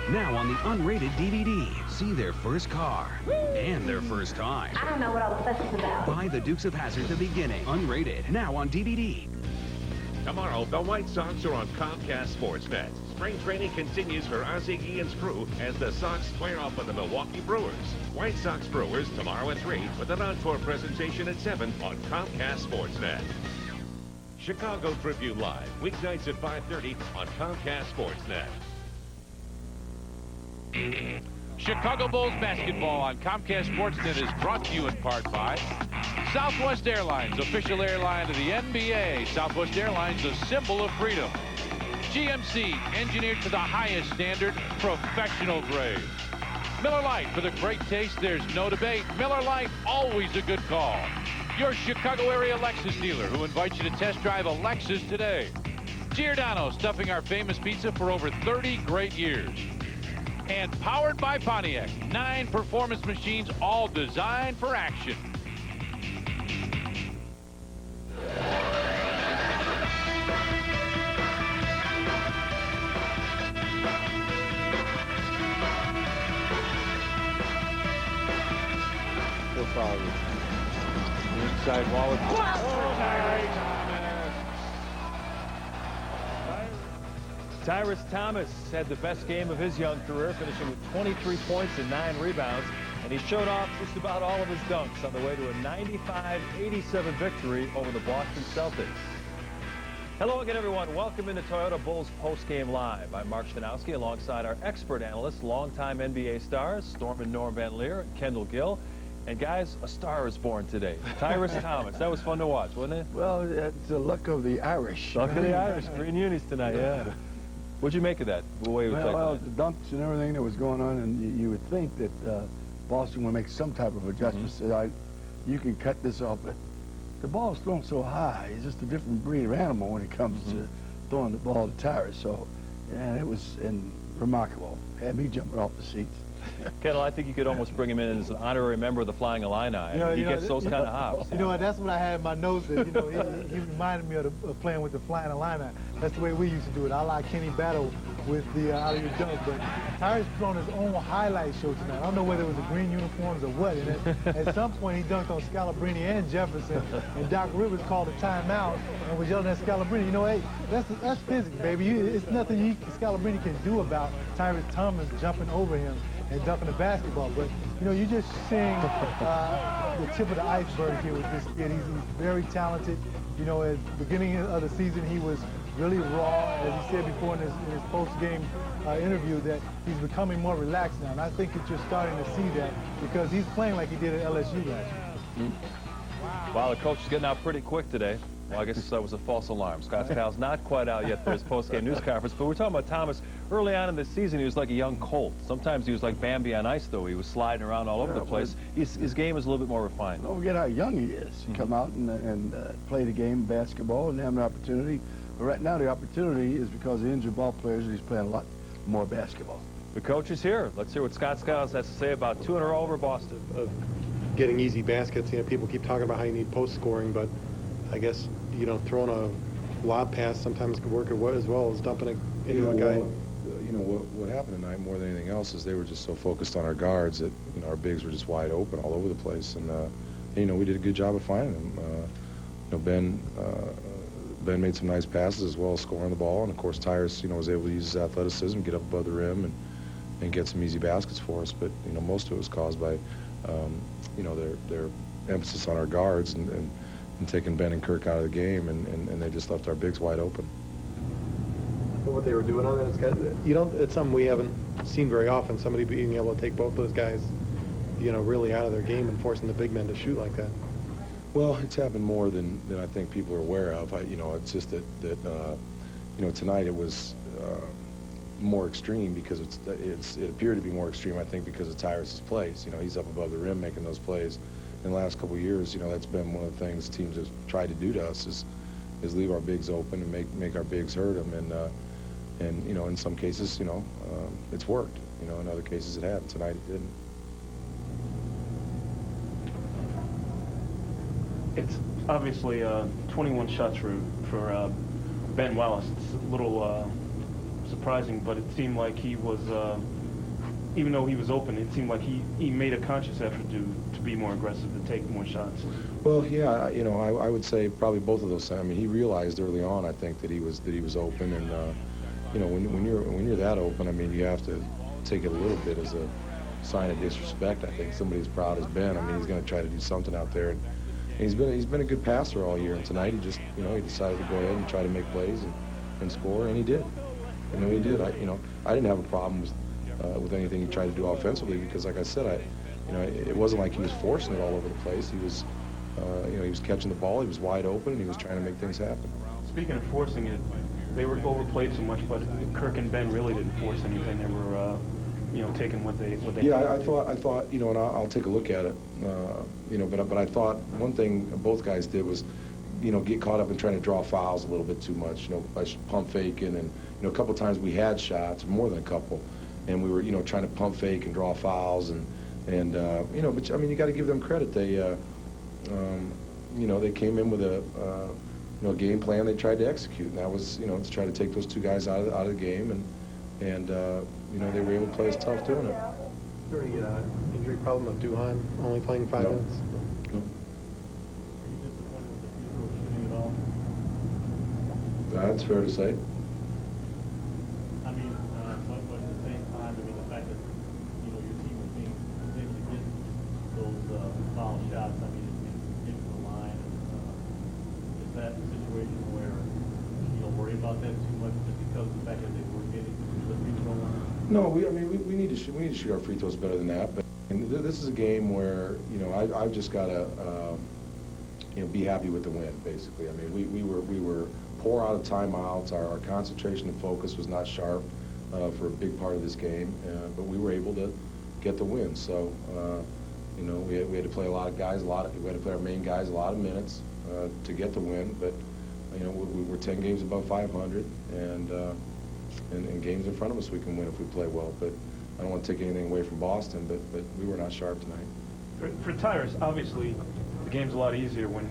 Now on the unrated DVD, see their first car and their first time. I don't know what all the fuss is about. Buy The Dukes of Hazzard: The Beginning, unrated, now on DVD. Tomorrow, the White Sox are on Comcast SportsNet. Spring training continues for Ozzie Guillen's crew as the Sox square off with the Milwaukee Brewers. White Sox Brewers tomorrow at 3 with an encore presentation at 7 on Comcast SportsNet. Chicago Tribune Live, weeknights at 5:30 on Comcast SportsNet. Chicago Bulls basketball on Comcast SportsNet is brought to you in part by Southwest Airlines, official airline of the NBA. Southwest Airlines, a symbol of freedom. GMC, engineered to the highest standard, professional grade. Miller Lite, for the great taste, there's no debate. Miller Lite, always a good call. Your Chicago area Lexus dealer, who invites you to test drive a Lexus today. Giordano, stuffing our famous pizza for over 30 great years. And powered by Pontiac, 9 performance machines, all designed for action. No problem. The inside wall of Tyrus Thomas had the best game of his young career, finishing with 23 points and 9 rebounds, and he showed off just about all of his dunks on the way to a 95-87 victory over the Boston Celtics. Hello again, everyone. Welcome into Toyota Bulls Postgame Live. I'm Mark Stanowski alongside our expert analysts, longtime NBA stars, Storm and Norm Van Leer and Kendall Gill. And guys, a star is born today. Tyrus Thomas. That was fun to watch, wasn't it? Well, it's the luck of the Irish. Luck of the Irish. Green unis tonight, yeah. What'd you make of that? The way we played well, the dunks and everything that was going on, and you would think that Boston would make some type of adjustment. So you can cut this off, but the ball's thrown so high. It's just a different breed of animal when it comes to throwing the ball to Tyrus. So, yeah, it was remarkable. Had me jumping off the seats. Kendall, I think you could almost bring him in as an honorary member of the Flying Illini. He gets those kind of hops. You know what? That's what I had in my notes. That, he reminded me of playing with the Flying Illini. That's the way we used to do it. I like Kenny Battle with the out of your dunk, but Tyrus put on his own highlight show tonight. I don't know whether it was the green uniforms or what. And at some point, he dunked on Scalabrine and Jefferson, and Doc Rivers called a timeout and was yelling at Scalabrine. You know, hey, that's physics, baby. It's nothing Scalabrine can do about Tyrus Thomas jumping over him and dunking the basketball. But, you're just seeing the tip of the iceberg here with this kid. He's very talented. At the beginning of the season, he was really raw, as he said before in his post-game interview, that he's becoming more relaxed now. And I think that you're starting to see that because he's playing like he did at LSU last year. Wow, the coach is getting out pretty quick today. Well, I guess that was a false alarm. Scott Scal's not quite out yet for his post-game news conference, but we're talking about Thomas. Early on in the season, he was like a young Colt. Sometimes he was like Bambi on ice, though. He was sliding around all over the place. His game is a little bit more refined. Don't forget how young he is. Come out and play the game of basketball and have an opportunity. But right now, the opportunity is because the injured ball players, and he's playing a lot more basketball. The coach is here. Let's hear what Scott Skiles has to say about 2 in a row over Boston. Getting easy baskets. People keep talking about how you need post scoring, but I guess throwing a lob pass sometimes could work as well as dumping it into a guy. What happened tonight more than anything else is they were just so focused on our guards that our bigs were just wide open all over the place, and we did a good job of finding them. Ben made some nice passes as well as scoring the ball, and of course Tyrus was able to use his athleticism, get up above the rim, and get some easy baskets for us. But most of it was caused by their emphasis on our guards and taking Ben and Kirk out of the game, and they just left our bigs wide open. What they were doing on that, it's something we haven't seen very often, somebody being able to take both those guys, really out of their game and forcing the big men to shoot like that. Well, it's happened more than I think people are aware of. It's just that tonight it was more extreme because it appeared to be more extreme, I think, because of Tyrus's plays. He's up above the rim making those plays. In the last couple of years, that's been one of the things teams have tried to do to us is leave our bigs open and make our bigs hurt them. And in some cases, it's worked. In other cases it hadn't. Tonight it didn't. It's obviously 21 shots for Ben Wallace. It's a little surprising, but it seemed like he was, even though he was open, it seemed like he made a conscious effort to be more aggressive, to take more shots. Well, yeah, I would say probably both of those. I mean, he realized early on, I think, that he was open, and when you're that open, I mean, you have to take it a little bit as a sign of disrespect. I think somebody as proud as Ben, I mean, he's going to try to do something out there. And he's been a good passer all year, and tonight he just, he decided to go ahead and try to make plays and score, and he did. He did. I didn't have a problem with anything he tried to do offensively because, like I said, it wasn't like he was forcing it all over the place. He was, he was catching the ball, he was wide open, and he was trying to make things happen. Speaking of forcing it, they were overplayed so much, but Kirk and Ben really didn't force anything. They were, taking what they. Yeah, I thought, and I'll take a look at it, but I thought one thing both guys did was, get caught up in trying to draw fouls a little bit too much, by pump faking, and a couple of times we had shots, more than a couple, and we were, trying to pump fake and draw fouls, and but I mean, you got to give them credit. They, they came in with a game plan they tried to execute, and that was, to try to take those two guys out of the game, and they were able to play us tough doing it. Is there any injury problem of Duhan only playing 5 minutes? No. That's fair to say. I mean, but at the same time, the fact that, your team was being able to get those foul shots, get to the line, is that a situation where you don't worry about that too much just because of the fact that they were getting the free throw line? No, we need to shoot our free throws better than that, but And this is a game where, you know, I've just got to, you know, be happy with the win, basically. I mean, we were poor out of timeouts. Our concentration and focus was not sharp for a big part of this game, but we were able to get the win. So, you know, we had to play a lot of guys, we had to play our main guys a lot of minutes to get the win. But, you know, we were 10 games above 500, and games in front of us we can win if we play well. But I don't want to take anything away from Boston, but we were not sharp tonight. For Tyrus, obviously, the game's a lot easier when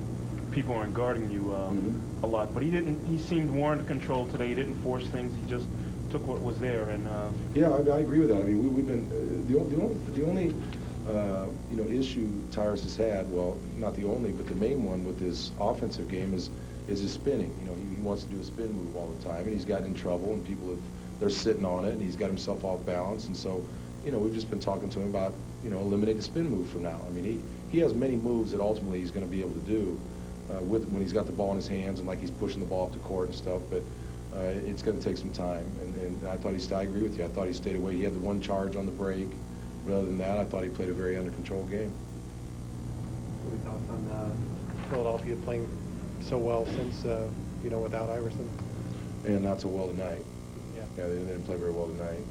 people aren't guarding you a lot. But he seemed more under control today. He didn't force things. He just took what was there. And yeah, I agree with that. I mean, we've been the only you know, issue Tyrus has had. Well, not the only, but the main one with his offensive game is his spinning. You know, he wants to do a spin move all the time, and he's gotten in trouble, and they're sitting on it, and he's got himself off balance. And so, you know, we've just been talking to him about, you know, eliminate the spin move from now. I mean, he has many moves that ultimately he's going to be able to do when he's got the ball in his hands and like he's pushing the ball up the court and stuff. But it's going to take some time. And I agree with you. I thought he stayed away. He had the one charge on the break. But other than that, I thought he played a very under control game. What are your thoughts on Philadelphia playing so well since, you know, without Iverson? And not so well tonight. Yeah, they didn't play very well tonight.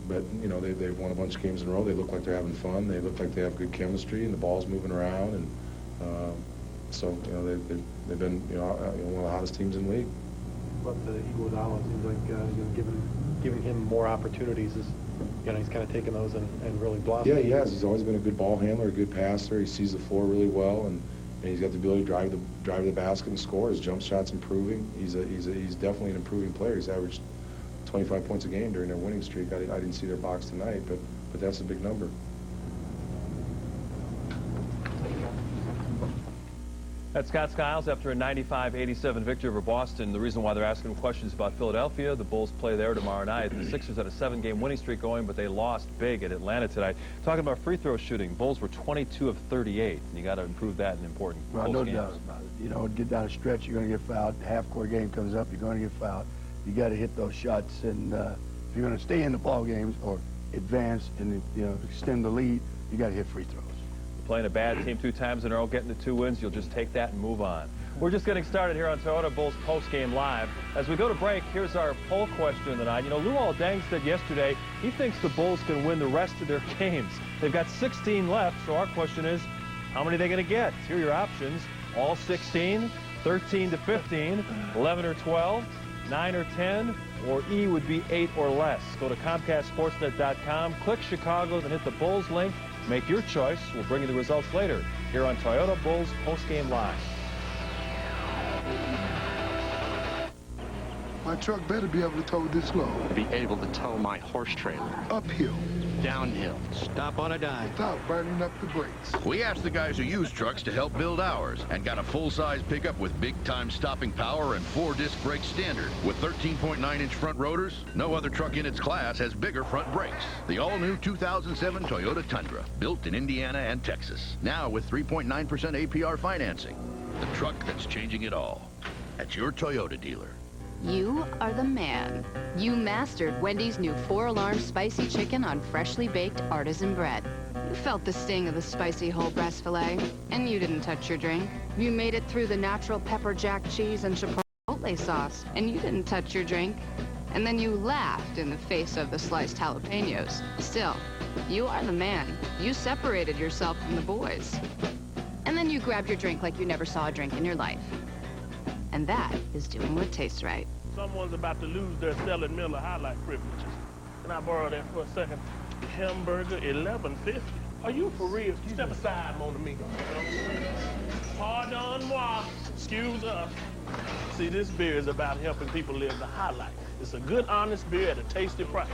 But, you know, they've won a bunch of games in a row. They look like they're having fun. They look like they have good chemistry, and the ball's moving around. And so, you know, they've been, you know, one of the hottest teams in the league. But the Iguodala seems like, you know, giving him more opportunities is, you know, he's kind of taken those and really blossomed. Yeah, he has. He's always been a good ball handler, a good passer. He sees the floor really well, and he's got the ability to drive the basket and score. His jump shot's improving. He's definitely an improving player. He's averaged 25 points a game during their winning streak. I didn't see their box tonight, but that's a big number. That's Scott Skiles after a 95-87 victory over Boston. The reason why they're asking questions about Philadelphia, the Bulls play there tomorrow night. The Sixers had a 7-game winning streak going, but they lost big at Atlanta tonight. Talking about free throw shooting, Bulls were 22 of 38. And you got to improve that in important no doubt about it. You know, get down a stretch, you're going to get fouled. Half-court game comes up, you're going to get fouled. You got to hit those shots, and if you're going to stay in the ball games or advance and, you know, extend the lead, you got to hit free throws. Playing a bad team 2 times in a row, getting the 2 wins, you'll just take that and move on. We're just getting started here on Toyota Bulls Postgame Live. As we go to break, here's our poll question of the night. You know, Lou Aldang said yesterday he thinks the Bulls can win the rest of their games. They've got 16 left, so our question is, how many are they going to get? Here are your options. All 16, 13 to 15, 11 or 12, 9 or 10, or E would be 8 or less. Go to ComcastSportsNet.com, click Chicago, then hit the Bulls link. Make your choice. We'll bring you the results later here on Toyota Bulls Postgame Live. My truck better be able to tow this load. Be able to tow my horse trailer. Uphill. Downhill. Stop on a dime. Without burning up the brakes. We asked the guys who use trucks to help build ours and got a full-size pickup with big-time stopping power and 4-disc brake standard. With 13.9-inch front rotors, no other truck in its class has bigger front brakes. The all-new 2007 Toyota Tundra, built in Indiana and Texas. Now with 3.9% APR financing. The truck that's changing it all. At your Toyota dealer. You are the man. You mastered Wendy's new 4-alarm spicy chicken on freshly baked artisan bread. You felt the sting of the spicy whole breast filet, and you didn't touch your drink. You made it through the natural pepper jack cheese and chipotle sauce, and you didn't touch your drink. And then you laughed in the face of the sliced jalapenos. Still, you are the man. You separated yourself from the boys. And then you grabbed your drink like you never saw a drink in your life. And that is doing what tastes right. Someone's about to lose their Stellar Miller highlight privileges. Can I borrow that for a second? Hamburger, $11.50. Are you for real? Step aside, mon ami. Pardon moi. Excuse us. See, this beer is about helping people live the high life. It's a good, honest beer at a tasty price.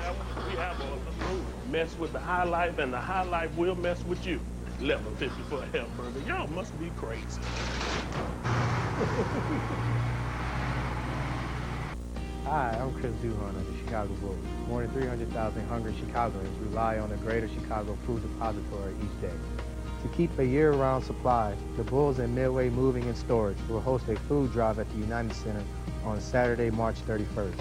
We have a mess with the high life, and the high life will mess with you. $11.50 for a hamburger. Y'all must be crazy. Hi, I'm Chris Duhon of the Chicago Bulls. More than 300,000 hungry Chicagoans rely on the Greater Chicago Food Depository each day. To keep a year-round supply, the Bulls and Midway Moving and Storage will host a food drive at the United Center on Saturday, March 31st.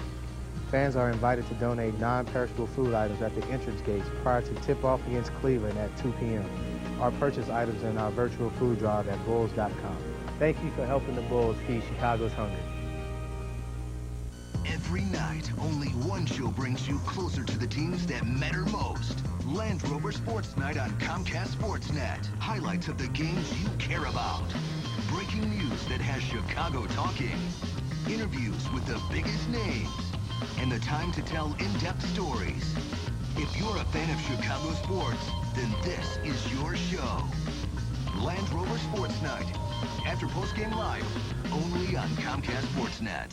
Fans are invited to donate non-perishable food items at the entrance gates prior to tip-off against Cleveland at 2 p.m. or purchase items in our virtual food drive at Bulls.com. Thank you for helping the Bulls feed Chicago's hunger. Every night, only one show brings you closer to the teams that matter most. Land Rover Sports Night on Comcast SportsNet. Highlights of the games you care about. Breaking news that has Chicago talking. Interviews with the biggest names. And the time to tell in-depth stories. If you're a fan of Chicago sports, then this is your show. Land Rover Sports Night. After Postgame Live, only on Comcast SportsNet.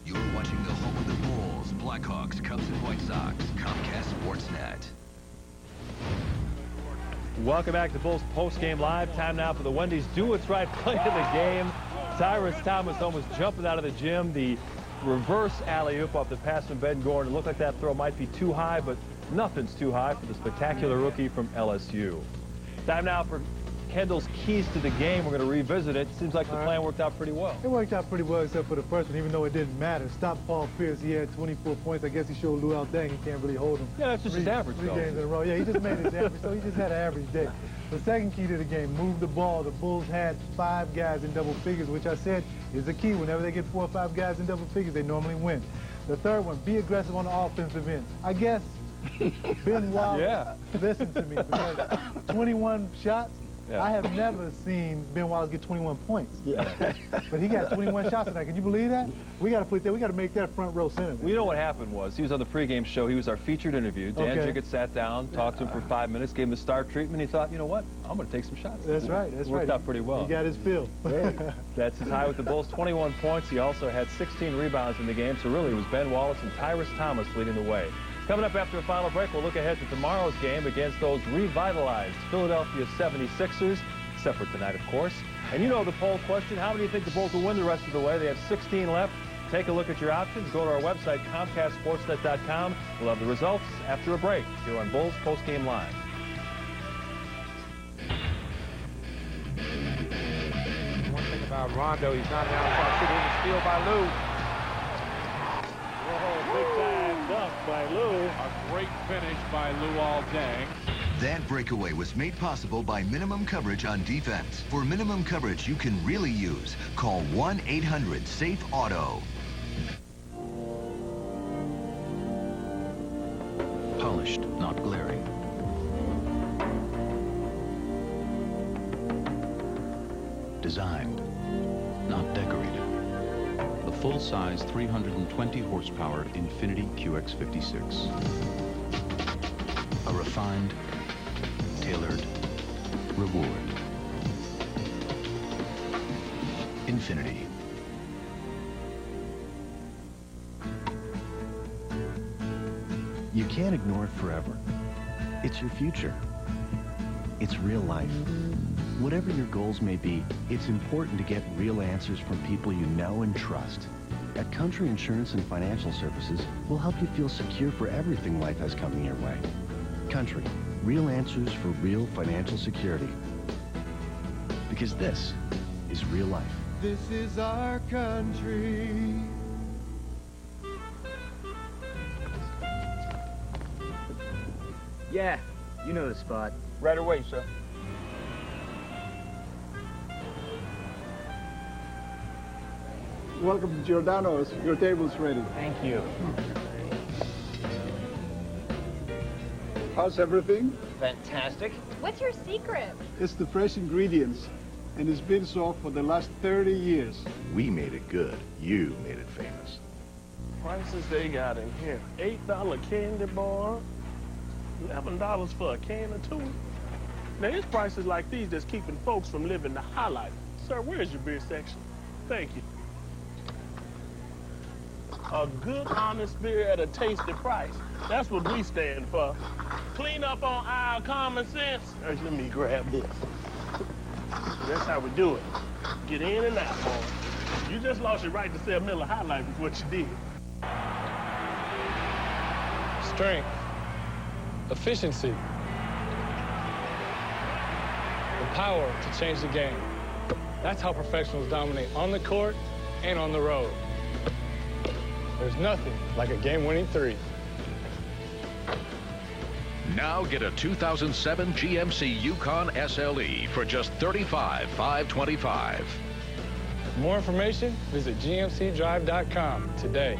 You're watching the home of the Bulls, Blackhawks, Cubs, and White Sox. Comcast SportsNet. Welcome back to Bulls Postgame Live. Time now for the Wendy's Do What's Right play of the game. Tyrus Thomas almost jumping out of the gym. The reverse alley-oop off the pass from Ben Gordon. It looked like that throw might be too high, but nothing's too high for the spectacular rookie from LSU. Time now for Kendall's keys to the game. We're going to revisit it. Seems like the plan worked out pretty well. It worked out pretty well except for the first one, even though it didn't matter. Stop Paul Pierce. He had 24 points. I guess he showed Luol Deng he can't really hold him. Yeah, that's just his average, three though. games in a row. Yeah, he just made his average, so he just had an average day. The second key to the game, move the ball. The Bulls had 5 guys in double figures, which I said is the key. Whenever they get 4 or 5 guys in double figures, they normally win. The third one, be aggressive on the offensive end. I guess Ben Wallace, listen to me, because 21 shots, I have never seen Ben Wallace get 21 points. But he got 21 shots tonight. Can you believe that? We got to put that. We got to make that front row center. Well, you know what happened was he was on the pregame show. He was our featured interview. Dan Jiggett sat down, talked to him for 5 minutes, gave him the star treatment. He thought, you know what? I'm going to take some shots. That's right. That's Worked out pretty well. He got his fill. That's his high with the Bulls, 21 points. He also had 16 rebounds in the game. So really, it was Ben Wallace and Tyrus Thomas leading the way. Coming up after a final break, we'll look ahead to tomorrow's game against those revitalized Philadelphia 76ers. Except for tonight, of course. And you know the poll question, how many do you think the Bulls will win the rest of the way? They have 16 left. Take a look at your options. Go to our website, ComcastSportsNet.com. We'll have the results after a break here on Bulls Postgame Live. One thing about Rondo, he's not an outside shooter. It was steal by Lou. Whoa, big time dunk by Lou. A great finish by Luol Deng. That breakaway was made possible by minimum coverage on defense. For minimum coverage you can really use, call 1-800-SAFE-AUTO. Polished, not glaring. Designed, not decorated. The full-size 320 horsepower Infiniti QX56. A refined, tailored reward. Infiniti. You can't ignore it forever. It's your future. It's real life. Whatever your goals may be, it's important to get real answers from people you know and trust. At Country Insurance and Financial Services, we'll help you feel secure for everything life has coming your way. Country, real answers for real financial security. Because this is real life. This is our country. Yeah, you know the spot. Right away, sir. Welcome to Giordano's. Your table's ready. Thank you. How's everything? Fantastic. What's your secret? It's the fresh ingredients, and it's been so for the last 30 years. We made it good. You made it famous. Prices they got in here. $8 candy bar, $11 for a can or two. Now, it's prices like these that's keeping folks from living the high life. Sir, where's your beer section? Thank you. A good, honest beer at a tasty price. That's what we stand for. Clean up on aisle common sense. Let me grab this. That's how we do it. Get in and out, boy. You just lost your right to sell Miller High Life is what you did. Strength. Efficiency. The power to change the game. That's how professionals dominate on the court and on the road. There's nothing like a game-winning three. Now get a 2007 GMC Yukon SLE for just $35,525. For more information, visit gmcdrive.com today.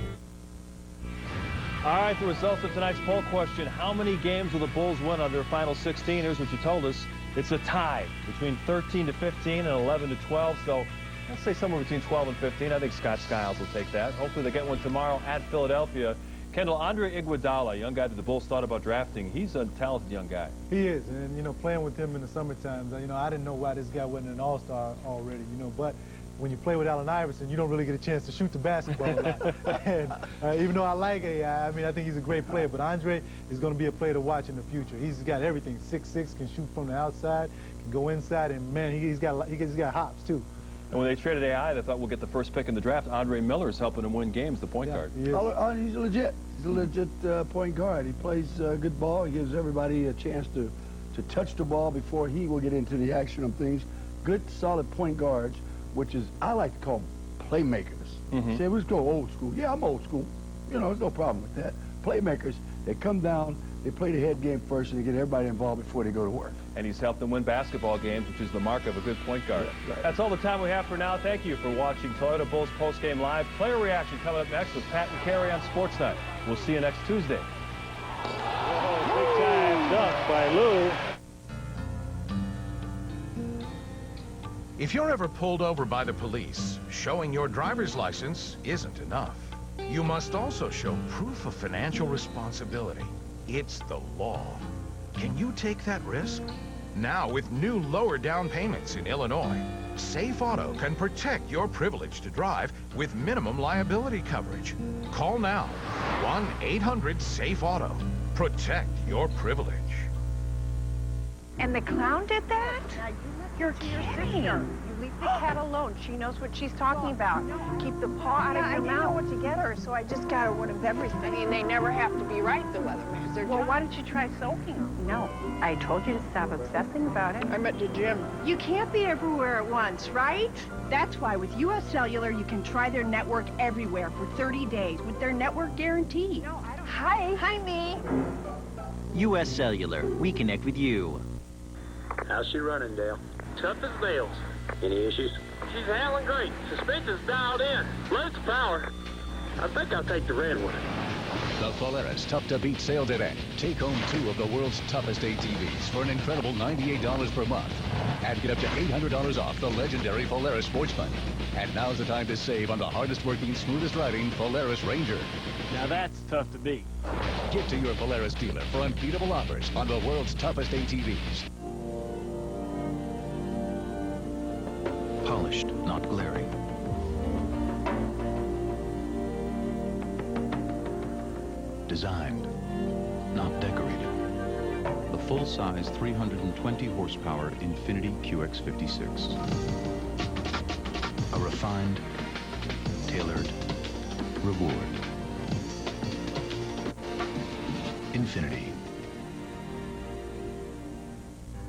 All right, the results of tonight's poll question. How many games will the Bulls win on their final 16? Here's what you told us. It's a tie between 13 to 15 and 11 to 12. So let's say somewhere between 12 and 15. I think Scott Skiles will take that. Hopefully they get one tomorrow at Philadelphia. Kendall, Andre Iguodala, a young guy that the Bulls thought about drafting. He's a talented young guy. He is, and you know, playing with him in the summertime, you know, I didn't know why this guy wasn't an all-star already, you know, but when you play with Allen Iverson, you don't really get a chance to shoot the basketball a lot. And even though I like AI, I mean, I think he's a great player, but Andre is going to be a player to watch in the future. He's got everything. 6'6", can shoot from the outside, can go inside, and man, he's got hops too. And when they traded AI, they thought we'll get the first pick in the draft. Andre Miller's helping him win games, the point guard. He's legit. He's a legit point guard. He plays good ball. He gives everybody a chance to touch the ball before he will get into the action of things. Good, solid point guards, which is, I like to call playmakers. Say, let's go old school. Yeah, I'm old school. You know, there's no problem with that. Playmakers, they come down, they play the head game first, and they get everybody involved before they go to work. And he's helped them win basketball games, which is the mark of a good point guard. Yeah, right. That's all the time we have for now. Thank you for watching Toyota Bulls Postgame Live. Player reaction coming up next with Pat and Carey on SportsNet. We'll see you next Tuesday. Oh, big time dunk by Lou. If you're ever pulled over by the police, showing your driver's license isn't enough. You must also show proof of financial responsibility. It's the law. Can you take that risk? Now, with new lower down payments in Illinois, Safe Auto can protect your privilege to drive with minimum liability coverage. Call now, 1-800-SAFE-AUTO. Protect your privilege. And the clown did that? You're kidding. You leave the cat alone. She knows what she's talking about. Keep the paw out of your mouth. I didn't know what to get her, so I just got her one of everything. I mean, they never have to be right, the weatherman. Well, why don't you try soaking them? No, I told you to stop obsessing about it. I'm at the gym. You can't be everywhere at once, right? That's why with U.S. Cellular, you can try their network everywhere for 30 days with their network guarantee. No, I don't. Hi. Hi, me. U.S. Cellular, we connect with you. How's she running, Dale? Tough as nails. Any issues? She's handling great. Suspension's dialed in. Loads of power. I think I'll take the red one. The Polaris Tough to Beat sale today. Take home 2 of the world's toughest ATVs for an incredible $98 per month. And get up to $800 off the legendary Polaris Sportsman. And now's the time to save on the hardest working, smoothest riding Polaris Ranger. Now that's tough to beat. Get to your Polaris dealer for unbeatable offers on the world's toughest ATVs. Polished, not glaring. Designed, not decorated. The full-size 320 horsepower Infiniti QX56. A refined, tailored reward. Infiniti.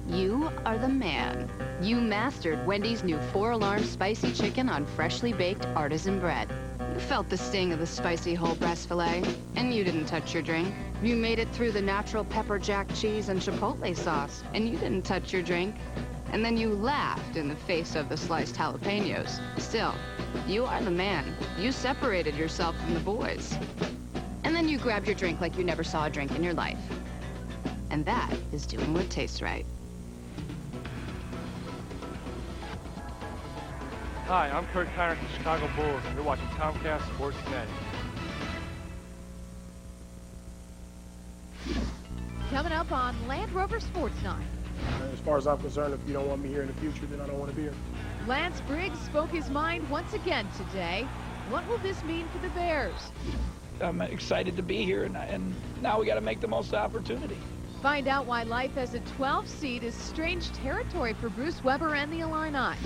You are the man. You mastered Wendy's new 4-alarm spicy chicken on freshly baked artisan bread. You felt the sting of the spicy whole breast filet, and you didn't touch your drink. You made it through the natural pepper jack cheese and chipotle sauce, and you didn't touch your drink. And then you laughed in the face of the sliced jalapenos. Still, you are the man. You separated yourself from the boys. And then you grabbed your drink like you never saw a drink in your life. And that is doing what tastes right. Hi, I'm Tyrus of the Chicago Bulls, and you're watching Comcast SportsNet. Coming up on Land Rover Sports Night. As far as I'm concerned, if you don't want me here in the future, then I don't want to be here. Lance Briggs spoke his mind once again today. What will this mean for the Bears? I'm excited to be here, and now we got to make the most of the opportunity. Find out why life as a 12 seed is strange territory for Bruce Weber and the Illini.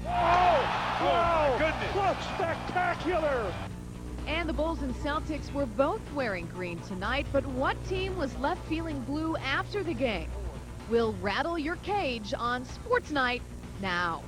Oh, my goodness. Look, spectacular. And the Bulls and Celtics were both wearing green tonight, but what team was left feeling blue after the game? We'll rattle your cage on Sports Night now.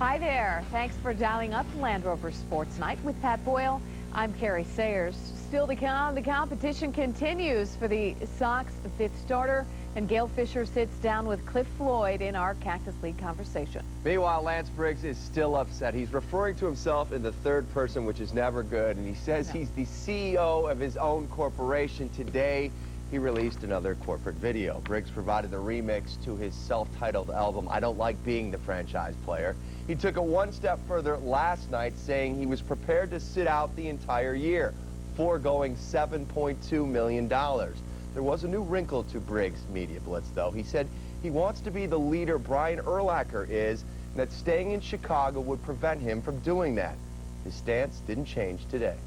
Hi there. Thanks for dialing up Land Rover Sports Night with Pat Boyle. I'm Carrie Sayers. Still to come, the competition continues for the Sox fifth starter, and Gail Fisher sits down with Cliff Floyd in our Cactus League conversation. Meanwhile, Lance Briggs is still upset. He's referring to himself in the third person, which is never good, and he says he's the CEO of his own corporation. Today, he released another corporate video. Briggs provided the remix to his self-titled album, I Don't Like Being the Franchise Player. He took it one step further last night, saying he was prepared to sit out the entire year, foregoing $7.2 million. There was a new wrinkle to Briggs' media blitz, though. He said he wants to be the leader Brian Urlacher is, and that staying in Chicago would prevent him from doing that. His stance didn't change today.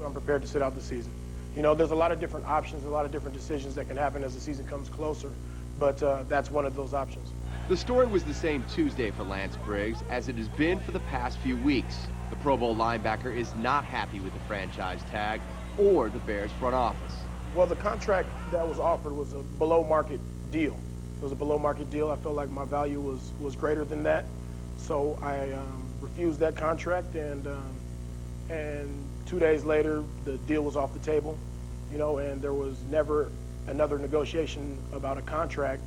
I'm prepared to sit out the season. You know, there's a lot of different options, a lot of different decisions that can happen as the season comes closer, but that's one of those options. The story was the same Tuesday for Lance Briggs as it has been for the past few weeks. The Pro Bowl linebacker is not happy with the franchise tag or the Bears front office. Well, the contract that was offered was a below-market deal. It was a below-market deal. I felt like my value was greater than that, so I refused that contract, and 2 days later, the deal was off the table, you know, and there was never another negotiation about a contract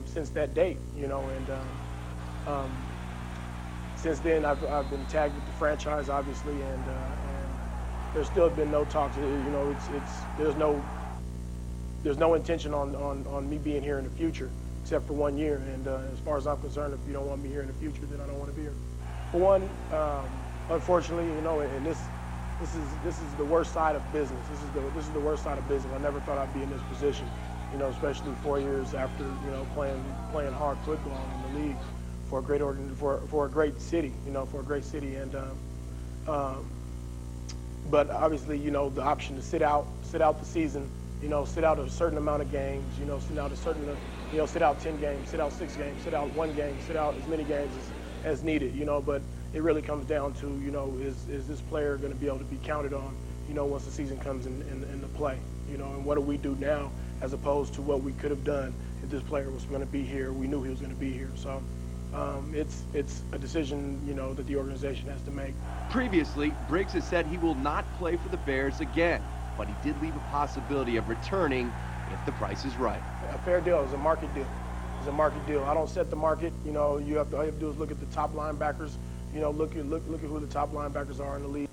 since that date, you know, and since then I've been tagged with the franchise, obviously, and there's still been no talks. You know, there's no intention on me being here in the future, except for 1 year. And as far as I'm concerned, if you don't want me here in the future, then I don't want to be here. For one, unfortunately, you know, and this is the worst side of business. This is the worst side of business. I never thought I'd be in this position, you know, especially 4 years after, you know, playing hard football in the league for a great city, you know, for a great city. And but obviously, you know, the option to sit out the season, you know, sit out a certain amount of games, you know, sit out 10 games, sit out 6 games, sit out 1 game, sit out as many games as needed, you know. But it really comes down to, you know, is this player going to be able to be counted on, you know, once the season comes into play, you know, and what do we do now as opposed to what we could have done if this player was going to be here, we knew he was going to be here. So it's a decision, you know, that the organization has to make. Previously, Briggs has said he will not play for the Bears again, but he did leave a possibility of returning if the price is right. A fair deal is a market deal. It's a market deal. I don't set the market. You know, all you have to do is look at the top linebackers. You know, look at who the top linebackers are in the league.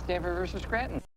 Stanford versus Scranton.